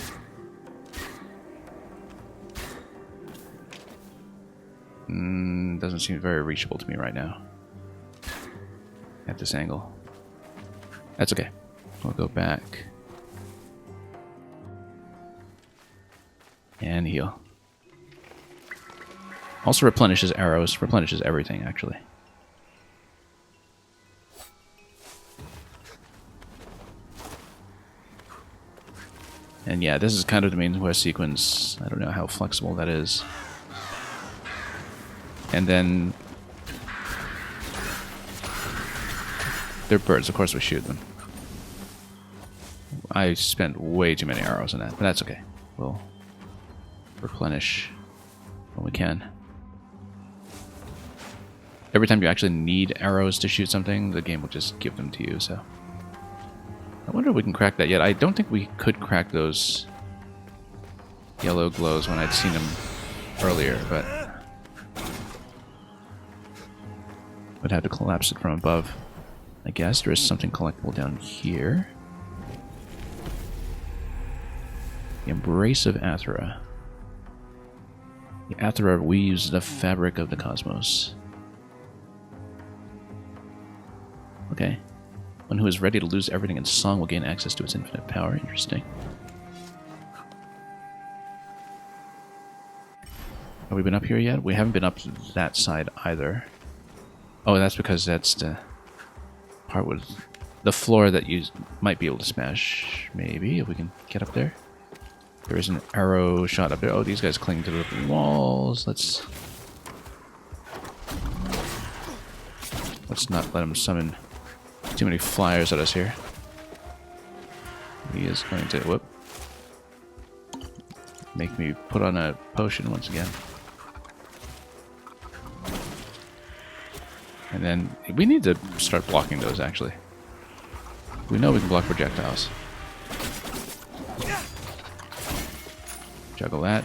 Doesn't seem very reachable to me right now. At this angle. That's okay. We'll go back. And heal. Also replenishes arrows. Replenishes everything, actually. And yeah, this is kind of the main quest sequence. I don't know how flexible that is. And then they're birds, of course we shoot them. I spent way too many arrows on that, but that's okay. We'll replenish when we can. Every time you actually need arrows to shoot something, the game will just give them to you, so. I wonder if we can crack that yet. I don't think we could crack those yellow glows when I'd seen them earlier, but would have to collapse it from above. I guess there is something collectible down here. The Embrace of Athra. The Athra weaves the fabric of the cosmos. Okay. One who is ready to lose everything in song will gain access to its infinite power. Interesting. Have we been up here yet? We haven't been up that side either. Oh, that's because that's the part with the floor that you might be able to smash. Maybe, if we can get up there. There is an arrow shot up there. Oh, these guys cling to the walls. Let's not let him summon too many flyers at us here. He is going to, whoop, make me put on a potion once again. And then we need to start blocking those, actually. We know we can block projectiles. Juggle that.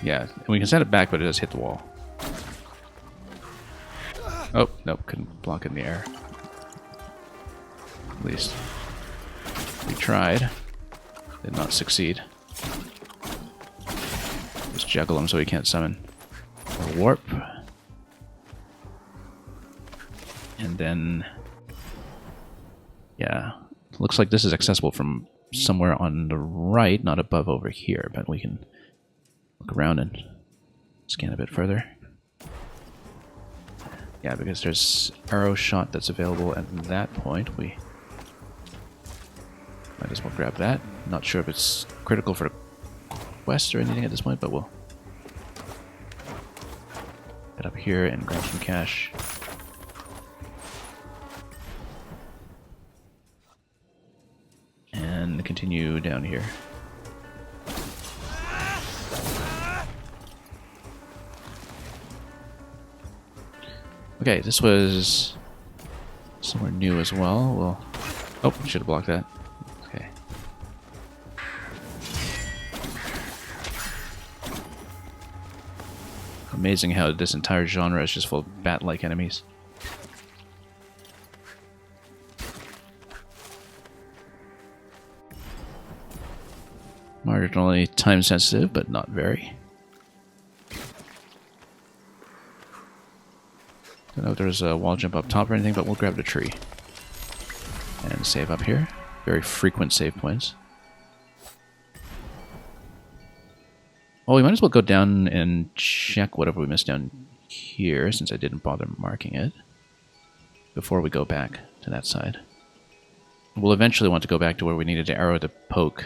Yeah, and we can send it back, but it does hit the wall. Oh, nope, couldn't block it in the air. At least. We tried. Did not succeed. Just juggle him so he can't summon. Or warp. And then... yeah. Looks like this is accessible from somewhere on the right, not above over here, but we can look around and scan a bit further. Yeah, because there's arrow shot that's available at that point. We might as well grab that. Not sure if it's critical for the quest or anything at this point, but we'll head up here and grab some cash. And continue down here. Okay, this was somewhere new as well. Well, oh, should have blocked that. Okay. Amazing how this entire genre is just full of bat-like enemies. Marginally time sensitive, but not very. Don't know if there's a wall jump up top or anything, but we'll grab the tree. And save up here. Very frequent save points. Well, we might as well go down and check whatever we missed down here, since I didn't bother marking it, before we go back to that side. We'll eventually want to go back to where we needed the arrow to poke.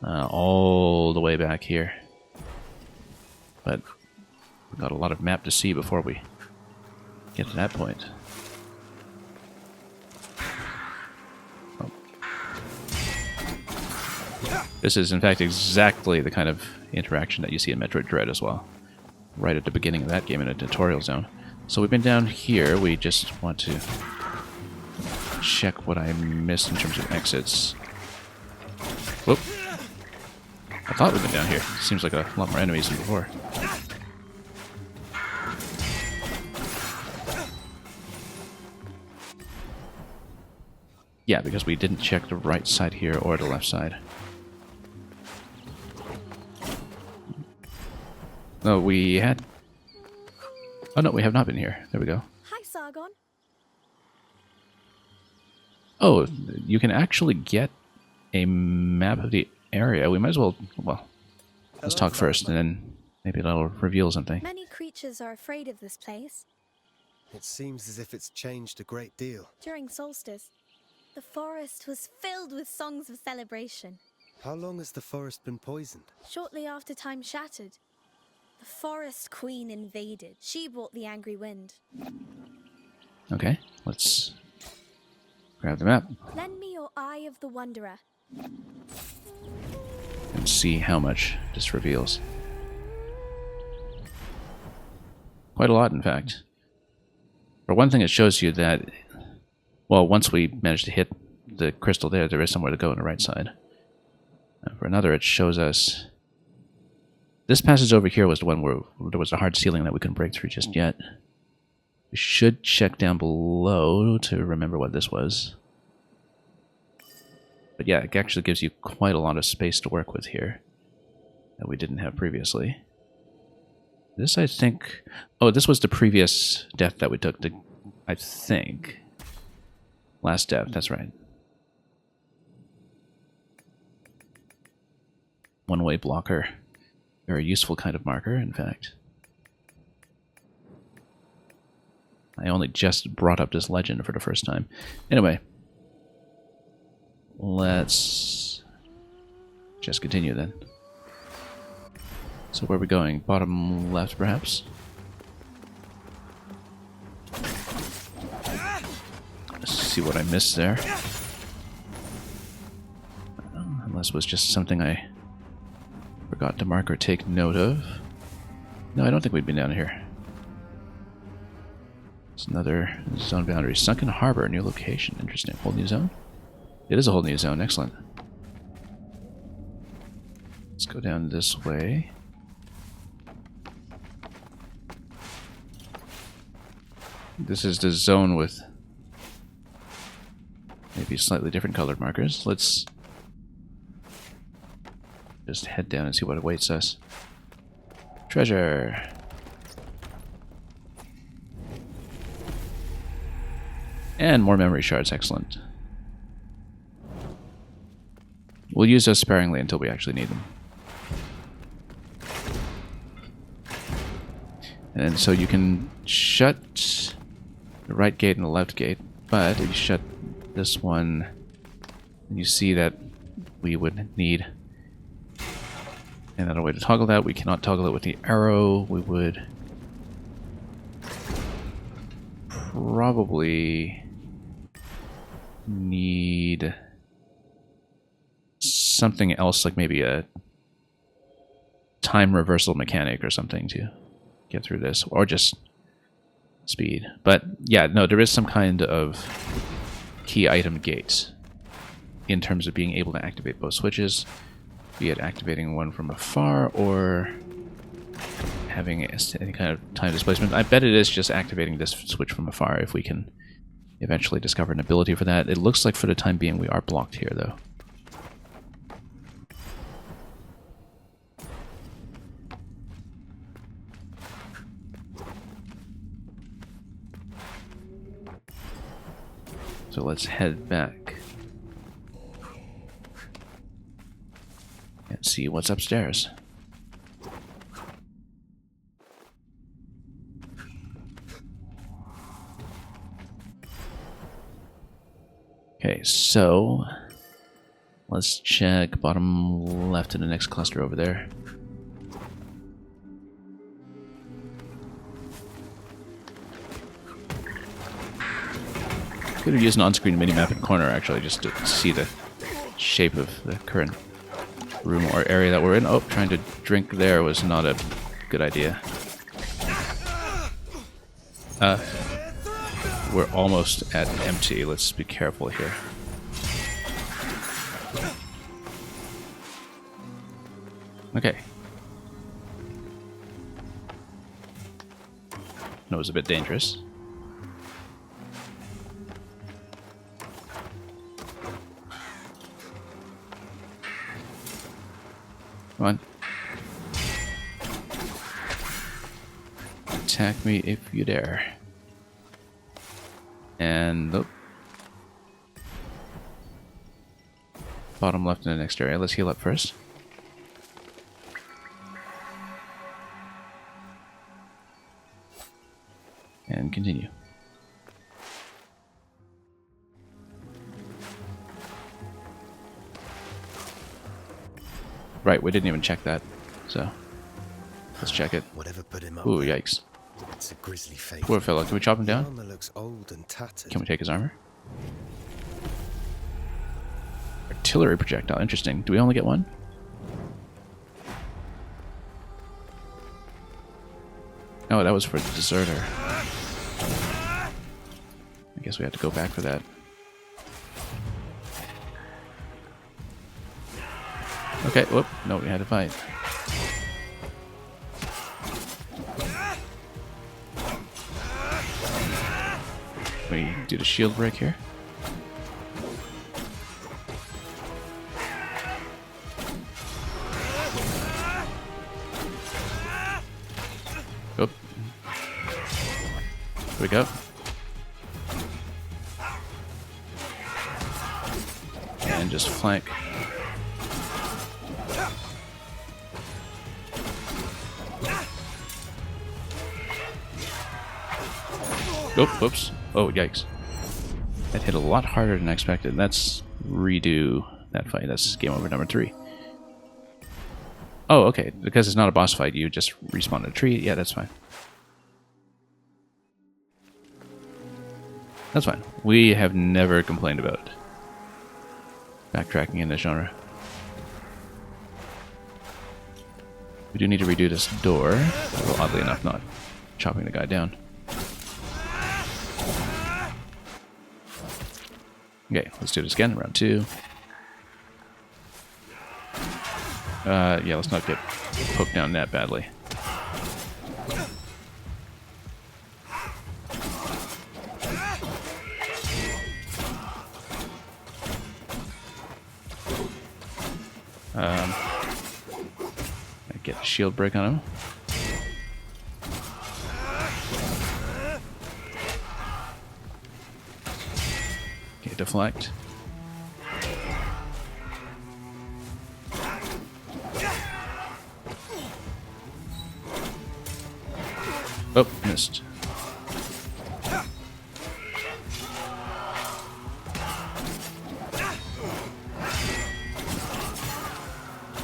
All the way back here. But we've got a lot of map to see before we get to that point. Oh. This is, in fact, exactly the kind of interaction that you see in Metroid Dread as well. Right at the beginning of that game in a tutorial zone. So we've been down here. We just want to check what I missed in terms of exits. Whoop. I thought we'd been down here. Seems like a lot more enemies than before. Yeah, because we didn't check the right side here or the left side. No, we had... oh no, we have not been here. There we go. Hi, Sargon. Oh, you can actually get a map of the area. We might as well let's talk first, and then maybe that'll reveal something. Many creatures are afraid of this place. It seems as if it's changed a great deal. During solstice, the forest was filled with songs of celebration. How long has the forest been poisoned? Shortly after time shattered, the forest queen invaded. She brought the angry wind. Okay, let's grab the map. Lend me your Eye of the Wanderer. And see how much this reveals. Quite a lot, in fact. For one thing, it shows you that, well, once we manage to hit the crystal there is somewhere to go on the right side. For another, it shows us... this passage over here was the one where there was a hard ceiling that we couldn't break through just yet. We should check down below to remember what this was. But yeah, it actually gives you quite a lot of space to work with here that we didn't have previously. This, I think... oh, this was the previous death that we took, I think. Last death, that's right. One-way blocker. Very useful kind of marker, in fact. I only just brought up this legend for the first time. Anyway. Let's just continue then. So where are we going? Bottom left, perhaps? Let's see what I missed there. Unless it was just something I forgot to mark or take note of. No, I don't think we'd been down here. It's another zone boundary. Sunken Harbor, new location. Interesting. Whole new zone? It is a whole new zone. Excellent. Let's go down this way. This is the zone with maybe be slightly different colored markers. Let's just head down and see what awaits us. Treasure. And more memory shards, excellent. We'll use those sparingly until we actually need them. And so you can shut the right gate and the left gate, but if you shut this one, you see that we would need another way to toggle that. We cannot toggle it with the arrow. We would probably need something else, like maybe a time reversal mechanic or something to get through this, or just speed. But yeah, no, there is some kind of key item gates in terms of being able to activate both switches, be it activating one from afar or having any kind of time displacement. I bet it is just activating this switch from afar if we can eventually discover an ability for that. It looks like for the time being we are blocked here, though. So let's head back and see what's upstairs. Okay, so let's check bottom left in the next cluster over there. Could have used an on-screen mini-map in the corner, actually, just to see the shape of the current room or area that we're in. Oh, trying to drink there was not a good idea. We're almost at empty. Let's be careful here. Okay. That was a bit dangerous. Come on. Attack me if you dare. And oh. Bottom left in the next area. Let's heal up first. And continue. Right, we didn't even check that, so let's check it. Whatever put him up. Ooh, yikes. It's a grisly fate. Poor fellow. Can we chop him down? Armor looks old and tattered. Can we take his armor? Artillery projectile. Interesting. Do we only get one? Oh, that was for the deserter. I guess we have to go back for that. Okay, whoop. No, we had to fight. We do the shield break here. Oop. Here we go. And just flank. Oh, whoops. Oh, yikes. That hit a lot harder than I expected. Let's redo that fight. That's game over number 3. Oh, okay. Because it's not a boss fight, you just respawn in a tree. Yeah, that's fine. That's fine. We have never complained about backtracking in this genre. We do need to redo this door, although oddly enough not chopping the guy down. Okay, let's do this again, round 2. Yeah, let's not get poked down that badly. get a shield break on him. Okay, deflect. Oh, missed.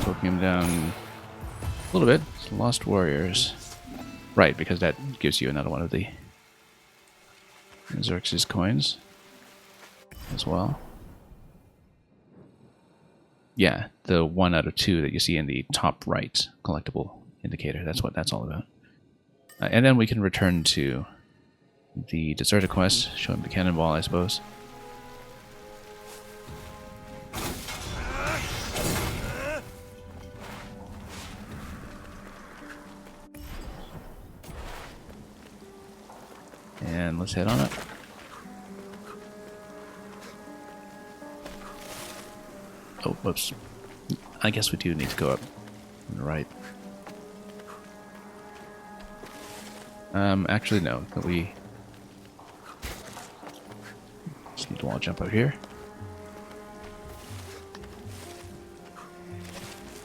Poking him down a little bit. Lost warriors. Right, because that gives you another one of the Xerxes coins as well. Yeah, the 1 out of 2 that you see in the top right collectible indicator. That's what that's all about. And then we can return to the Deserta quest, show him the cannonball, I suppose. And let's head on up. Oh, whoops. I guess we do need to go up. Right. Actually, no. We just need to wall jump out here.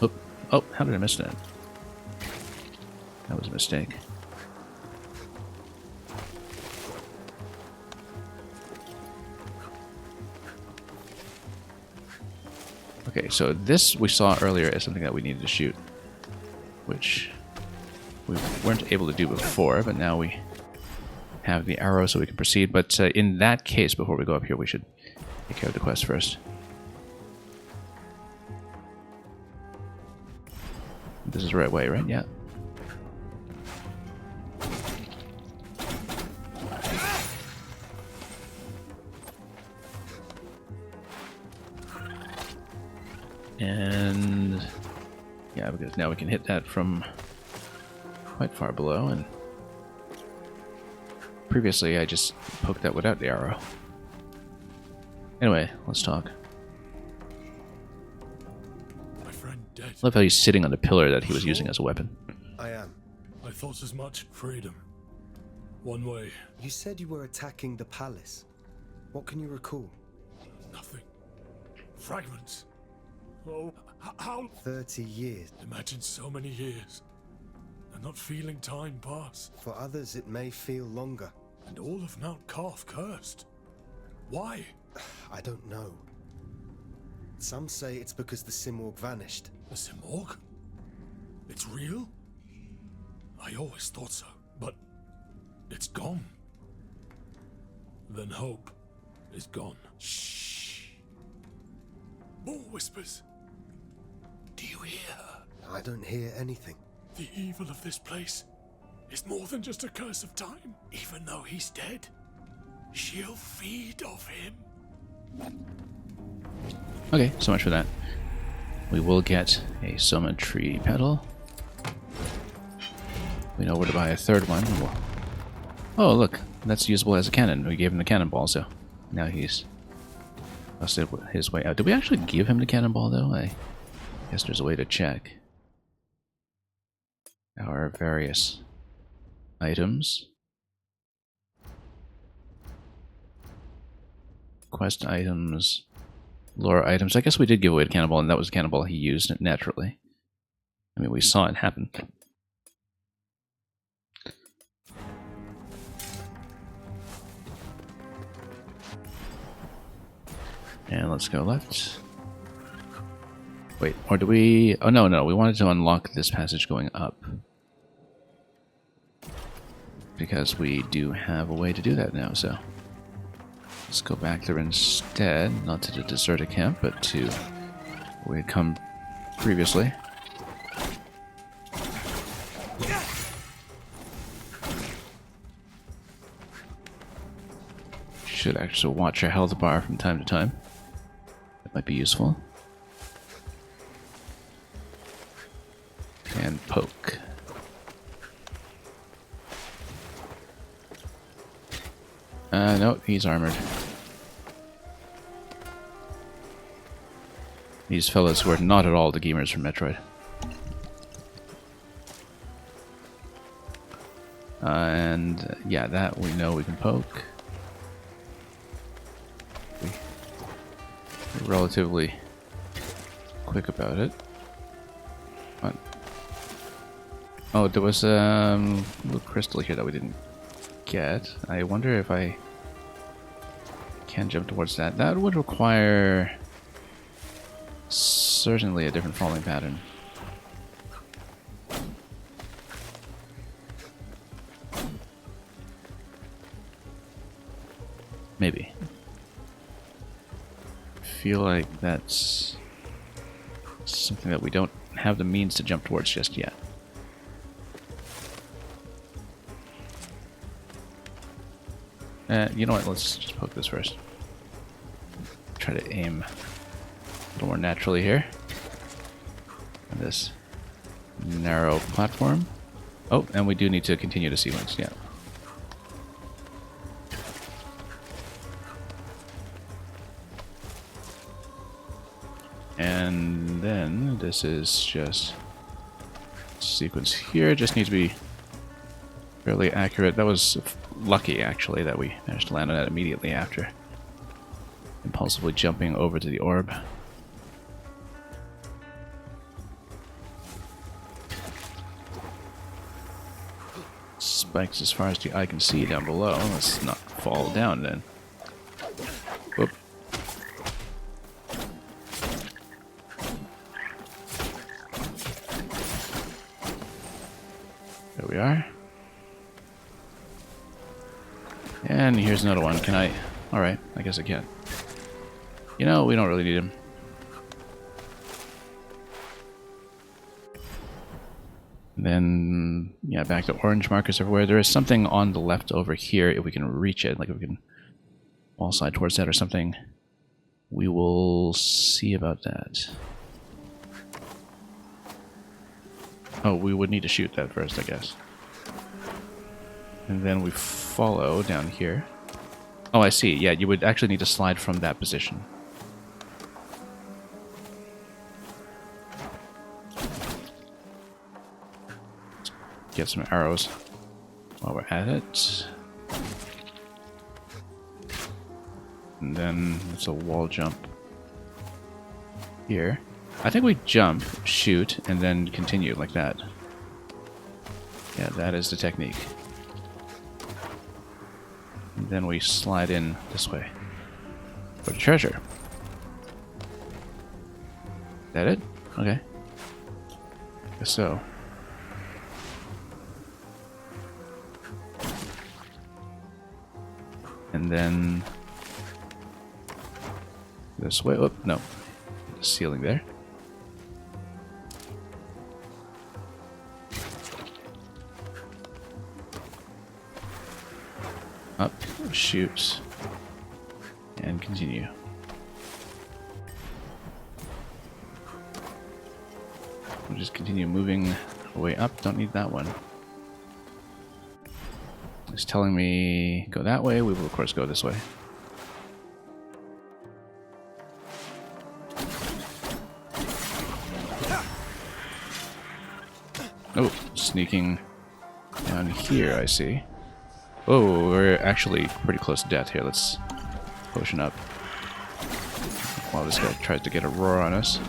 Oh, oh, how did I miss that? That was a mistake. Okay, so this we saw earlier as something that we needed to shoot, which we weren't able to do before, but now we have the arrow so we can proceed. But in that case, before we go up here, we should take care of the quest first. This is the right way, right? Yeah. And yeah, because now we can hit that from quite far below, and previously I just poked that without the arrow. Anyway, let's talk. My friend dead. Love how he's sitting on the pillar that he was using as a weapon. I am. I thought as much. Freedom. One way. You said you were attacking the palace. What can you recall? Nothing. Fragments. Oh, how? 30 years. Imagine so many years. And not feeling time pass. For others, it may feel longer. And all of Mount Calf cursed. Why? I don't know. Some say it's because the Simorg vanished. The Simorg? It's real? I always thought so, but it's gone. Then hope is gone. Shh. More whispers. Do you hear her? I don't hear anything. The evil of this place is more than just a curse of time. Even though he's dead, she'll feed off him. Okay, so much for that. We will get a summon tree petal. We know where to buy a third one. Oh, look, that's usable as a cannon. We gave him the cannonball, so now he's busted his way out. Did we actually give him the cannonball, though? I guess there's a way to check our various items. Quest items, lore items. I guess we did give away the cannonball, and that was the cannonball he used naturally. I mean, we saw it happen. And let's go left. Wait, or do we... Oh, no, we wanted to unlock this passage going up. Because we do have a way to do that now, so... Let's go back there instead, not to the Deserta camp, but to where we had come previously. Should actually watch our health bar from time to time. That might be useful. And poke. No, he's armored. These fellas were not at all the gamers from Metroid. And yeah, that we know we can poke. We're relatively quick about it. What? Oh, there was a little crystal here that we didn't get. I wonder if I can jump towards that. That would require certainly a different falling pattern. Maybe. I feel like that's something that we don't have the means to jump towards just yet. You know what, let's just poke this first. Try to aim a little more naturally here. On this narrow platform. Oh, and we do need to continue to sequence, yeah. And then this is just sequence here. Just needs to be fairly accurate. That was lucky, actually, that we managed to land on that immediately after impulsively jumping over to the orb. Spikes as far as the eye can see down below. Let's not fall down then. Whoop. There we are. And here's another one. Can I? Alright, I guess I can. You know, we don't really need him. Then, yeah, back to orange markers everywhere. There is something on the left over here, if we can reach it. Like, if we can wall slide towards that or something. We will see about that. Oh, we would need to shoot that first, I guess. And then we follow down here. Oh, I see. Yeah, you would actually need to slide from that position. Get some arrows while we're at it. And then it's a wall jump here. I think we jump, shoot, and then continue like that. Yeah, that is the technique. And then we slide in this way for the treasure. Is that it? Okay. Guess so. And then this way. Oh, no. The ceiling there. Up, shoot, and continue. We'll just continue moving our way up. Don't need that one. It's telling me go that way. We will, of course, go this way. Oh, sneaking down here, I see. Oh, we're actually pretty close to death here. Let's potion up while this guy tries to get a roar on us.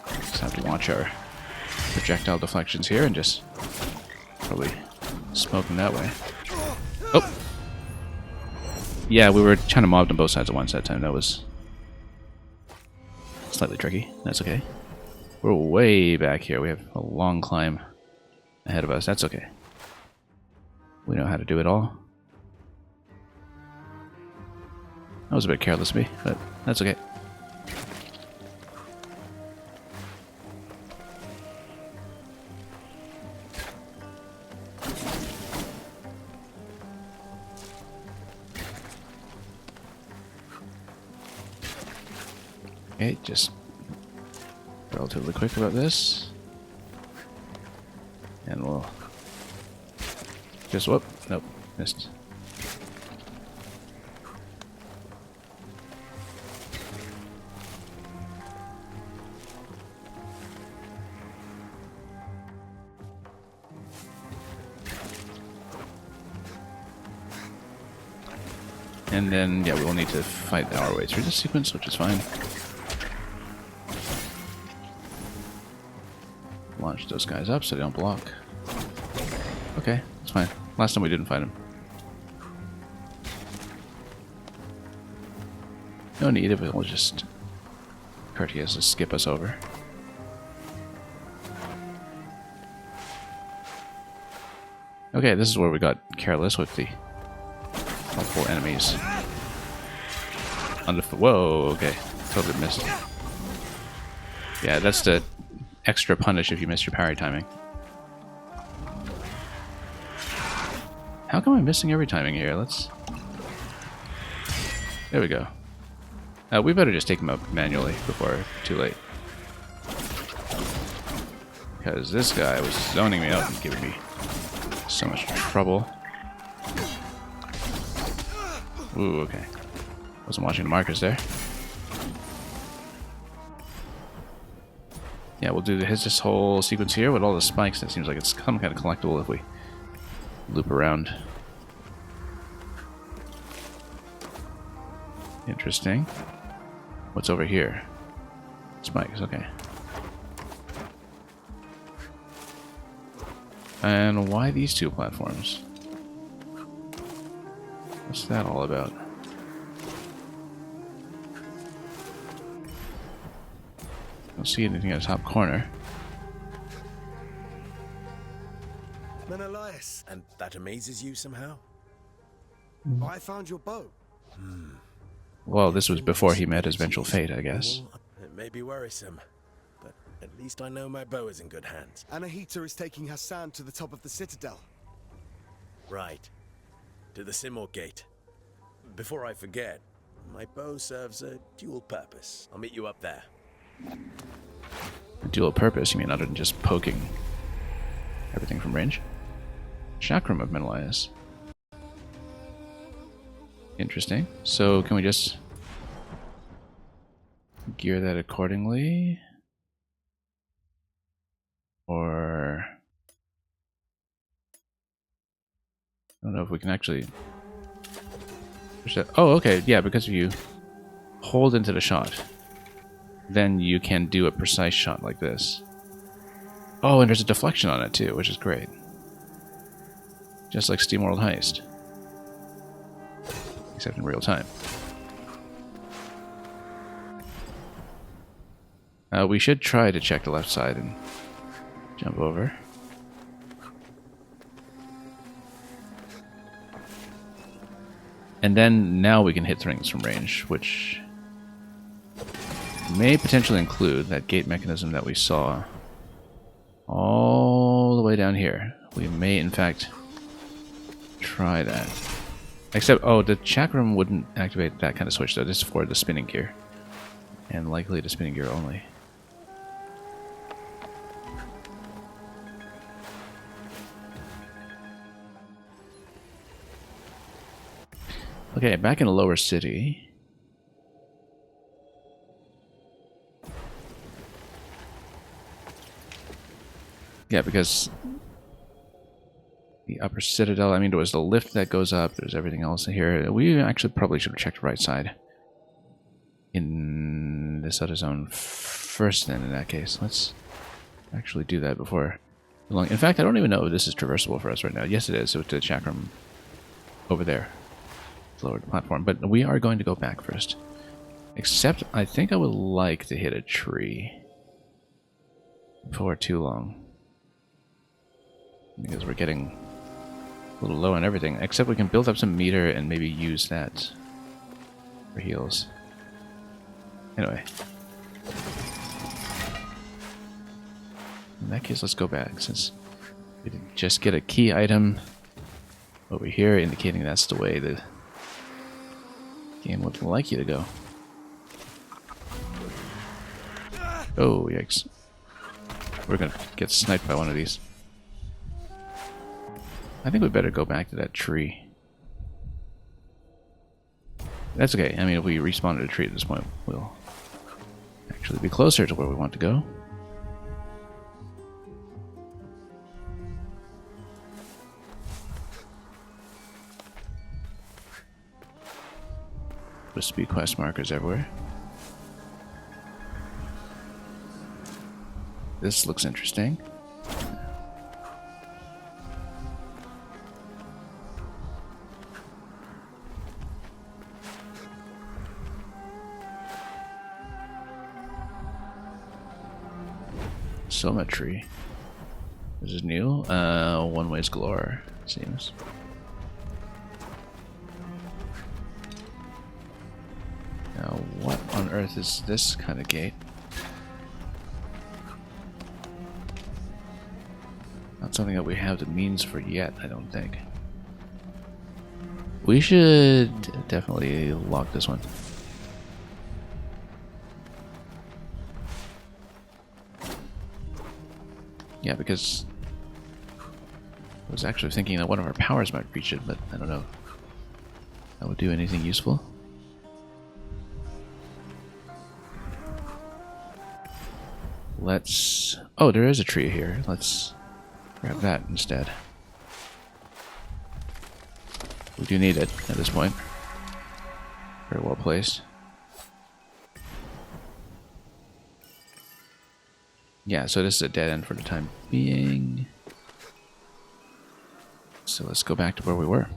Just have to watch our projectile deflections here and just probably smoke them that way. Oh! Yeah, we were trying to mob on both sides at once that time. That was slightly tricky. That's okay. We're way back here. We have a long climb ahead of us. That's okay. We know how to do it all. That was a bit careless of me, but that's okay. Okay, just relatively quick about this. And we'll just, whoop, nope, missed. And then, yeah, we will need to fight our way through this sequence, which is fine. Launch those guys up so they don't block. Okay, that's fine. Last time we didn't fight him. No need of it, we'll just courteously skip us over. Okay, this is where we got careless with the multiple enemies. Whoa, okay. Totally missed. Yeah, that's the extra punish if you miss your parry timing. How come I'm missing every timing here? Let's... There we go. We better just take him up manually before too late. Because this guy was zoning me out and giving me so much trouble. Ooh, okay. Wasn't watching the markers there. Yeah, we'll do this whole sequence here with all the spikes. That seems like it's some kind of collectible if we loop around. Interesting. What's over here? Spikes, okay. And why these two platforms? What's that all about? Don't see anything in the top corner. Menelaus. And that amazes you somehow? I found your bow. Well, this was before he met his eventual fate, I guess. It may be worrisome, but at least I know my bow is in good hands. Anahita is taking Hassan to the top of the citadel. Right. To the Simor Gate. Before I forget, my bow serves a dual purpose. I'll meet you up there. A dual purpose? You mean other than just poking everything from range? Chakram of Menelaus. Interesting. So can we just gear that accordingly? Or... I don't know if we can actually push that. Oh, okay. Yeah, because if you hold into the shot, then you can do a precise shot like this. Oh, and there's a deflection on it too, which is great. Just like SteamWorld Heist. Except in real time. We should try to check the left side and jump over. And then now we can hit things from range, which may potentially include that gate mechanism that we saw all the way down here. We may in fact try that. Except, oh, the chakram wouldn't activate that kind of switch though. This is for the spinning gear. And likely the spinning gear only. Okay, back in the lower city. Yeah, because the upper citadel, I mean, there was the lift that goes up, there's everything else in here. We actually probably should have checked the right side in this other zone first then, in that case. Let's actually do that before long. In fact, I don't even know if this is traversable for us right now. Yes, it is, with the chakram over there. Lower the platform, but we are going to go back first. Except, I think I would like to hit a tree before too long. Because we're getting a little low on everything. Except we can build up some meter and maybe use that for heals. Anyway. In that case, let's go back, since we did just get a key item over here indicating that's the way the game would like you to go. Oh, yikes. We're gonna get sniped by one of these. I think we better go back to that tree. That's okay. I mean, if we respawn at a tree at this point, we'll actually be closer to where we want to go. Supposed to be quest markers everywhere. This looks interesting. Symmetry. This is new. One ways galore, seems. Now, what on earth is this kind of gate? Not something that we have the means for yet, I don't think. We should definitely lock this one. Yeah, because I was actually thinking that one of our powers might reach it, but I don't know if that would do anything useful. Let's... Oh, there is a tree here. Let's grab that instead. We do need it at this point. Very well placed. Yeah, so this is a dead end for the time being. So let's go back to where we were.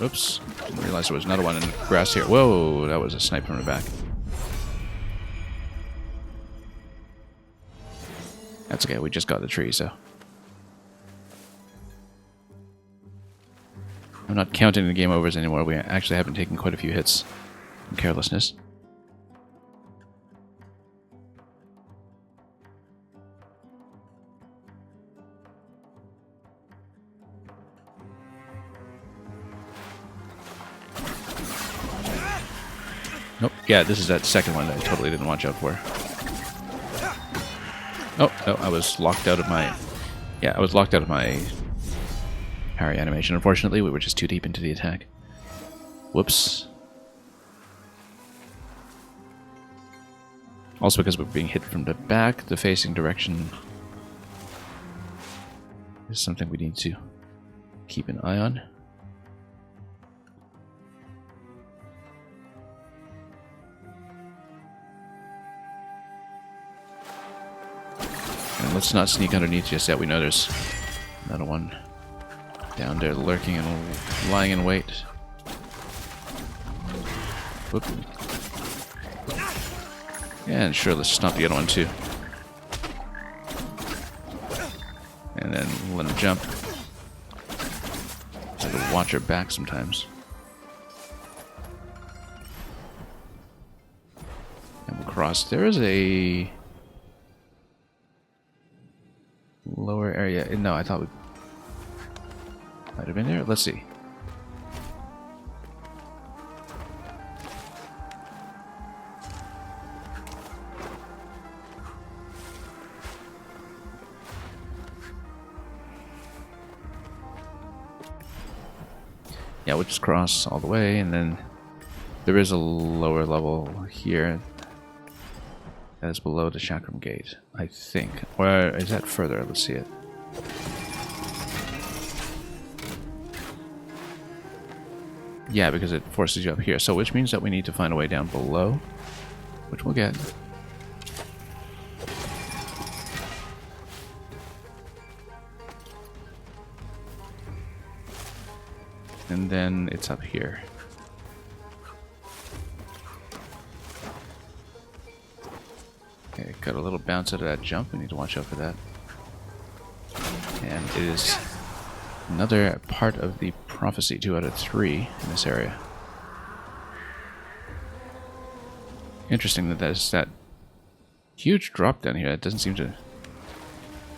Oops, didn't realize there was another one in the grass here. Whoa, that was a snipe from the back. That's okay, we just got the tree, so. I'm not counting the game overs anymore. We actually have been taking quite a few hits from carelessness. Nope. Yeah, this is that second one that I totally didn't watch out for. Oh, no, I was locked out of my... Yeah, I was locked out of my parry animation. Unfortunately, we were just too deep into the attack. Whoops. Also because we're being hit from the back, the facing direction is something we need to keep an eye on. And let's not sneak underneath just yet. We know there's another one down there lurking and lying in wait. Whoop. Yeah, and sure, let's stomp the other one too. And then let him jump. Have to watch her back sometimes. And we'll cross. There is a lower area. No, I thought we might have been there. Let's see. Yeah, we'll just cross all the way, and then there is a lower level here that is below the Chakram Gate, I think. Or is that further? Let's see it. Yeah, because it forces you up here. So which means that we need to find a way down below, which we'll get. And then it's up here. Okay, got a little bounce out of that jump. We need to watch out for that. And it is another part of the prophecy, 2 out of 3 in this area. Interesting that there's that huge drop down here. It doesn't seem to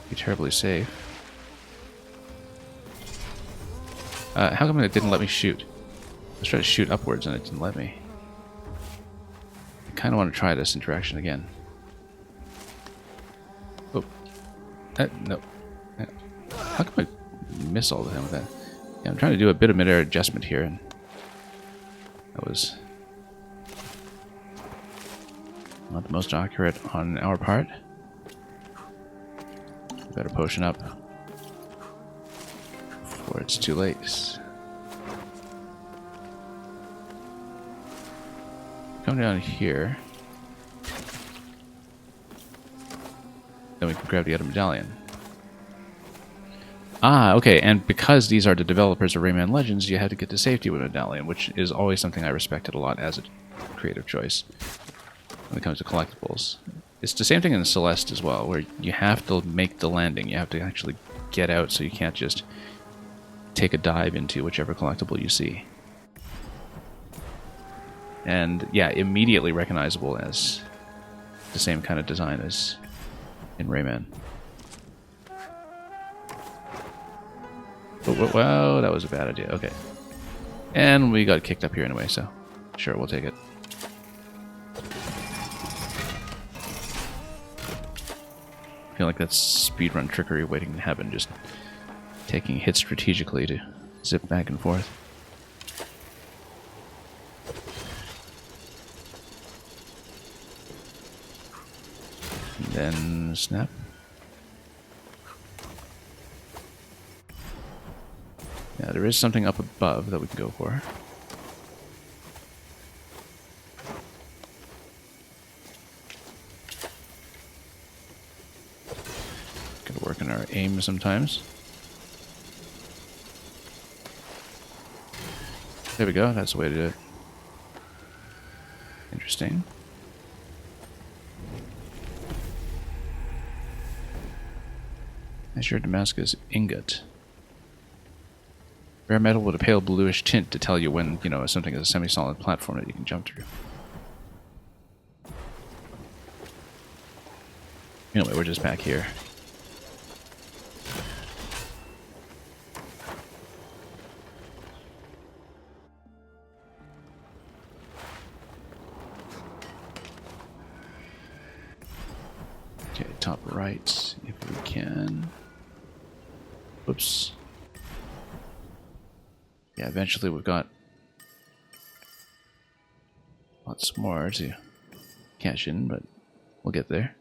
be terribly safe. How come it didn't let me shoot? Let's try to shoot upwards and it didn't let me. I kind of want to try this interaction again. Oh. No. How come I miss all the time with that. Yeah, I'm trying to do a bit of mid-air adjustment here, and that was not the most accurate on our part. Better potion up before it's too late. Come down here. Then we can grab the other medallion. Ah, okay, and because these are the developers of Rayman Legends, you had to get to safety with a medallion, which is always something I respected a lot as a creative choice when it comes to collectibles. It's the same thing in Celeste as well, where you have to make the landing. You have to actually get out, so you can't just take a dive into whichever collectible you see. And yeah, immediately recognizable as the same kind of design as in Rayman. Whoa, that was a bad idea. Okay. And we got kicked up here anyway, so sure, we'll take it. I feel like that's speedrun trickery waiting to happen, just taking hits strategically to zip back and forth. And then snap. Yeah, there is something up above that we can go for. Gotta work on our aim sometimes. There we go, that's the way to do it. Interesting. Azure Damascus ingot. Rare metal with a pale bluish tint to tell you when, you know, something is a semi-solid platform that you can jump through. Anyway, we're just back here. Okay, top right, if we can. Whoops. Yeah, eventually we've got lots more to cash in, but we'll get there.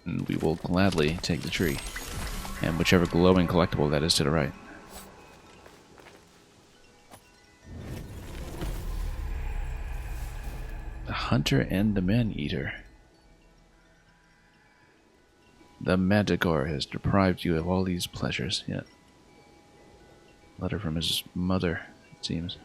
And we will gladly take the tree, and whichever glowing collectible that is to the right. The Hunter and the Man-Eater. The Manticore has deprived you of all these pleasures. Yeah. Letter from his mother, it seems.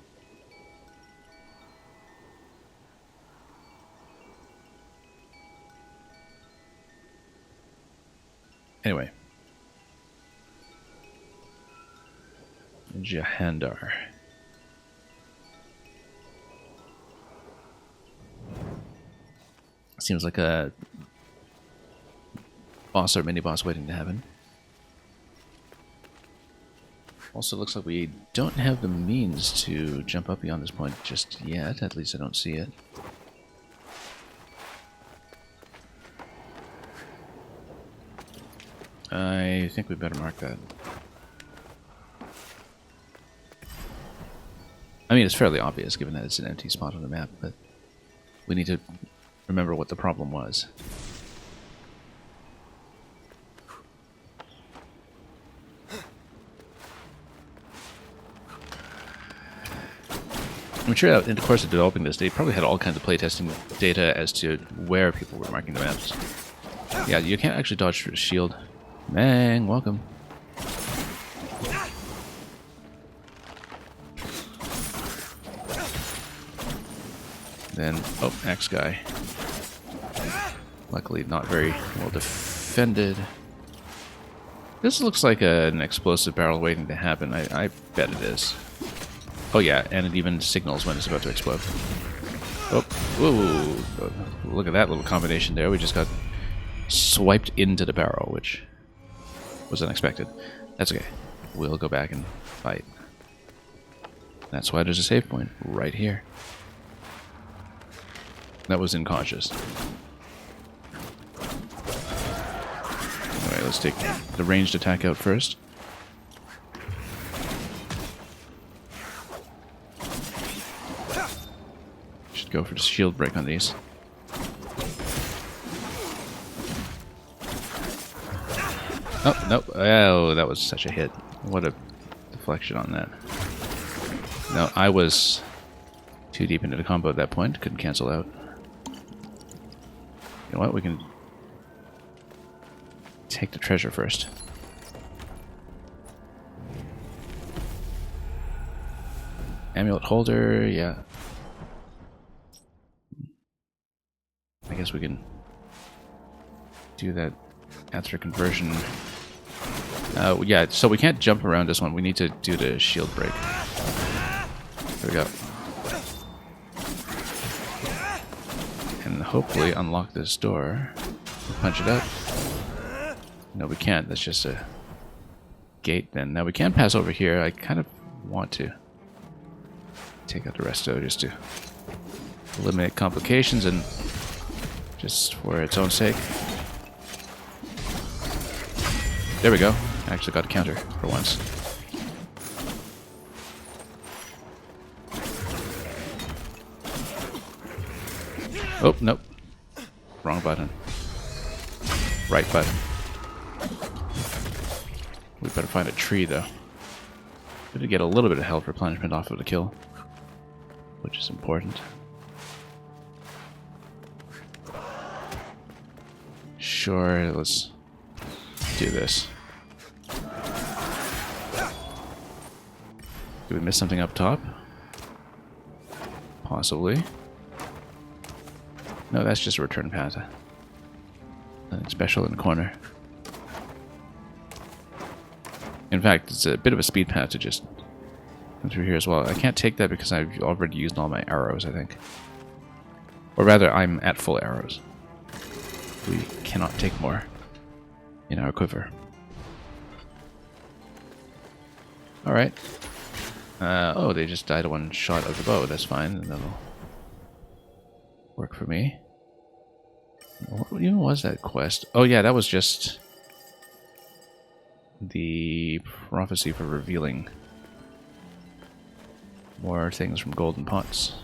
Anyway. Jahandar. Seems like a boss or mini-boss waiting to happen. Also looks like we don't have the means to jump up beyond this point just yet. At least I don't see it. I think we better mark that. I mean, it's fairly obvious given that it's an empty spot on the map, but we need to remember what the problem was. I'm sure that in the course of developing this, they probably had all kinds of playtesting data as to where people were marking the maps. Yeah, you can't actually dodge through the shield. Mang, welcome. Then, oh, axe guy. Luckily not very well defended. This looks like an explosive barrel waiting to happen. I bet it is. Oh yeah, and it even signals when it's about to explode. Oh, whoa, look at that little combination there. We just got swiped into the barrel, which was unexpected. That's okay. We'll go back and fight. That's why there's a save point right here. That was incautious. Alright, let's take the ranged attack out first. Should go for the shield break on these. Oh, nope. Oh, that was such a hit. What a deflection on that. No, I was too deep into the combo at that point. Couldn't cancel out. You know what? We can take the treasure first. Amulet holder, yeah. I guess we can do that answer conversion. Yeah, so we can't jump around this one. We need to do the shield break. There we go. And hopefully unlock this door. Punch it out. No, we can't. That's just a gate then. Now we can pass over here. I kind of want to take out the resto just to eliminate complications and just for its own sake. There we go. Actually got a counter for once. Oh, nope. Wrong button. Right button. We better find a tree, though. We did get a little bit of health replenishment off of the kill, which is important. Sure, let's do this. Did we miss something up top? Possibly. No, that's just a return path. Nothing special in the corner. In fact, it's a bit of a speed path to just come through here as well. I can't take that because I've already used all my arrows, I think. Or rather, I'm at full arrows. We cannot take more in our quiver. Alright. Oh, they just died one shot of the bow. That's fine. That'll work for me. What even was that quest? Oh yeah, that was just the prophecy for revealing more things from golden pots.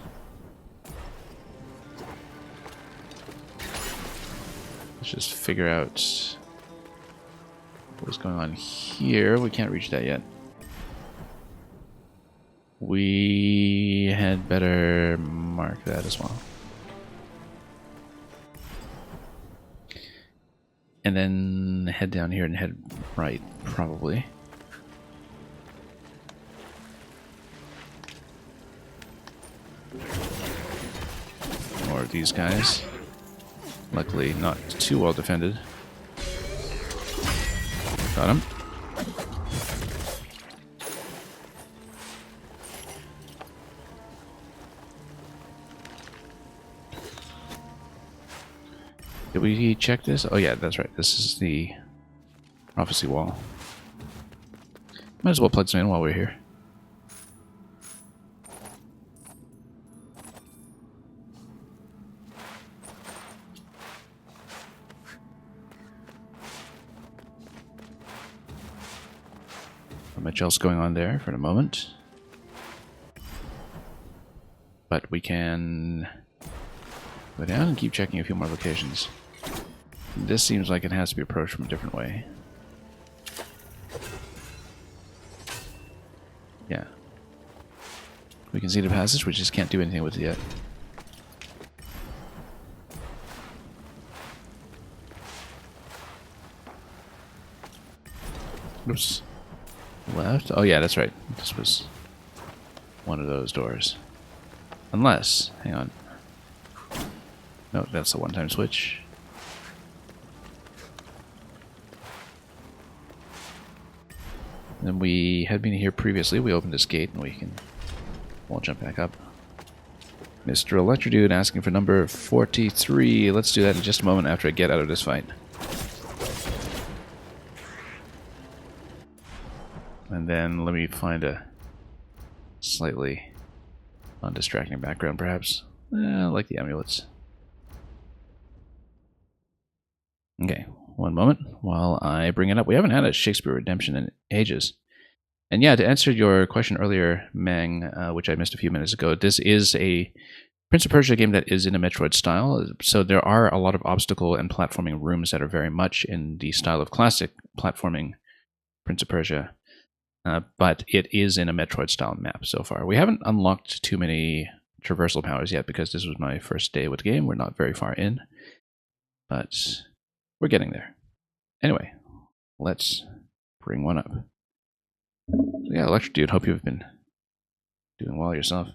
Let's just figure out what's going on here. We can't reach that yet. We had better mark that as well. And then head down here and head right, probably. More of these guys. Luckily, not too well defended. Got him. Did we check this? Oh yeah, that's right. This is the prophecy wall. Might as well plug some in while we're here. Not much else going on there for the moment. But we can go down and keep checking a few more locations. This seems like it has to be approached from a different way. Yeah. We can see the passage, we just can't do anything with it yet. Oops. Left? Oh yeah, that's right. This was one of those doors. Unless, hang on. No, that's a one-time switch. Then we had been here previously. We opened this gate and we can... We'll jump back up. Mr. Electrodude asking for number 43. Let's do that in just a moment after I get out of this fight. And then let me find a slightly undistracting background, perhaps. I like the amulets. Okay, one moment while I bring it up. We haven't had a Shakespeare Redemption in ages. And yeah, to answer your question earlier, Mang, which I missed a few minutes ago, this is a Prince of Persia game that is in a Metroid style. So there are a lot of obstacle and platforming rooms that are very much in the style of classic platforming Prince of Persia. But it is in a Metroid style map so far. We haven't unlocked too many traversal powers yet because this was my first day with the game. We're not very far in, but we're getting there. Anyway, let's bring one up. So yeah, Electric Dude, hope you've been doing well yourself.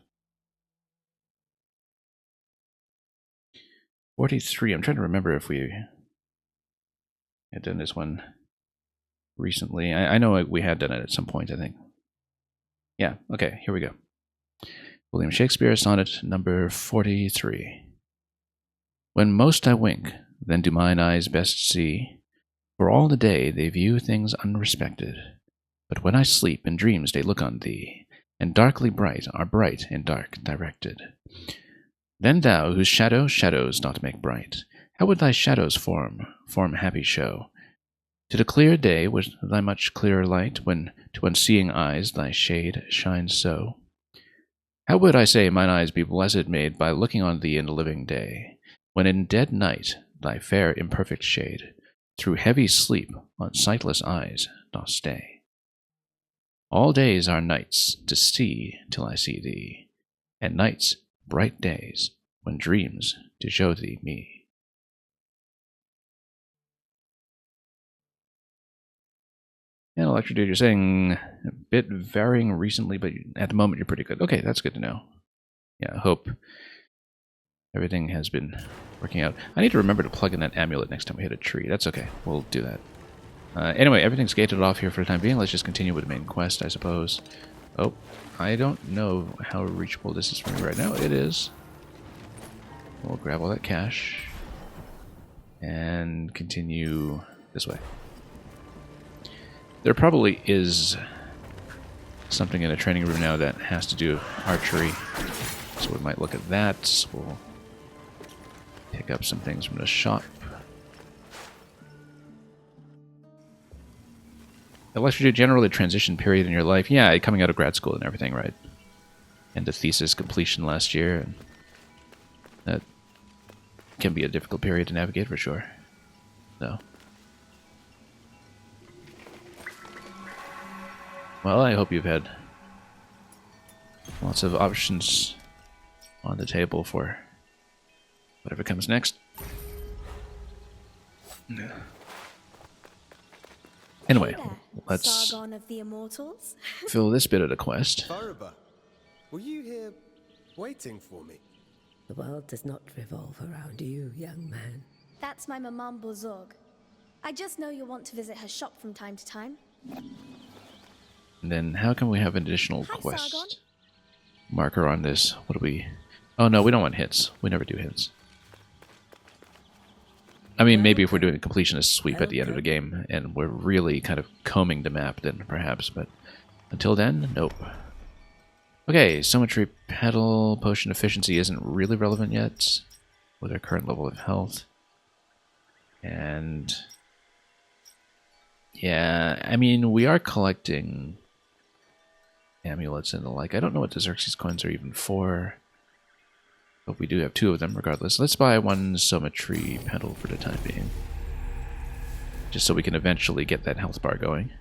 43. I'm trying to remember if we had done this one recently. I know we had done it at some point, I think. Yeah, okay, here we go. William Shakespeare, sonnet number 43. When most I wink, then do mine eyes best see, for all the day they view things unrespected. But when I sleep, in dreams they look on thee, and darkly bright are bright and dark directed. Then thou, whose shadow shadows not make bright, how would thy shadows form happy show? To the clear day with thy much clearer light, when to unseeing eyes thy shade shines so? How would, I say, mine eyes be blessed made by looking on thee in the living day, when in dead night thy fair imperfect shade through heavy sleep on sightless eyes doth stay? All days are nights to see till I see thee, and nights bright days when dreams to show thee me. And Electric Dude, you're saying a bit varying recently, but at the moment you're pretty good. Okay, that's good to know. Yeah, I hope everything has been working out. I need to remember to plug in that amulet next time we hit a tree. That's okay. We'll do that. Anyway, everything's gated off here for the time being. Let's just continue with the main quest, I suppose. Oh, I don't know how reachable this is for me right now. It is. We'll grab all that cash and continue this way. There probably is something in a training room now that has to do archery, so we might look at that. We'll pick up some things from the shop. Electric Dude, generally transition period in your life. Yeah, coming out of grad school and everything, right? And the thesis completion last year. And that can be a difficult period to navigate for sure. So. Well, I hope you've had lots of options on the table for whatever comes next. Anyway, let's Sargon of the Immortals. fill this bit of the quest. Faruba, were you here waiting for me? The world does not revolve around you, young man. That's my Maman Bozorg. I just know you'll want to visit her shop from time to time. And then how can we have an additional Hi, quest Sargon. marker on this? What do we... Oh no, we don't want hits. We never do hits. I mean, maybe if we're doing a completionist sweep at the end of the game and we're really kind of combing the map, then perhaps, but until then, nope. Okay, Symmetry Petal Potion Efficiency isn't really relevant yet with our current level of health. And yeah, I mean, we are collecting amulets and the like. I don't know what the Xerxes coins are even for. But we do have two of them regardless. Let's buy one Symmetry Petal for the time being. Just so we can eventually get that health bar going.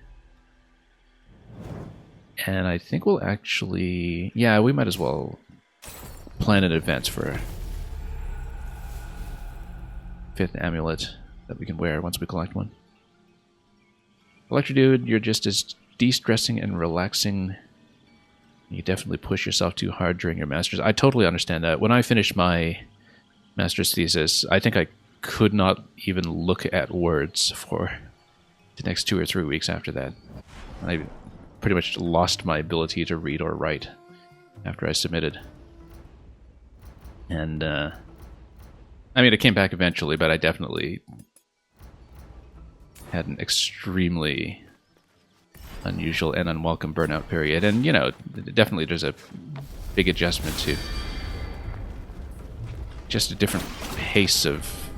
And I think we'll actually... Yeah, we might as well plan in advance for a 5th amulet that we can wear once we collect one. Electric Dude, you're just as de-stressing and relaxing. You definitely push yourself too hard during your master's. I totally understand that. When I finished my master's thesis, I think I could not even look at words for the next 2 or 3 weeks after that. I pretty much lost my ability to read or write after I submitted. And, I mean, it came back eventually, but I definitely had an extremely unusual and unwelcome burnout period. And, you know, definitely there's a big adjustment to just a different pace of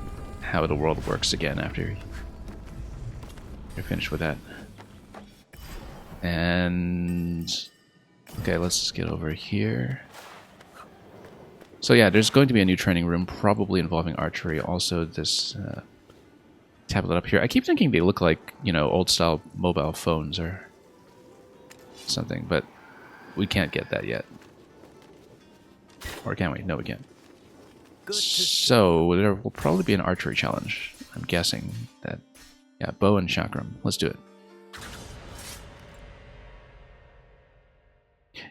how the world works again after you're finished with that. And okay, let's get over here. So yeah, there's going to be a new training room, probably involving archery. Also, this tablet up here. I keep thinking they look like, you know, old-style mobile phones or something, but we can't get that yet. Or can we? No, we can't. So there will probably be an archery challenge. I'm guessing that. Yeah, bow and chakram. Let's do it.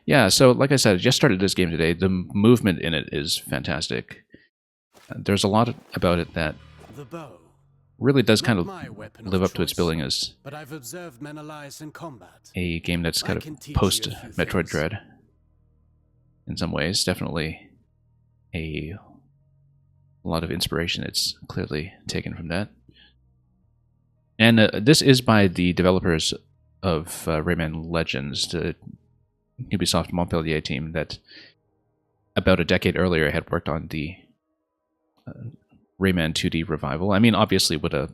Yeah, so like I said, I just started this game today. The movement in it is fantastic. There's a lot about it that really does kind of live up to its billing as but I've observed Menelaus in combat. a game that's kind of post-Metroid Dread in some ways. Definitely a lot of inspiration it's clearly taken from that. And this is by the developers of Rayman Legends, the Ubisoft Montpellier team that about a decade earlier had worked on the Rayman 2D revival. I mean, obviously with a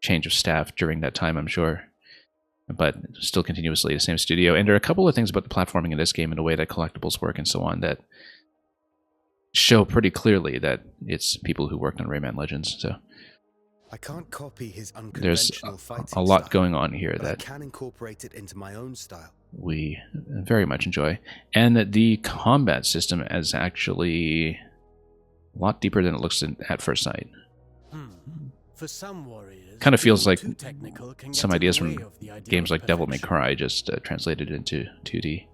change of staff during that time, I'm sure, but still continuously the same studio. And there are a couple of things about the platforming in this game and the way that collectibles work and so on that show pretty clearly that it's people who worked on Rayman Legends. So I can't copy his there's unconventional fighting a lot style, going on here but that I can incorporate it into my own style. we very much enjoy. And the combat system is actually a lot deeper than it looks at first sight. For some warriors, Kind of feels like too technical can some get in the ideas way from of the ideal games like Devil May Cry just translated into 2D,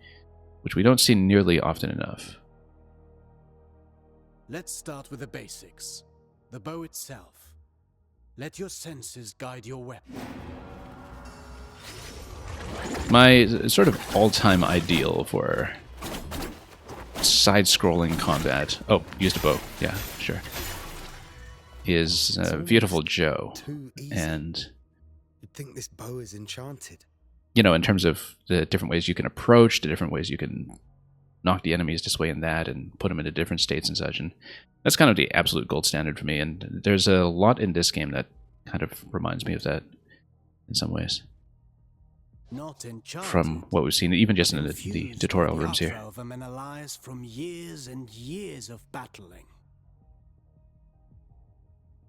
which we don't see nearly often enough. Let's start with the basics. The bow itself. Let your senses guide your weapon. My sort of all-time ideal for side-scrolling combat... Oh, used a bow. Yeah, sure. Is Beautiful Joe. And You'd think this bow is enchanted. you know, in terms of the different ways you can approach, the different ways you can knock the enemies this way and that, and put them into different states and such. And that's kind of the absolute gold standard for me. And there's a lot in this game that kind of reminds me of that in some ways. Not enchanted, from what we've seen, even just in the tutorial rooms here. Of Menelaus from years and years of battling.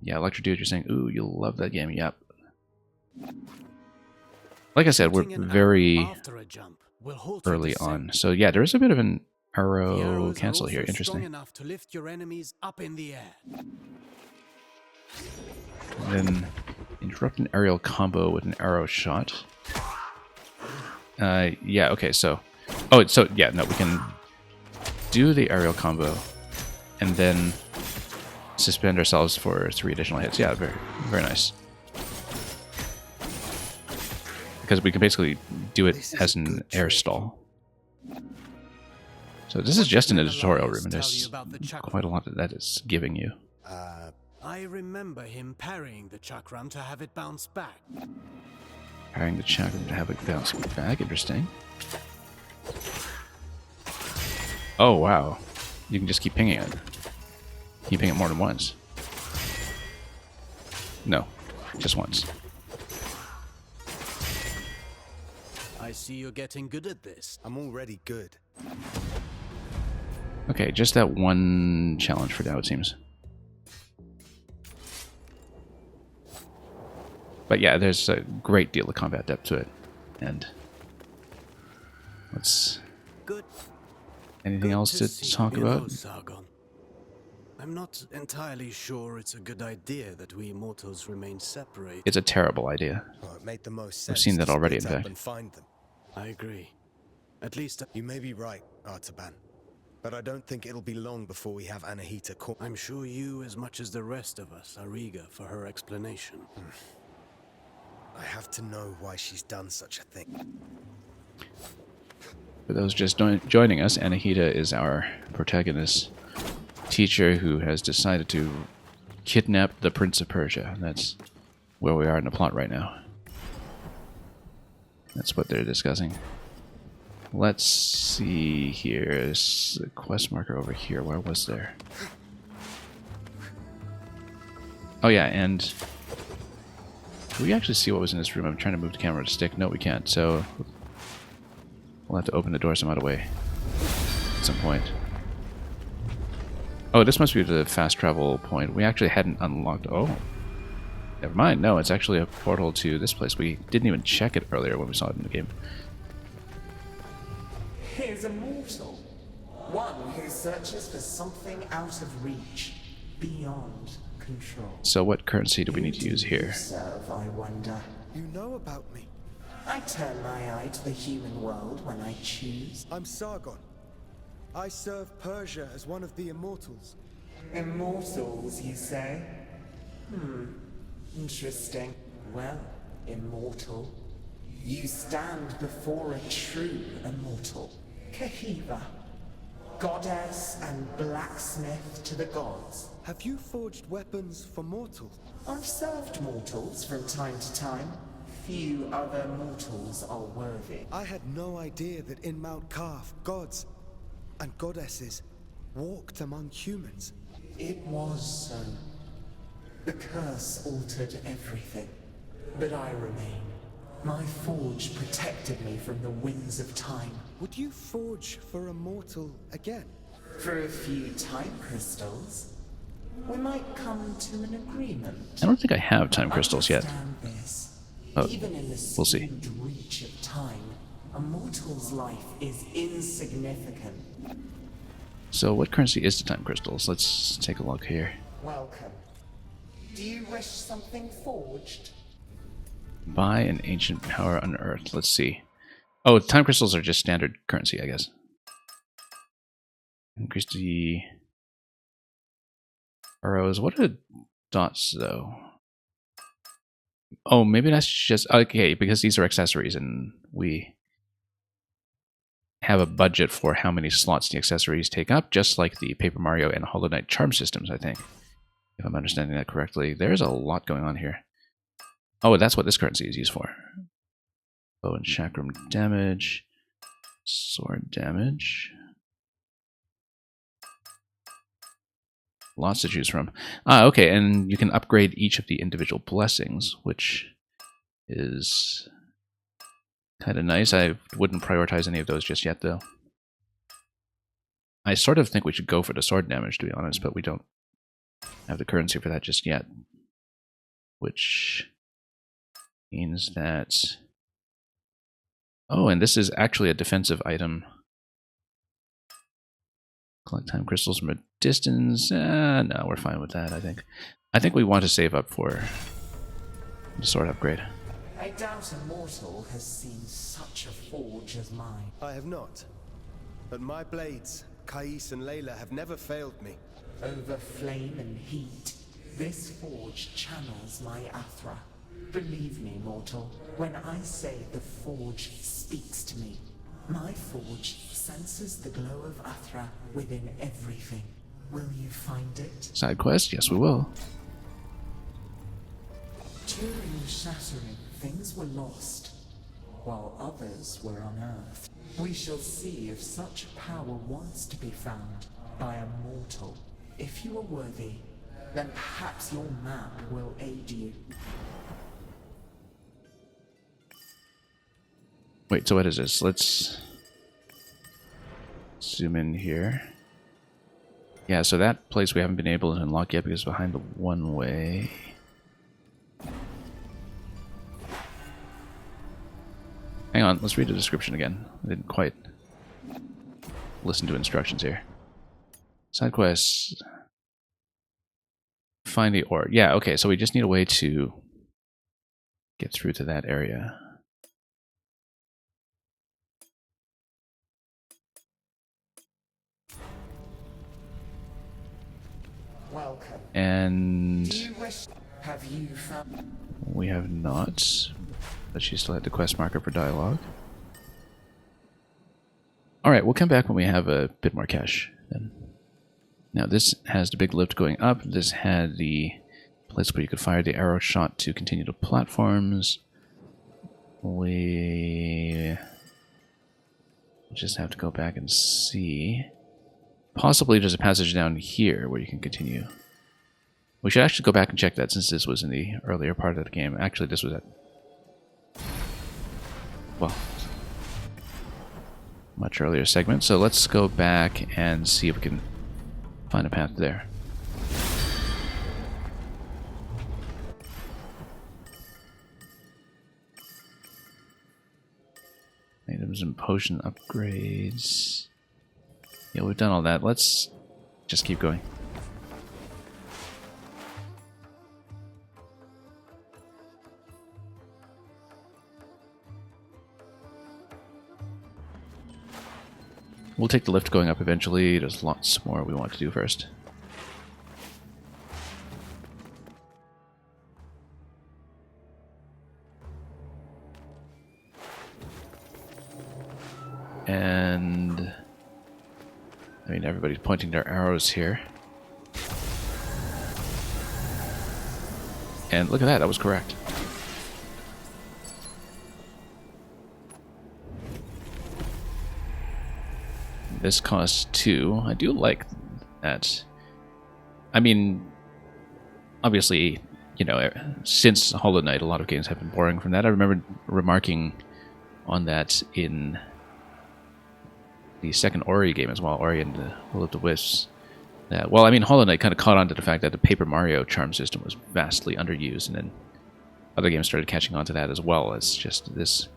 Yeah, Electro Dude, you're saying, ooh, you'll love that game. Yep. Like I said, we're very early on. So yeah, there is a bit of an arrow cancel here. Interesting. Enough to lift your enemies up in the air. And then interrupt an aerial combo with an arrow shot. Yeah, okay, so... Oh, so, yeah, no, we can do the aerial combo and then suspend ourselves for 3 additional hits. Yeah, very, very nice. Because we can basically do it as an air stall. So this is just in the tutorial room, and there's quite a lot that is giving you. I remember him parrying the chakram to have it bounce back. Parrying the chakram to have it bounce back. Interesting. Oh, wow. You can just keep pinging it. Can you ping it more than once? No. Just once. I see you're getting good at this. I'm already good. Okay, just that one challenge for now, it seems. But yeah, there's a great deal of combat depth to it. And let's... Good. Anything else to talk about? Sargon. I'm not entirely sure it's a good idea that we mortals remain separated. It's a terrible idea. Well, it made the most We've sense seen that to already, in split up fact. and find them. I agree. At least you may be right, Artaban. But I don't think it'll be long before we have Anahita caught. I'm sure you, as much as the rest of us, are eager for her explanation. I have to know why she's done such a thing. For those just joining us, Anahita is our protagonist teacher who has decided to kidnap the Prince of Persia. That's where we are in the plot right now. That's what they're discussing. Let's see here. There's a quest marker over here. Where was there? Oh yeah, and can we actually see what was in this room? I'm trying to move the camera to stick. No, we can't. So we'll have to open the door some other way at some point. Oh, this must be the fast travel point. We actually hadn't unlocked... Oh. Never mind. No, it's actually a portal to this place. We didn't even check it earlier when we saw it in the game. Here's a mortal. One who searches for something out of reach, beyond control. So what currency do we need to use here? Serve, I wonder. You know about me. I turn my eye to the human world when I choose. I'm Sargon. I serve Persia as one of the immortals. Immortals, you say? Interesting. Well, immortal. You stand before a true immortal. Kahiva. Goddess and blacksmith to the gods. Have you forged weapons for mortals? I've served mortals from time to time. Few other mortals are worthy. I had no idea that in Mount Kaf, gods and goddesses walked among humans. It was so. The curse altered everything, but I remain. My forge protected me from the winds of time. Would you forge for a mortal again? For a few time crystals, we might come to an agreement. I don't think I have time crystals yet. Even in the we'll see. reach of time, a mortal's life is insignificant. So what currency is the time crystals? Let's take a look here. Welcome. Do you wish something forged? Buy an ancient power unearthed. Let's see. Oh, time crystals are just standard currency, I guess. Increase the arrows. What are the dots, though? Oh, maybe that's just... Okay, because these are accessories, and we have a budget for how many slots the accessories take up, just like the Paper Mario and Hollow Knight charm systems, I think. If I'm understanding that correctly. There's a lot going on here. Oh, that's what this currency is used for. Bow and chakram damage. Sword damage. Lots to choose from. Ah, okay, and you can upgrade each of the individual blessings, which is kind of nice. I wouldn't prioritize any of those just yet, though. I sort of think we should go for the sword damage, to be honest, but we don't have the currency for that just yet. Which means that... Oh, and this is actually a defensive item. Collect time crystals from a distance. No, we're fine with that, I think. I think we want to save up for the sword upgrade. I doubt a mortal has seen such a forge as mine. I have not. But my blades, Kais and Layla, have never failed me. Over flame and heat, this forge channels my Athra. Believe me, mortal, when I say the forge speaks to me, my forge senses the glow of Athra within everything. Will you find it? Side quest? Yes, we will. During the shattering, things were lost, while others were unearthed. We shall see if such power wants to be found by a mortal. If you are worthy, then perhaps your map will aid you. Wait, so what is this? Let's zoom in here. Yeah, so that place we haven't been able to unlock yet because it's behind the one-way. Hang on, let's read the description again. I didn't quite listen to instructions here. Side quests. Find the ore. Yeah, okay, so we just need a way to get through to that area. Welcome. And have you found? We have not, but she still had the quest marker for dialogue. Alright, we'll come back when we have a bit more cash then. Now this has the big lift going up. This had the place where you could fire the arrow shot to continue to platforms. We just have to go back and see. Possibly there's a passage down here where you can continue. We should actually go back and check that since this was in the earlier part of the game. Actually, this was at... well, much earlier segment. So let's go back and see if we can find a path there. Items and potion upgrades. Yeah, we've done all that. Let's just keep going. We'll take the lift going up eventually. There's lots more we want to do first. And I mean, everybody's pointing their arrows here. And look at that, that was correct. This costs 2. I do like that. I mean, obviously, you know, since Hollow Knight, a lot of games have been borrowing from that. I remember remarking on that in the second Ori game as well, Ori and the Will of the Wisps. That, well, I mean, Hollow Knight kind of caught on to the fact that the Paper Mario charm system was vastly underused, and then other games started catching on to that as well. It's just this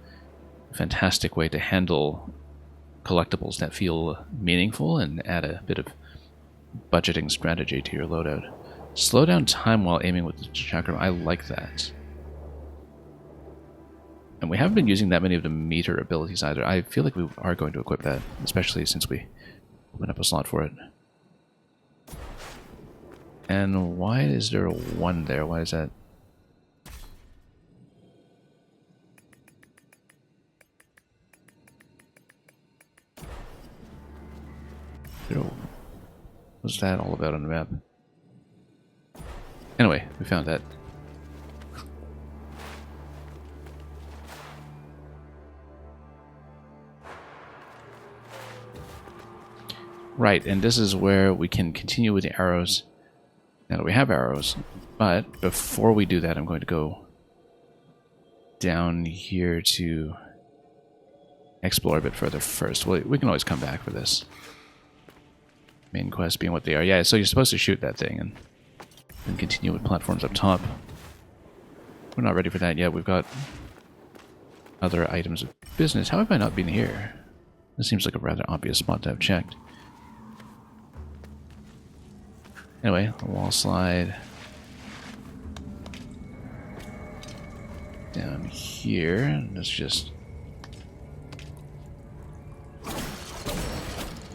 fantastic way to handle collectibles that feel meaningful and add a bit of budgeting strategy to your loadout. Slow down time while aiming with the chakram. I like that. And we haven't been using that many of the meter abilities either. I feel like we are going to equip that, especially since we open up a slot for it. And why is there a 1 there? Why is that? What's that all about on the map? Anyway, we found that. Right, and this is where we can continue with the arrows. Now that we have arrows, but before we do that, I'm going to go down here to explore a bit further first. We can always come back for this. Main quests being what they are. Yeah, so you're supposed to shoot that thing and then continue with platforms up top. We're not ready for that yet. We've got other items of business. How have I not been here? This seems like a rather obvious spot to have checked. Anyway, a wall slide. Down here. Let's just...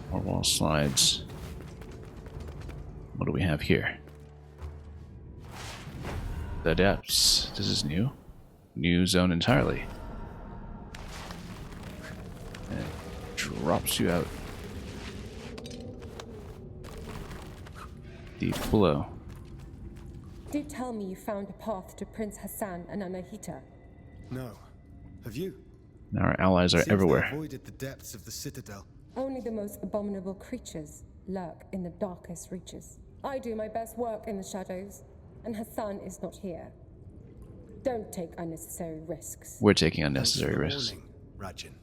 more wall slides. What do we have here? The depths. This is new. New zone entirely. And it drops you out. Deep below. Do tell me you found a path to Prince Hassan and Anahita. No. Have you? Our allies are Seems everywhere. They avoided the depths of the citadel. Only the most abominable creatures lurk in the darkest reaches. I do my best work in the shadows, and Hassan is not here. Don't take unnecessary risks. We're taking unnecessary risks. Rajin.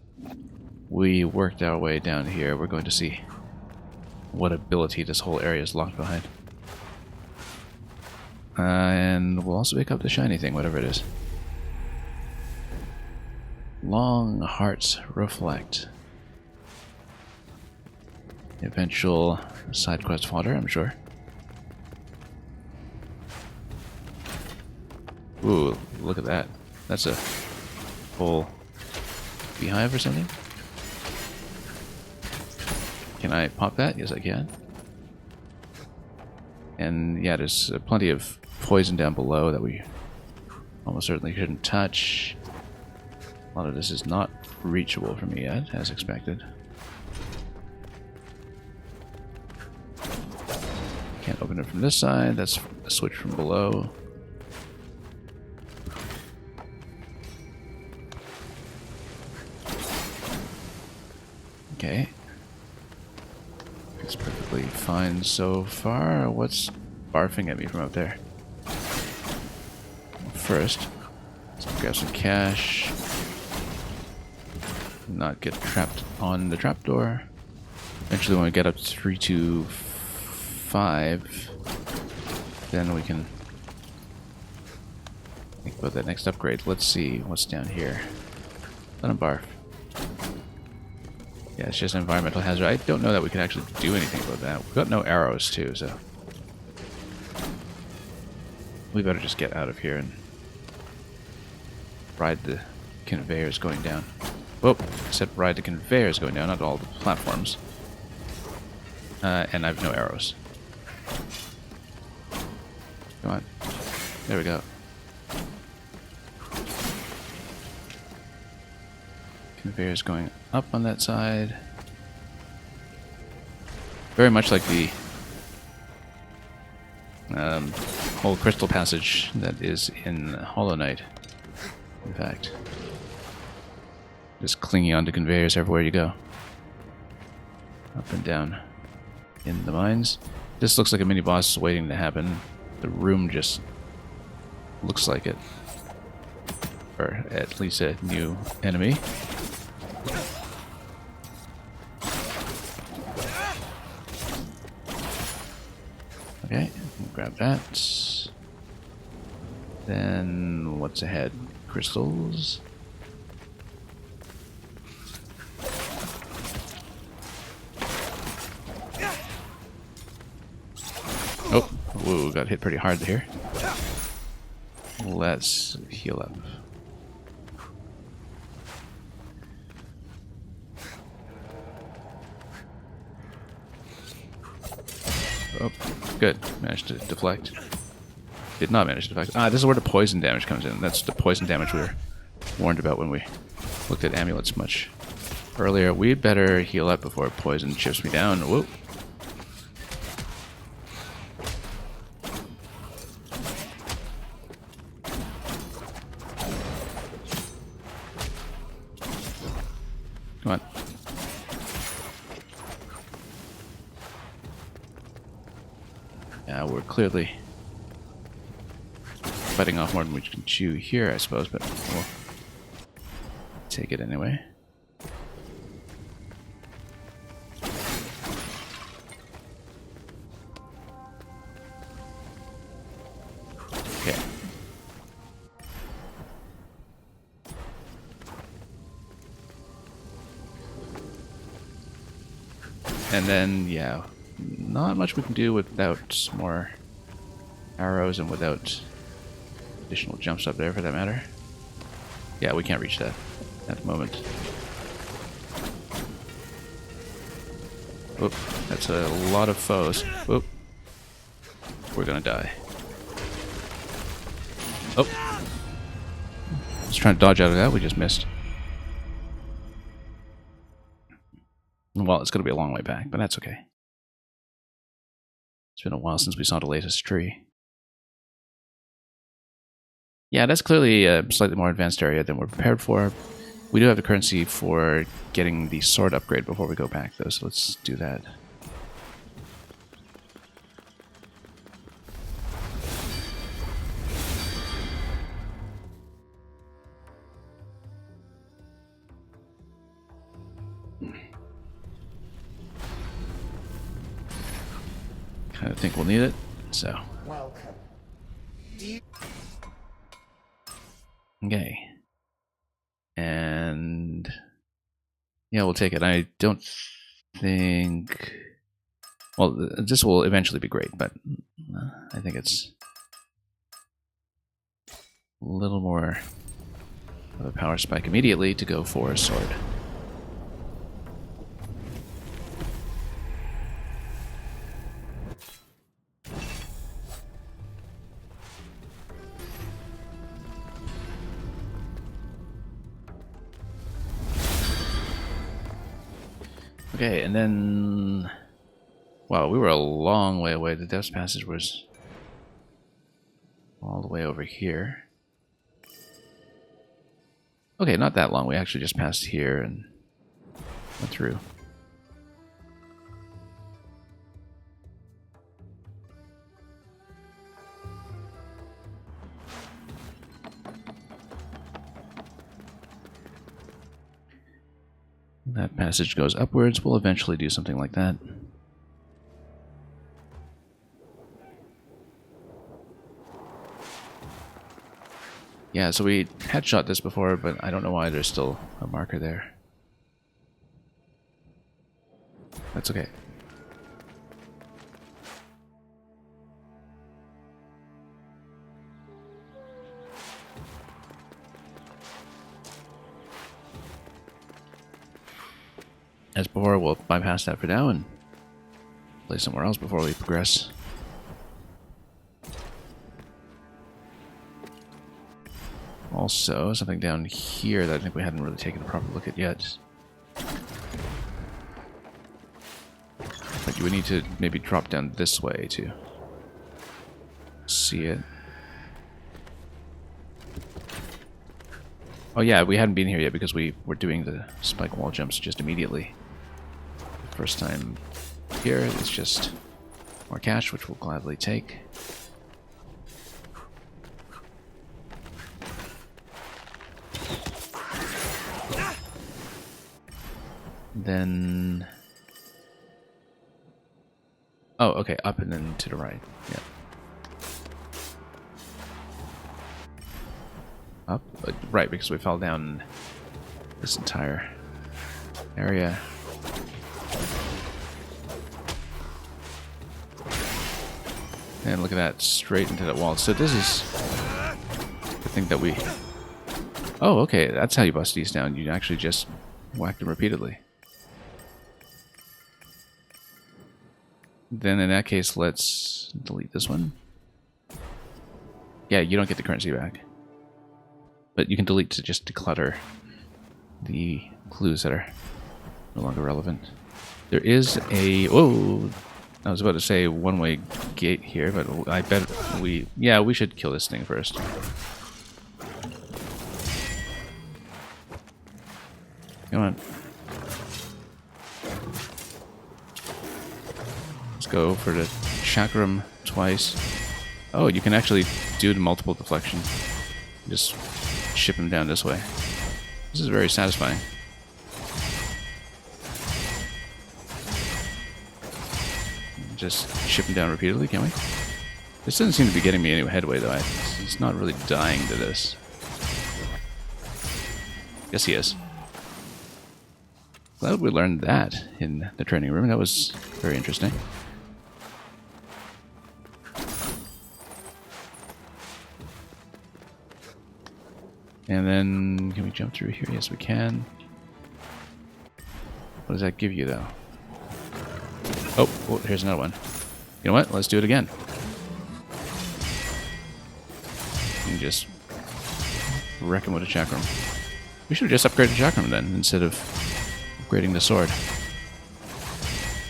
We worked our way down here. We're going to see what ability this whole area is locked behind. And we'll also pick up the shiny thing, whatever it is. Long Hearts Reflect. Eventual side quest fodder, I'm sure. Ooh, look at that. That's a whole beehive or something. Can I pop that? Yes, I can. And yeah, there's plenty of poison down below that we almost certainly shouldn't touch. A lot of this is not reachable for me yet, as expected. Can't open it from this side. That's a switch from below. Okay. It's perfectly fine so far. What's barfing at me from up there. First, let's grab some cash. Not get trapped on the trapdoor. Eventually, when we get up to 3 to 5, then we can think about that next upgrade. Let's see what's down here. Let him barf. Yeah, it's just an environmental hazard. I don't know that we can actually do anything about that. We've got no arrows, too, so... we better just get out of here and ride the conveyors going down. Whoa, I said ride the conveyors going down, not all the platforms. And I have no arrows. Come on. There we go. Conveyors going up on that side. Very much like the whole crystal passage that is in Hollow Knight, in fact. Just clinging onto conveyors everywhere you go. Up and down in the mines. This looks like a mini-boss waiting to happen. The room just looks like it. Or at least a new enemy. Okay, grab that. Then what's ahead? Crystals. Oh, whoa, got hit pretty hard here. Let's heal up. Oh, good. Managed to deflect. Did not manage to deflect. Ah, this is where the poison damage comes in. That's the poison damage we were warned about when we looked at amulets much earlier. We'd better heal up before poison chips me down. Whoa. Come on. Yeah, we're clearly biting off more than we can chew here, I suppose, but we'll take it anyway. Okay. And then, yeah, not much we can do without more arrows and without additional jumps up there, for that matter. Yeah, we can't reach that at the moment. Oop, that's a lot of foes. Oop. We're gonna die. Oh. I was trying to dodge out of that, we just missed. Well, it's gonna be a long way back, but that's okay. It's been a while since we saw the latest tree. Yeah, that's clearly a slightly more advanced area than we're prepared for. We do have the currency for getting the sword upgrade before we go back, though, so let's do that. Kind of think we'll need it, so. Welcome. Okay. And yeah, we'll take it. I don't think... well, this will eventually be great, but I think it's a little more of a power spike immediately to go for a sword. Okay, and then... wow, we were a long way away. The Death's Passage was all the way over here. Okay, not that long. We actually just passed here and went through. . That passage goes upwards. We'll eventually do something like that. Yeah, so we had shot this before, but I don't know why there's still a marker there. That's okay. As before, we'll bypass that for now and play somewhere else before we progress. Also, something down here that I think we hadn't really taken a proper look at yet. But you would need to maybe drop down this way to see it. Oh yeah, we hadn't been here yet because we were doing the spike wall jumps just immediately. First time here, it's just more cash, which we'll gladly take. Then... oh, okay, up and then to the right. Yeah. Up? Right, because we fell down this entire area. And look at that, straight into that wall. So this is the thing that we... oh, okay, that's how you bust these down. You actually just whack them repeatedly. Then in that case, let's delete this one. Yeah, you don't get the currency back. But you can delete to just declutter the clues that are no longer relevant. There is a... whoa! I was about to say one-way gate here, but I bet we... yeah, we should kill this thing first. Come on. Let's go for the chakram twice. Oh, you can actually do the multiple deflection. Just ship him down this way. This is very satisfying. Just ship him down repeatedly, can we? This doesn't seem to be getting me any headway, though. It's not really dying to this. Yes, he is. Glad we learned that in the training room. That was very interesting. And then, can we jump through here? Yes, we can. What does that give you, though? Oh, here's another one. You know what? Let's do it again. And just wreck him with a chakram. We should have just upgraded chakram then, instead of upgrading the sword.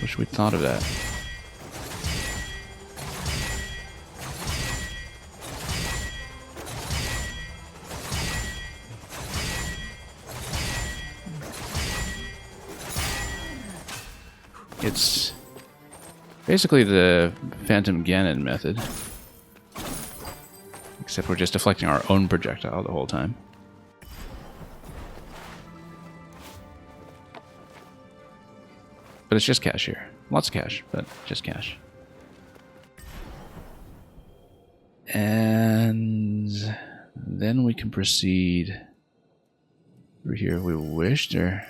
Wish we'd thought of that. It's basically the Phantom Ganon method. Except we're just deflecting our own projectile the whole time. But it's just cash here. Lots of cash, but just cash. And then we can proceed through here if we wish. There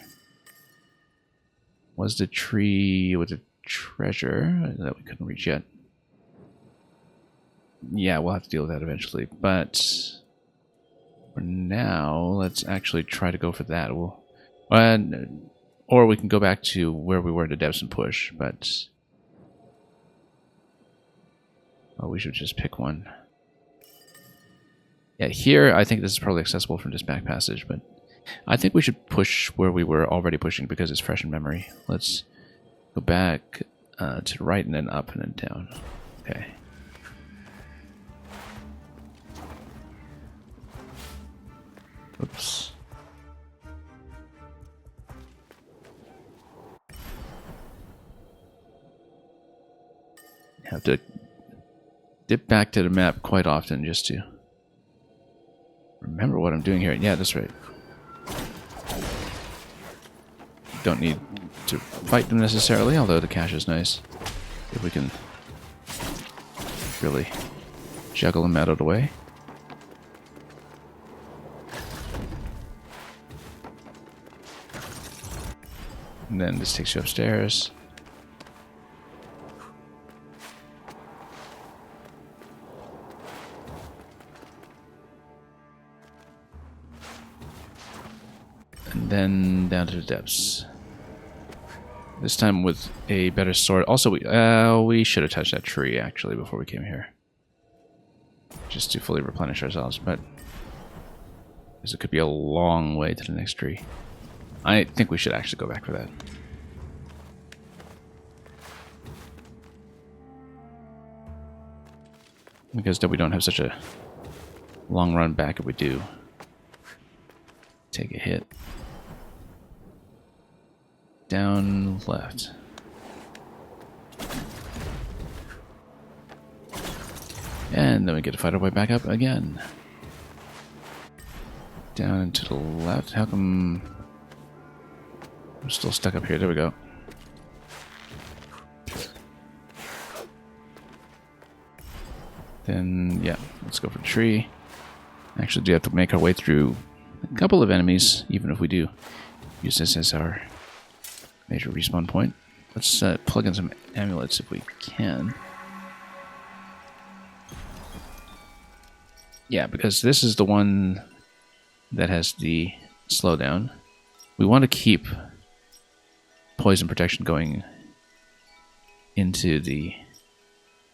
was the tree with the treasure that we couldn't reach yet. Yeah, we'll have to deal with that eventually. But for now, let's actually try to go for that. Or we can go back to where we were in the depths and push, but... oh, we should just pick one. Yeah, here, I think this is probably accessible from this back passage, but I think we should push where we were already pushing because it's fresh in memory. Let's go back to the right and then up and then down. Okay. Oops. Have to dip back to the map quite often just to remember what I'm doing here. Yeah, that's right. don't need to fight them necessarily, although the cache is nice. If we can really juggle them out of the way. And then this takes you upstairs. And then down to the depths. This time with a better sword. Also, we should have touched that tree actually before we came here, just to fully replenish ourselves. But because it could be a long way to the next tree, I think we should actually go back for that. Because then we don't have such a long run back if we do take a hit. Down left. And then we get to fight our way back up again. Down and to the left. How come I'm still stuck up here? There we go. Then, yeah, let's go for the tree. Actually, do have to make our way through a couple of enemies, even if we do use this as our major respawn point. Let's plug in some amulets if we can. Yeah, because this is the one that has the slowdown. We want to keep poison protection going into the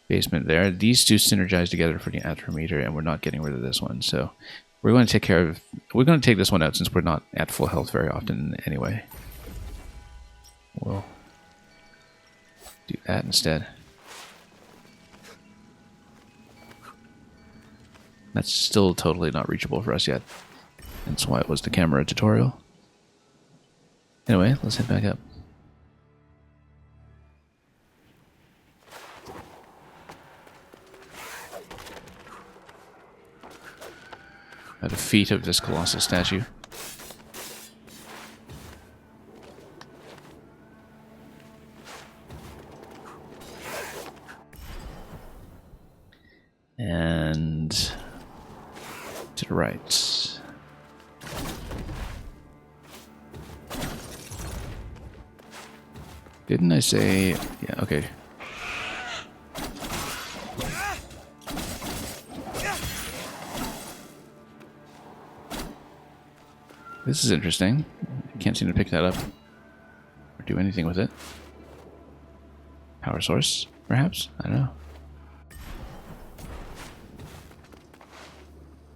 basement there. These two synergize together for the atherometer, and we're not getting rid of this one. So we're going to take care of... We're going to take this one out since we're not at full health very often anyway. We'll do that instead. That's still totally not reachable for us yet. That's why it was the camera tutorial. Anyway, let's head back up. At the feet of this colossal statue. And to the right. Didn't I say... Yeah, okay. This is interesting. I can't seem to pick that up or do anything with it. Power source, perhaps? I don't know.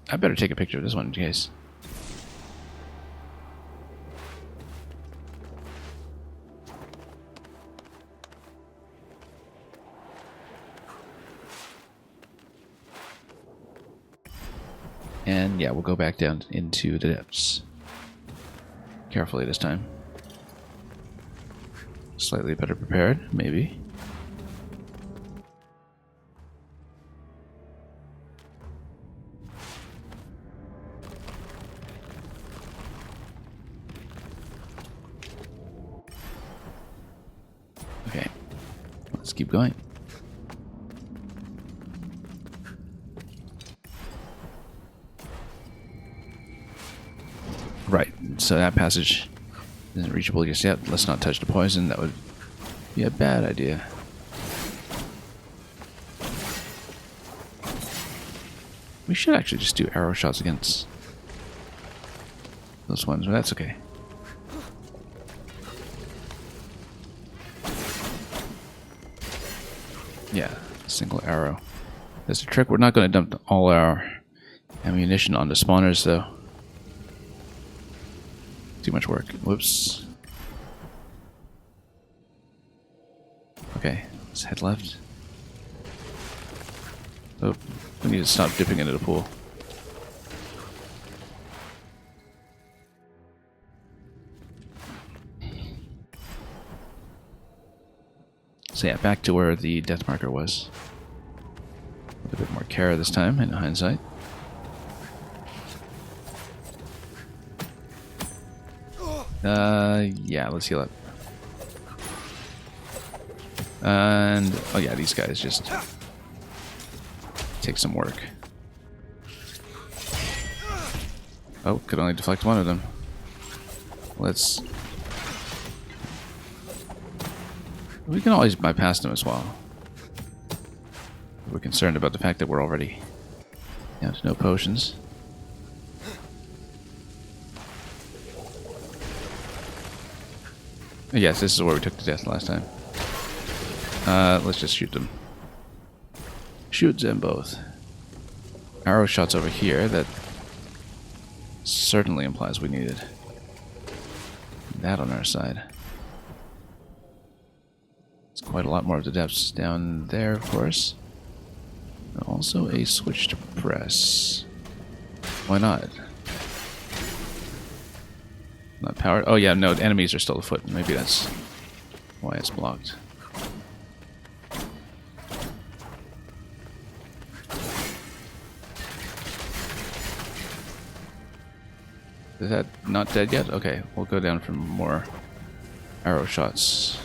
I better take a picture of this one in case. And yeah, we'll go back down into the depths. Carefully this time. Slightly better prepared, maybe. Okay, let's keep going. Right, so that passage isn't reachable just yet. Let's not touch the poison. That would be a bad idea. We should actually just do arrow shots against those ones, but that's okay. Yeah, single arrow. That's a trick. We're not going to dump all our ammunition onto spawners, though. Too much work. Whoops. Okay, let's head left. Oh, we need to stop dipping into the pool. So yeah, back to where the death marker was. With a bit more care this time, in hindsight. Yeah, let's heal up. And, oh yeah, these guys just take some work. Oh, could only deflect one of them. Let's... We can always bypass them as well. We're concerned about the fact that we're already down to no potions. Yes, this is where we took to death last time. Let's just shoot them. Shoot them both. Arrow shots over here. That certainly implies we needed that on our side. It's quite a lot more of the depths down there, of course. And also a switch to press. Why not? Not powered. Oh yeah, no, enemies are still afoot. Maybe that's why it's blocked. Is that not dead yet? Okay, we'll go down for more arrow shots.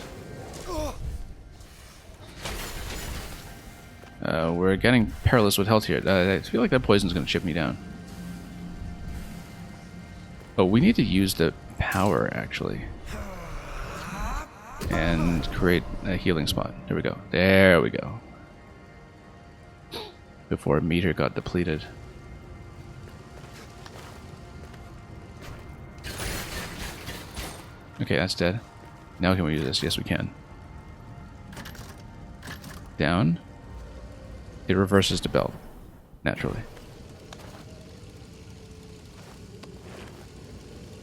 We're getting perilous with health here. I feel like that poison's going to chip me down. Oh, we need to use the power, actually. And create a healing spot. There we go. There we go. Before a meter got depleted. Okay, that's dead. Now can we use this? Yes, we can. Down. It reverses the belt, naturally.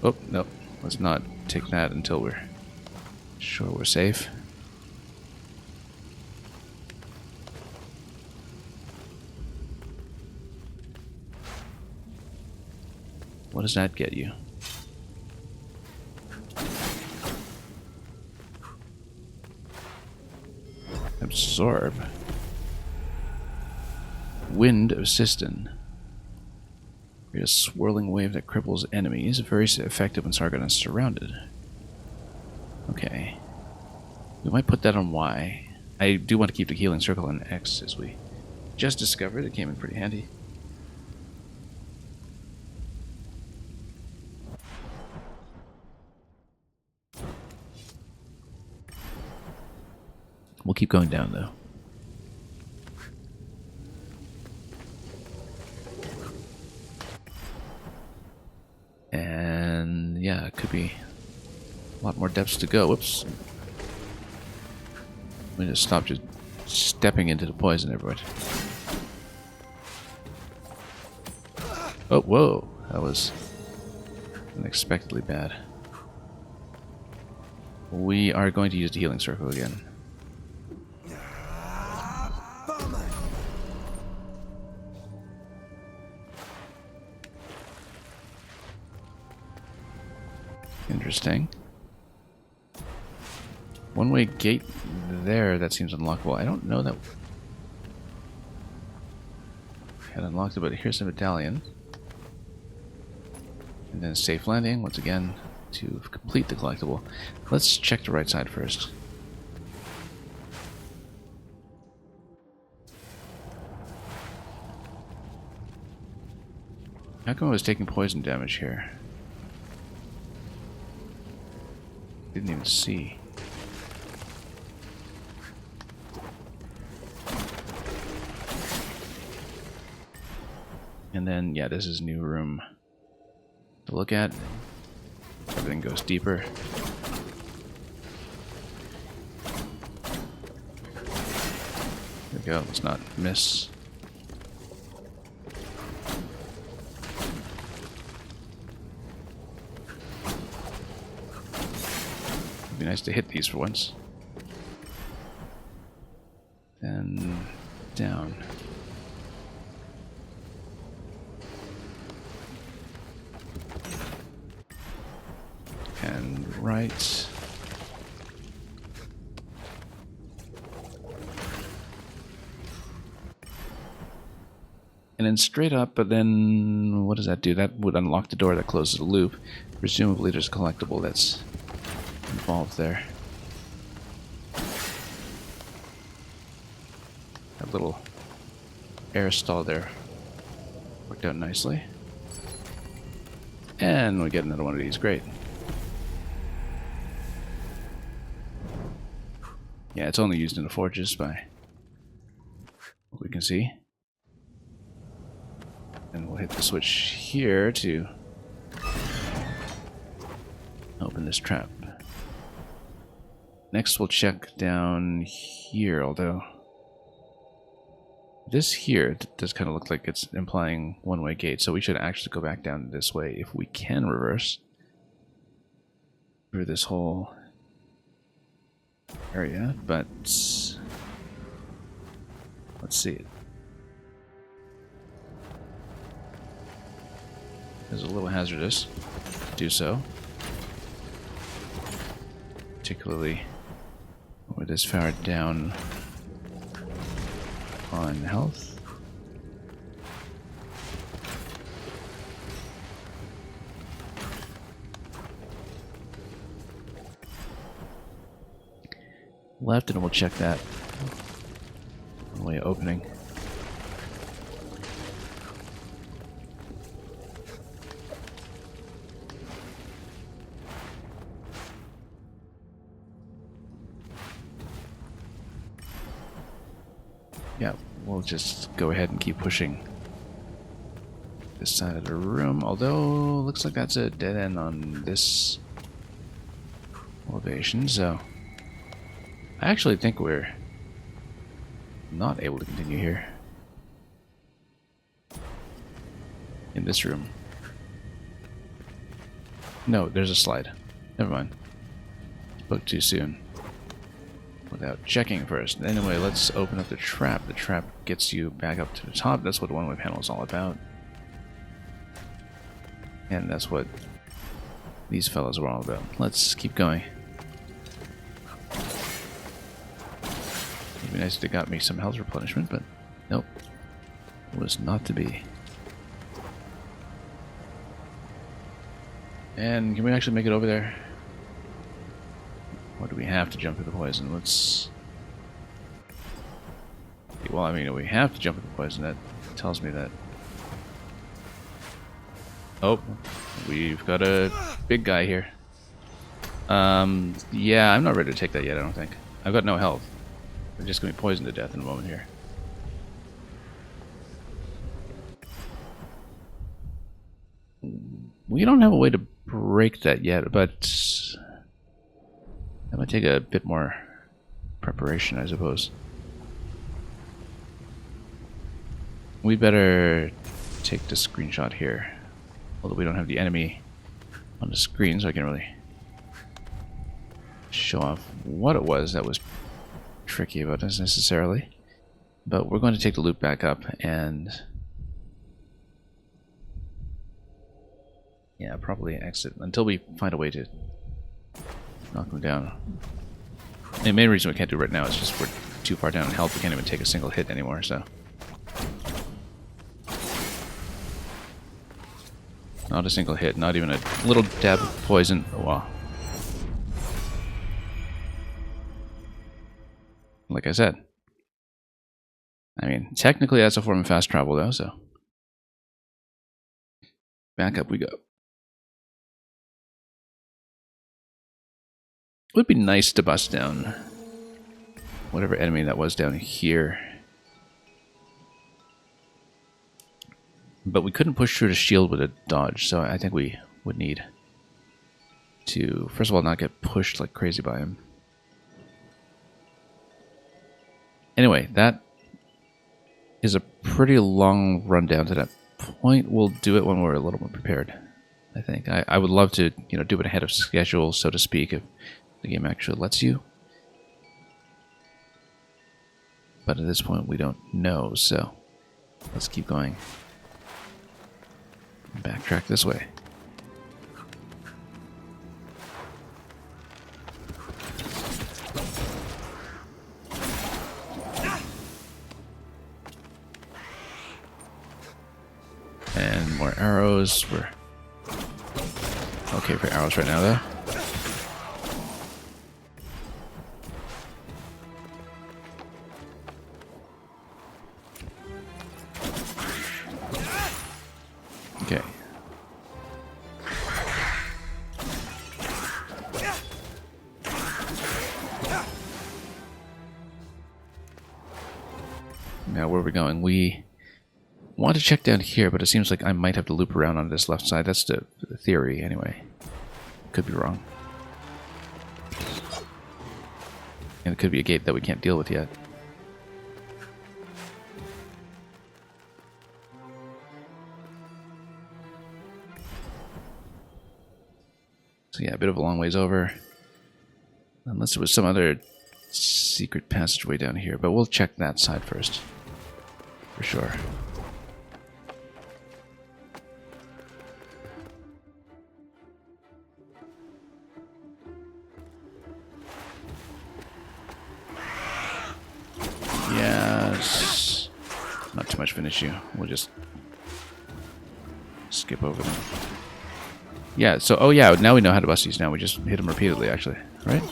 Oh, nope. Let's not take that until we're sure we're safe. What does that get you? Absorb. Wind of Siston. Create a swirling wave that cripples enemies. Very effective when Sargon is surrounded. Okay. We might put that on Y. I do want to keep the healing circle on X, as we just discovered. It came in pretty handy. We'll keep going down, though. And yeah, it could be a lot more depths to go. Whoops. Let me just stop just stepping into the poison, everybody. Oh, whoa. That was unexpectedly bad. We are going to use the healing circle again. Interesting. One-way gate there, that seems unlockable. I don't know that we had unlocked it, but here's a medallion. And then safe landing, once again, to complete the collectible. Let's check the right side first. How come I was taking poison damage here? Didn't even see. And then, yeah, this is a new room to look at. Everything goes deeper. There we go, let's not miss. It'd be nice to hit these for once. And down. And right. And then straight up, but then what does that do? That would unlock the door that closes the loop. Presumably there's a collectible that's involved there. That little air stall there worked out nicely. And we get another one of these. Great. Yeah, it's only used in the forges by what we can see. And we'll hit the switch here to open this trap. Next we'll check down here, although this here does kind of look like it's implying one-way gate, so we should actually go back down this way if we can reverse through this whole area, but let's see it. It's a little hazardous to do so, particularly with this far down on health. Left, and we'll check that way opening. Yeah, we'll just go ahead and keep pushing this side of the room, although looks like that's a dead end on this elevation, so I actually think we're not able to continue here in this room. No, there's a slide. Never mind. Spoke too soon without checking first. Anyway, let's open up the trap. The trap gets you back up to the top. That's what the one-way panel is all about. And that's what these fellows were all about. Let's keep going. It'd be nice if they got me some health replenishment, but nope. It was not to be. And can we actually make it over there? Or do we have to jump through the poison? Let's... Well, I mean, we have to jump through the poison. That tells me that... Oh, we've got a big guy here. Yeah, I'm not ready to take that yet, I don't think. I've got no health. I'm just going to be poisoned to death in a moment here. We don't have a way to break that yet, but that might take a bit more preparation, I suppose. We better take the screenshot here. Although we don't have the enemy on the screen, so I can't really show off what it was that was tricky about this necessarily. But we're going to take the loop back up and... yeah, probably exit until we find a way to knock them down. The main reason we can't do it right now is just we're too far down in health. We can't even take a single hit anymore, so... Not a single hit, not even a little dab of poison. Oh, wow. Like I said. I mean, technically that's a form of fast travel though, so... back up we go. It would be nice to bust down whatever enemy that was down here. But we couldn't push through the shield with a dodge, so I think we would need to, first of all, not get pushed like crazy by him. Anyway, that is a pretty long run down to that point. We'll do it when we're a little more prepared, I think. I would love to, you know, do it ahead of schedule, so to speak, if the game actually lets you. But at this point, we don't know, so let's keep going. Backtrack this way. And more arrows. We're okay for arrows right now, though. Okay. Now, where are we going? We want to check down here, but it seems like I might have to loop around on this left side. That's the theory, anyway. Could be wrong. And it could be a gate that we can't deal with yet. So yeah, a bit of a long ways over. Unless there was some other secret passageway down here, but we'll check that side first. For sure. Yes. Not too much of an issue. We'll just skip over them. Yeah, so, oh yeah, now we know how to bust these now. We just hit them repeatedly, actually. Right?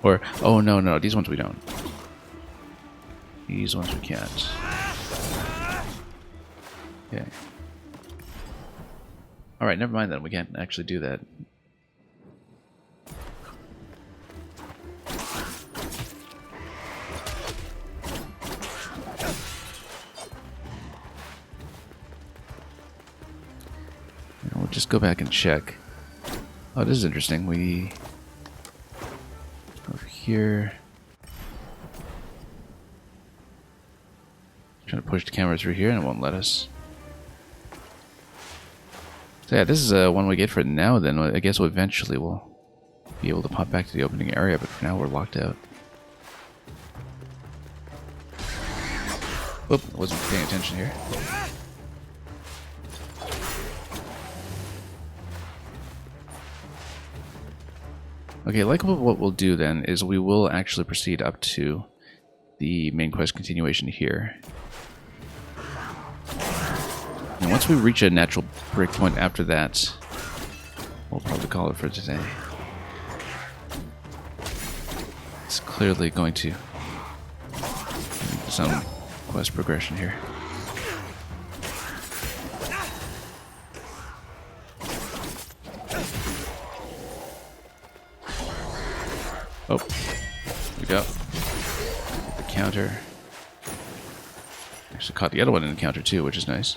Or, oh no, no, these ones we don't. These ones we can't. Okay. Alright, never mind then. We can't actually do that. We'll just go back and check. Oh, this is interesting. We... over here... trying to push the camera through here and it won't let us. So yeah, this is a one-way gate for now then. I guess we'll eventually we'll be able to pop back to the opening area, but for now we're locked out. Oop, I wasn't paying attention here. Okay, like what we'll do then is we will actually proceed up to the main quest continuation here. And once we reach a natural breakpoint after that, we'll probably call it for today. It's clearly going to need some quest progression here. Oh, here we go. The counter. Actually caught the other one in the counter too, which is nice.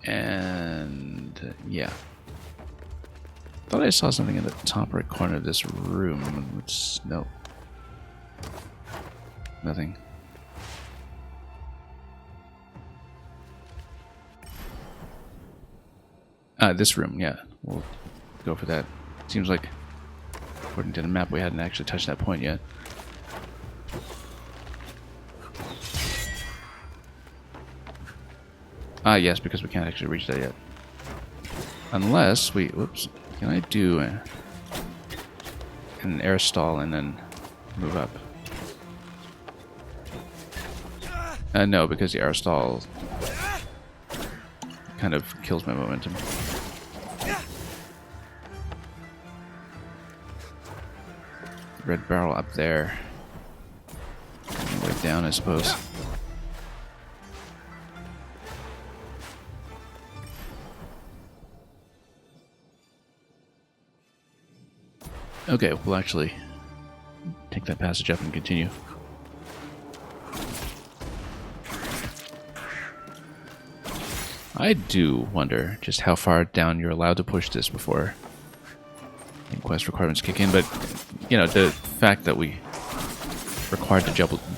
And yeah. Thought I saw something in the top right corner of this room. It's no. Nothing. This room, yeah. We'll go for that. Seems like, according to the map, we hadn't actually touched that point yet. Yes, because we can't actually reach that yet. Unless we... Whoops. Can I do an air stall and then move up? No, because the air stall kind of kills my momentum. Red barrel up there. Way down, I suppose. Okay, we'll actually take that passage up and continue. I do wonder just how far down you're allowed to push this before quest requirements kick in, but you know, the fact that we required to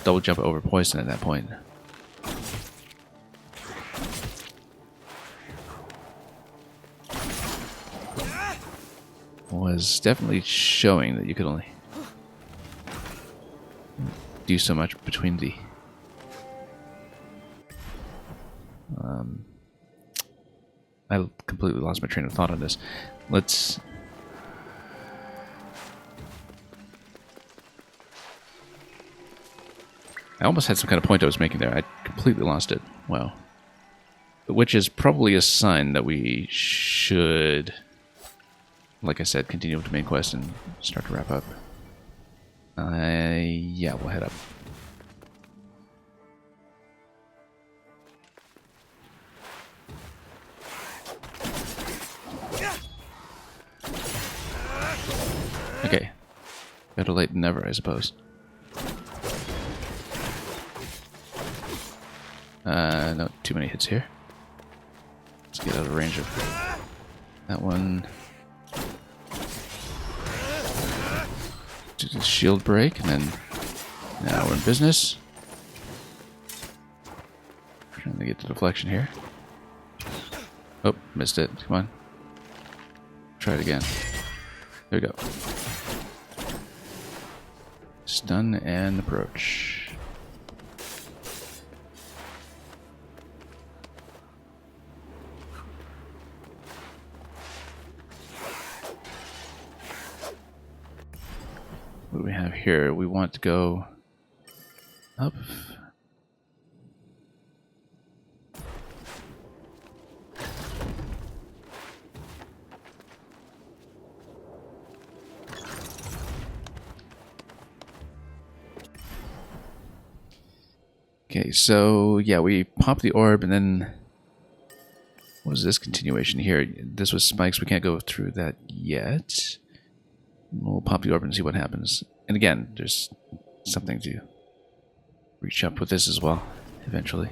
double jump over poison at that point. Was definitely showing that you could only do so much between the I completely lost my train of thought on this. Let's I almost had some kind of point I was making there. I completely lost it. Wow. Which is probably a sign that we should, like I said, continue with the main quest and start to wrap up. Yeah, we'll head up. Okay. Better late than never, I suppose. No, too many hits here. Let's get out of range of that one. Do the shield break, and then now we're in business. Trying to get the deflection here. Oh, missed it. Come on. Try it again. There we go. Stun and approach. What do we have here? We want to go up. Okay, so yeah, we pop the orb, and then what was this continuation here? This was spikes. We can't go through that yet. We'll pop the orb and see what happens. And again, there's something to reach up with this as well, eventually.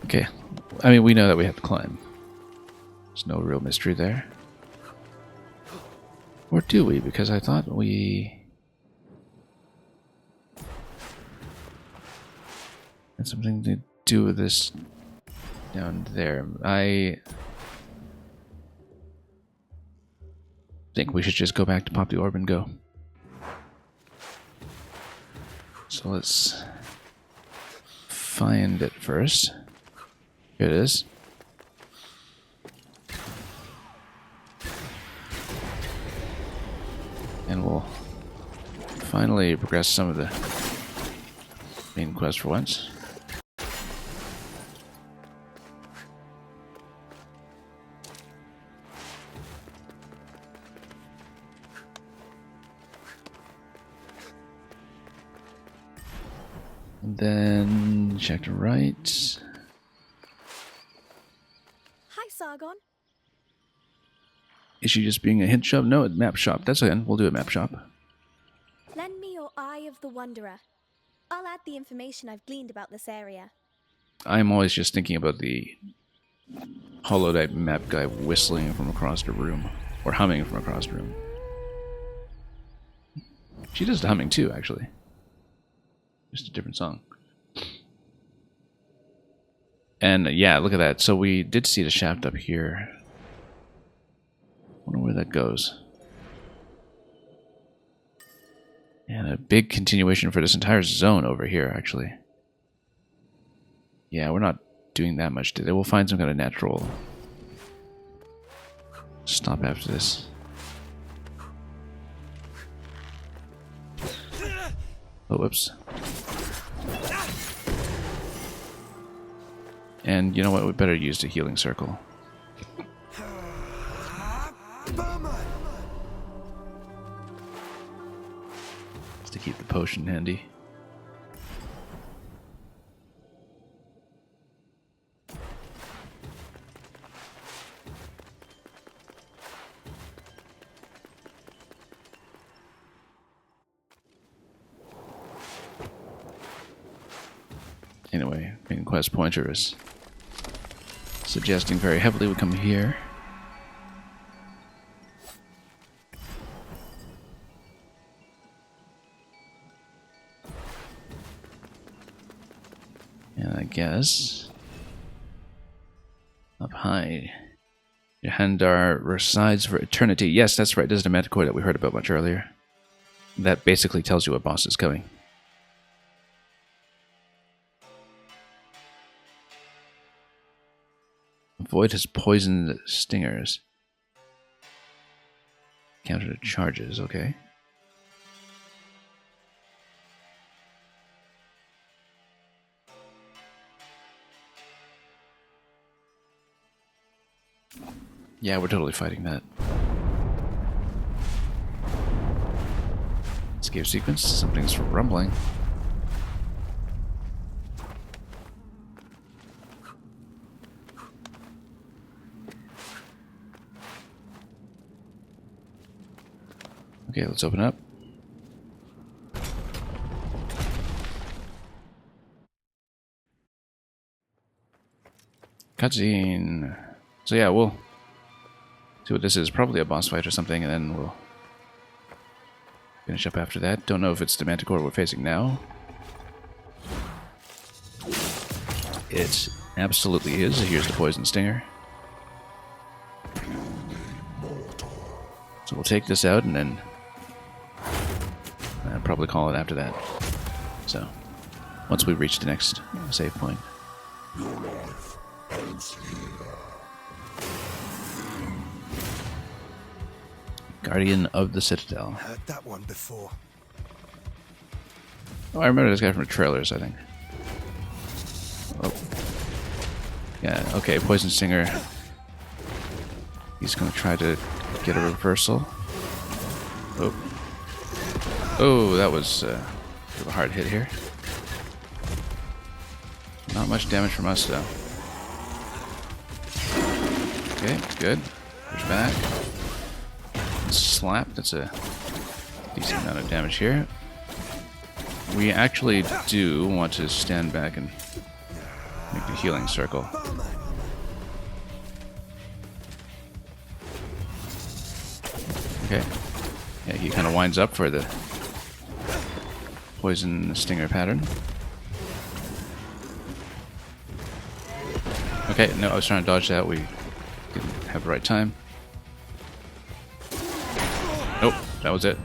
Okay. I mean, we know that we have to climb. There's no real mystery there. Or do we? Because I thought we had something to do with this down there. I think we should just go back to pop the orb and go. So let's find it first. Here it is. And we'll finally progress some of the main quest for once. And then check to right. Hi, Sargon. Is she just being a hint shop? No, map shop. That's again. We'll do a map shop. Lend me your Eye of the Wanderer. I'll add the information I've gleaned about this area. I'm always just thinking about the holotype map guy whistling from across the room. Or humming from across the room. She does the humming too, actually. Just a different song. And yeah, look at that. So we did see the shaft up here. Wonder where that goes. And a big continuation for this entire zone over here, actually. Yeah, we're not doing that much today. We'll find some kind of natural stop after this. Oh, whoops. And you know what? We better use the healing circle. Just to keep the potion handy. Anyway, main quest pointer is suggesting very heavily we come here. And I guess up high, Yohandar resides for eternity. Yes, that's right. This is the Manticore that we heard about much earlier. That basically tells you what boss is coming. Avoid his poisoned stingers. Counter to charges, okay. Yeah, we're totally fighting that. Escape sequence, something's rumbling. Okay, let's open up. Cutscene. So yeah, we'll see what this is. Probably a boss fight or something, and then we'll finish up after that. Don't know if it's the Manticore we're facing now. It absolutely is. Here's the poison stinger. So we'll take this out and then probably call it after that. So, once we reach the next save point. Your life ends here. Guardian of the Citadel. Heard that one before. Oh, I remember this guy from the trailers, I think. Oh. Yeah, okay, Poison Stinger. He's gonna try to get a reversal. Oh. Oh, that was a hard hit here. Not much damage from us, though. Okay, good. Push back. Slap, that's a decent amount of damage here. We actually do want to stand back and make the healing circle. Okay. Yeah, he kind of winds up for the poison stinger pattern. Okay, no, I was trying to dodge that. We didn't have the right time. Nope, that was it.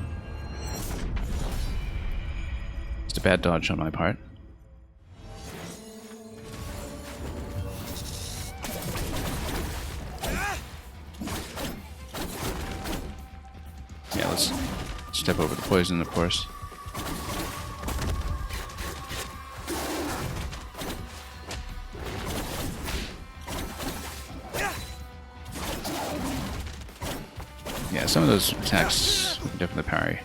Just a bad dodge on my part. Yeah, let's step over the poison, of course. Yeah, some of those attacks we can definitely parry.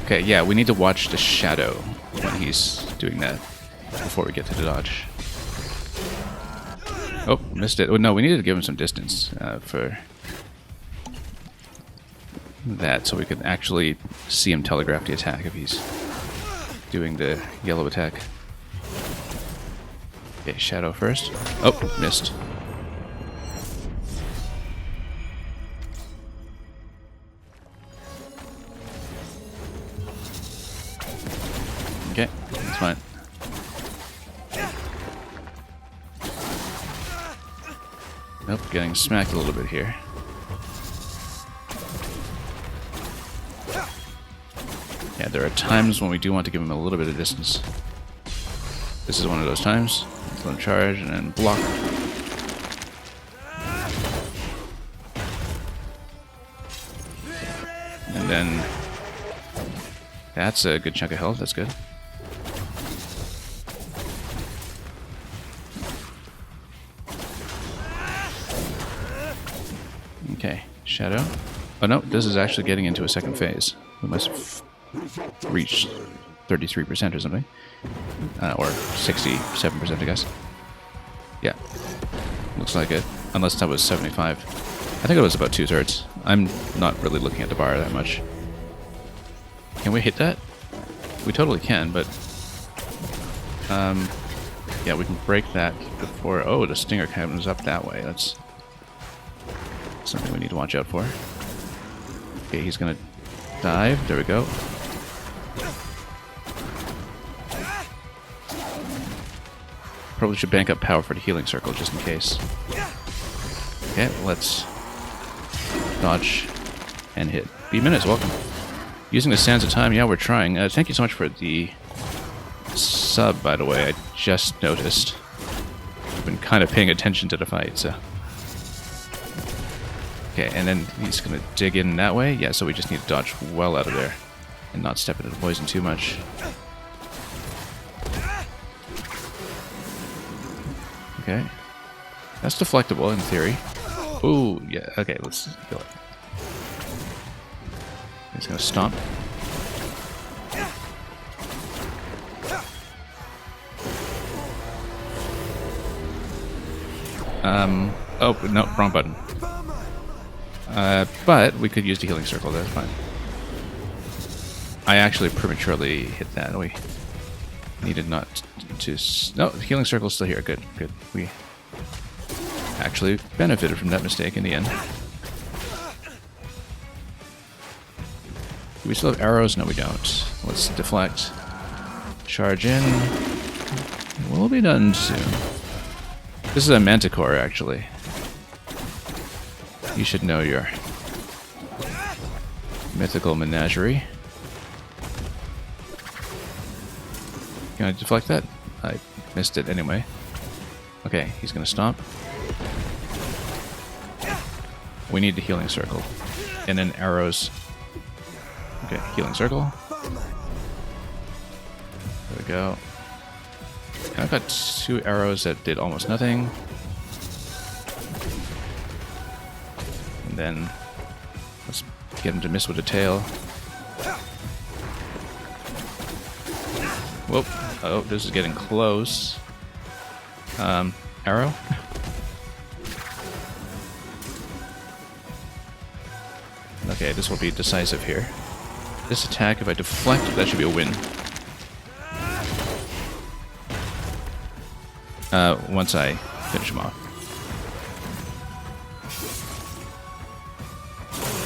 Okay, yeah, we need to watch the shadow when he's doing that before we get to the dodge. Oh, missed it. Oh, no, we needed to give him some distance for that so we could actually see him telegraph the attack if he's doing the yellow attack. Okay, shadow first. Oh, missed. Okay, that's fine. Nope, getting smacked a little bit here. Yeah, there are times when we do want to give him a little bit of distance. This is one of those times. Let him charge and then block. And then that's a good chunk of health, that's good. Okay, shadow. Oh no, this is actually getting into a second phase. We must have reached 33% or something. Or 67%, I guess. Yeah, looks like it. Unless that was 75. I think it was about 2/3. I'm not really looking at the bar that much. Can we hit that? We totally can, but... yeah, we can break that before... Oh, the stinger comes up that way. That's something we need to watch out for. Okay, he's gonna dive. There we go. Probably should bank up power for the healing circle just in case. Okay, let's dodge and hit. B-Minutes, welcome. Using the Sands of Time, yeah, we're trying. Thank you so much for the sub, by the way. I just noticed. I've been kind of paying attention to the fight, so... Okay, and then he's going to dig in that way. Yeah, so we just need to dodge well out of there and not step into the poison too much. Okay. That's deflectable in theory. Ooh, yeah. Okay, let's kill it. He's going to stomp. Oh, no, wrong button. But we could use the healing circle, that's fine. I actually prematurely hit that. We needed not to... No, the healing circle's still here. Good, good. We actually benefited from that mistake in the end. Do we still have arrows? No, we don't. Let's deflect. Charge in. We'll be done soon. This is a manticore, actually. You should know your mythical menagerie. Can I deflect that? I missed it anyway. Okay, he's gonna stomp. We need the healing circle. And then arrows. Okay, healing circle. There we go. And I've got 2 arrows that did almost nothing. And then let's get him to miss with the tail. Whoop. Oh, this is getting close. Arrow? Okay, this will be decisive here. This attack, if I deflect, that should be a win. Once I finish him off.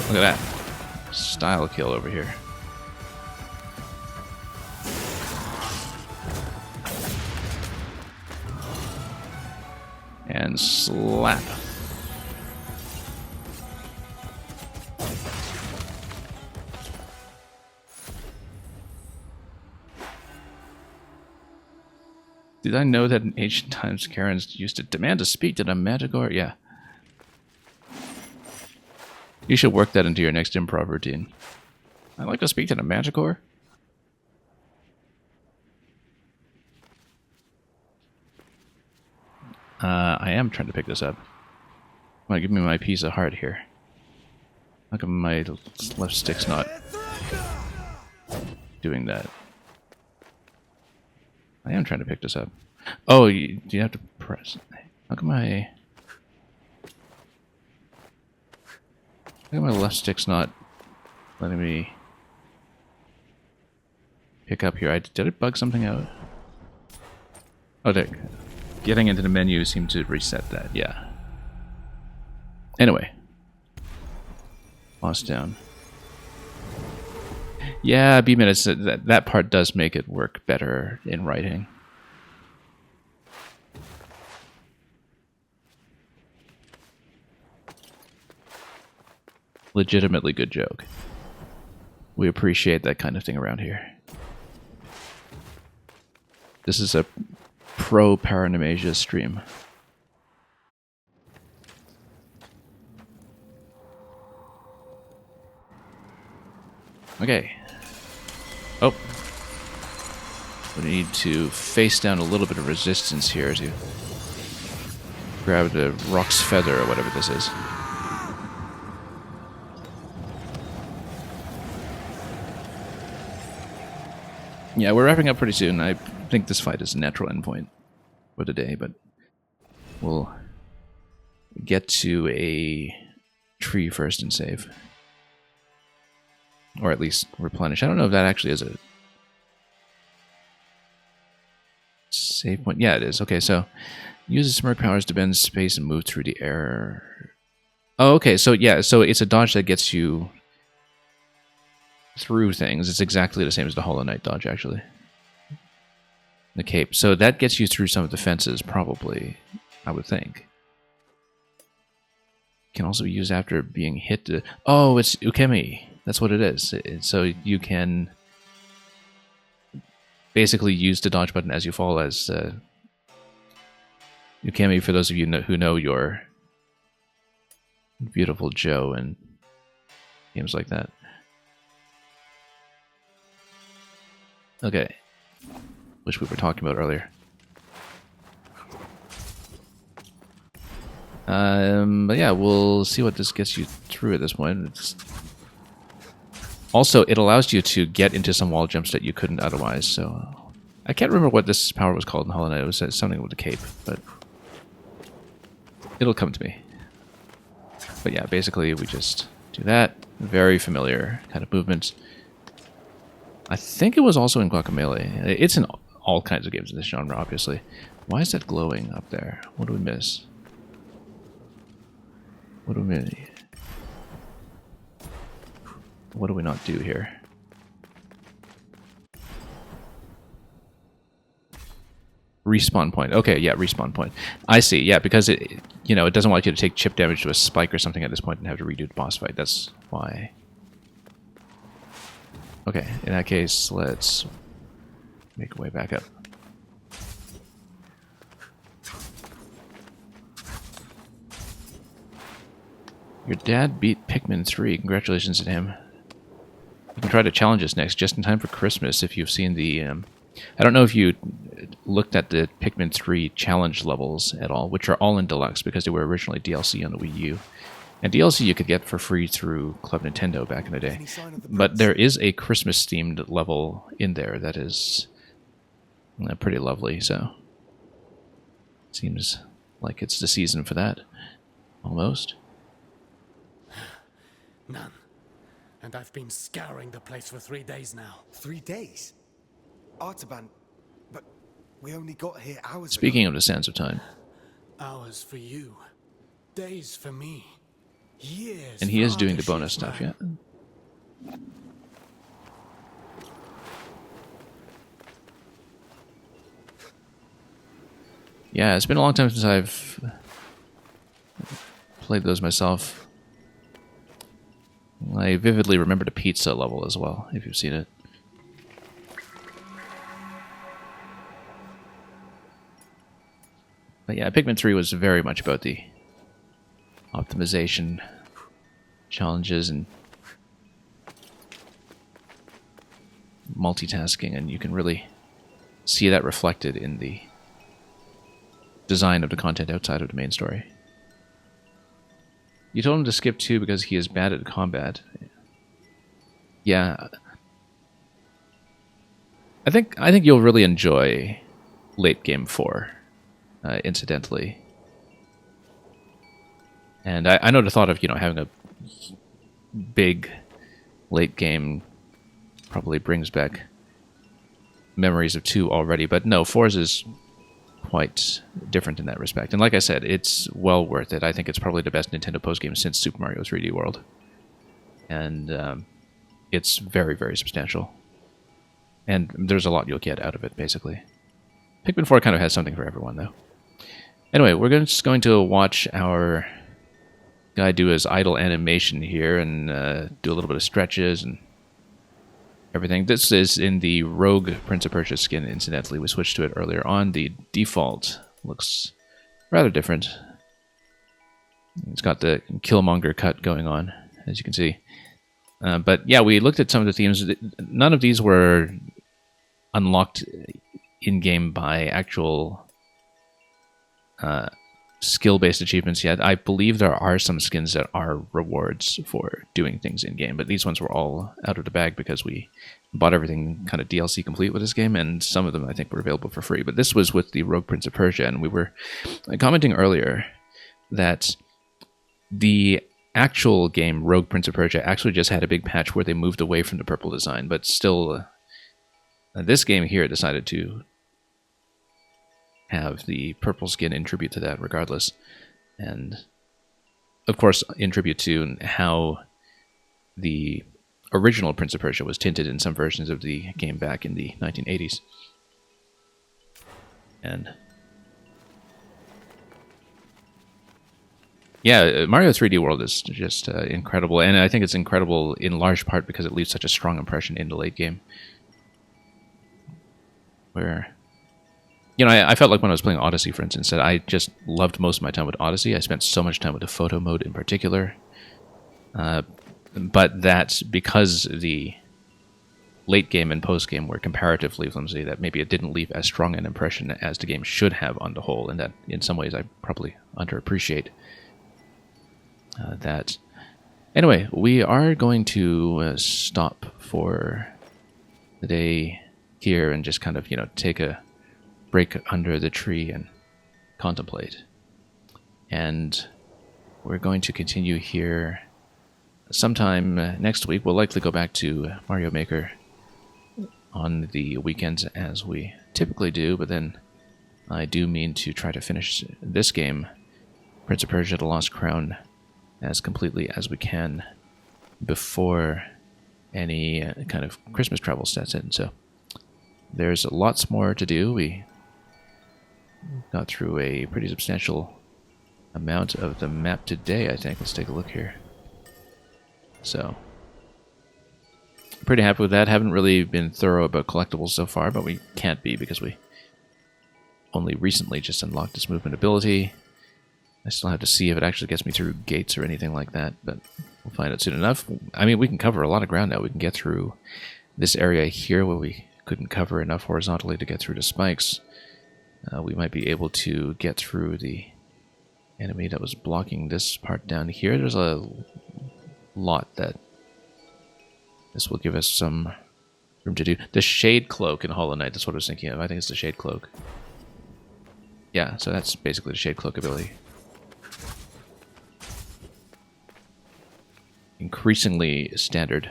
Look at that. Style kill over here. And slap. Did I know that in ancient times Karens used to demand to speak to the Manticore? Yeah. You should work that into your next improv routine. I'd like to speak to the Manticore. I am trying to pick this up. Come on, give me my piece of heart here. How come my left stick's not doing that? I am trying to pick this up. Oh, do you have to press? How come my left stick's not letting me pick up here? Did it bug something out? Oh, there. Getting into the menu seemed to reset that. Yeah. Anyway, boss down. Yeah, B-minutes, that part does make it work better in writing. Legitimately good joke. We appreciate that kind of thing around here. This is a pro Paranomasia stream. Okay. Oh. We need to face down a little bit of resistance here to grab the Rock's Feather or whatever this is. Yeah, we're wrapping up pretty soon. I think this fight is a natural endpoint for today, but we'll get to a tree first and save. Or at least replenish. I don't know if that actually is a save point. Yeah, it is. Okay, so use smirk powers to bend space and move through the air. Oh, okay, so yeah, so it's a dodge that gets you through things. It's exactly the same as the Hollow Knight dodge, actually. The cape. So that gets you through some of the fences, probably, I would think. Can also be used after being hit to... Oh, it's Ukemi. That's what it is. So you can basically use the dodge button as you fall as Ukemi, for those of you who know your Beautiful Joe and games like that. Okay. Which we were talking about earlier. But yeah, we'll see what this gets you through at this point. Also, it allows you to get into some wall jumps that you couldn't otherwise, so... I can't remember what this power was called in Hollow Knight. It was something with a cape, but... it'll come to me. But yeah, basically we just do that. Very familiar kind of movements. I think it was also in Guacamelee. It's in all kinds of games in this genre, obviously. Why is that glowing up there? What do we miss? What do we... what do we not do here? Respawn point. Okay, yeah, respawn point. I see. Yeah, because it, you know, it doesn't want you to take chip damage to a spike or something at this point and have to redo the boss fight. That's why. Okay, in that case, let's make our way back up. Your dad beat Pikmin 3. Congratulations to him. You can try to challenge us next, just in time for Christmas, if you've seen the... I don't know if you looked at the Pikmin 3 challenge levels at all, which are all in Deluxe, because they were originally DLC on the Wii U. And DLC you could get for free through Club Nintendo back in the day. But there is a Christmas-themed level in there that is pretty lovely, so... seems like it's the season for that. Almost. None. And I've been scouring the place for 3 days now. 3 days? Artaban, but we only got here hours Speaking ago. of the sands of time. Hours for you. Days for me. Years. And he is doing the bonus stuff, yeah? Yeah, it's been a long time since I've played those myself. I vividly remember the pizza level as well, if you've seen it. But yeah, Pikmin 3 was very much about the optimization challenges and multitasking, and you can really see that reflected in the design of the content outside of the main story. You told him to skip 2 because he is bad at combat. Yeah. I think you'll really enjoy late game 4, incidentally. And I know the thought of, you know, having a big late game probably brings back memories of 2 already, but no, 4's is quite different in that respect. And like I said, it's well worth it. I think it's probably the best Nintendo post-game since Super Mario 3D World. And it's very, very substantial. And there's a lot you'll get out of it, basically. Pikmin 4 kind of has something for everyone, though. Anyway, we're just going to watch our guy do his idle animation here and do a little bit of stretches and everything. This is in the Rogue Prince of Persia skin, incidentally. We switched to it earlier on. The default looks rather different. It's got the Killmonger cut going on, as you can see. But yeah, we looked at some of the themes. None of these were unlocked in-game by actual skill-based achievements yet. I believe there are some skins that are rewards for doing things in-game, but these ones were all out of the bag because we bought everything kind of DLC complete with this game, and some of them I think were available for free. But this was with the Rogue Prince of Persia, and we were commenting earlier that the actual game, Rogue Prince of Persia, actually just had a big patch where they moved away from the purple design, but still, this game here decided to have the purple skin in tribute to that regardless. And, of course, in tribute to how the original Prince of Persia was tinted in some versions of the game back in the 1980s. And yeah, Mario 3D World is just incredible, and I think it's incredible in large part because it leaves such a strong impression in the late game. where, you know, I felt like when I was playing Odyssey, for instance, that I just loved most of my time with Odyssey. I spent so much time with the photo mode in particular. But that's because the late game and post game were comparatively flimsy, that maybe it didn't leave as strong an impression as the game should have on the whole, and that in some ways I probably underappreciate that. Anyway, we are going to stop for the day here and just kind of, you know, take a break under the tree and contemplate. And we're going to continue here sometime next week. We'll likely go back to Mario Maker on the weekends as we typically do, but then I do mean to try to finish this game, Prince of Persia: The Lost Crown, as completely as we can before any kind of Christmas travel sets in. So there's lots more to do. We got through a pretty substantial amount of the map today, I think. Let's take a look here. So, pretty happy with that. Haven't really been thorough about collectibles so far, but we can't be because we only recently just unlocked this movement ability. I still have to see if it actually gets me through gates or anything like that, but we'll find out soon enough. I mean, we can cover a lot of ground now. We can get through this area here where we couldn't cover enough horizontally to get through the spikes. We might be able to get through the enemy that was blocking this part down here. There's a lot that this will give us some room to do. The Shade Cloak in Hollow Knight, that's what I was thinking of. I think it's the Shade Cloak. Yeah, so that's basically the Shade Cloak ability. Increasingly standard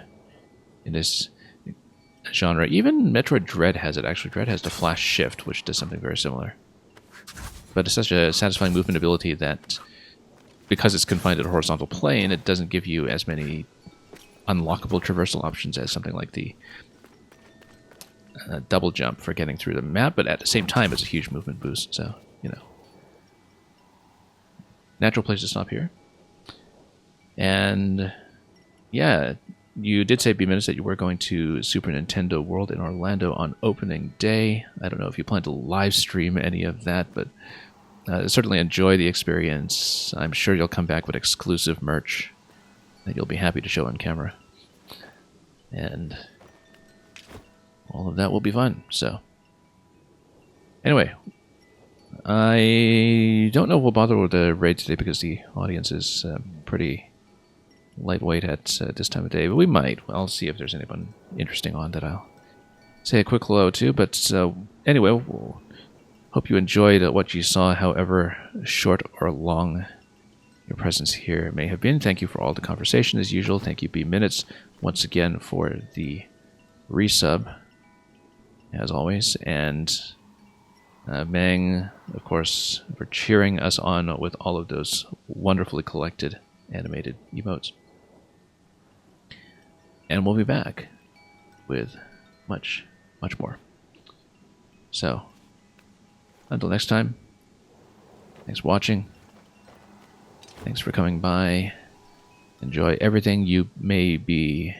in this genre. Even Metroid Dread has it, actually. Dread has the Flash Shift, which does something very similar. But it's such a satisfying movement ability that, because it's confined to the horizontal plane, it doesn't give you as many unlockable traversal options as something like the double jump for getting through the map, but at the same time it's a huge movement boost, so, you know. Natural place to stop here. And, yeah, you did say, B-Minutes, that you were going to Super Nintendo World in Orlando on opening day. I don't know if you plan to live stream any of that, but certainly enjoy the experience. I'm sure you'll come back with exclusive merch that you'll be happy to show on camera. And all of that will be fun, so. Anyway, I don't know if we'll bother with the raid today because the audience is pretty lightweight at this time of day, but we might. I'll see if there's anyone interesting on that I'll say a quick hello to. But anyway, we'll hope you enjoyed what you saw, however short or long your presence here may have been. Thank you for all the conversation as usual. Thank you, B-Minutes, once again for the resub, as always. And Mang, of course, for cheering us on with all of those wonderfully collected animated emotes. And we'll be back with much, much more. So, until next time, thanks for watching. Thanks for coming by. Enjoy everything you may be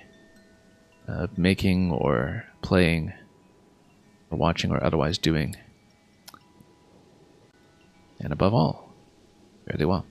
making or playing or watching or otherwise doing. And above all, fare thee well.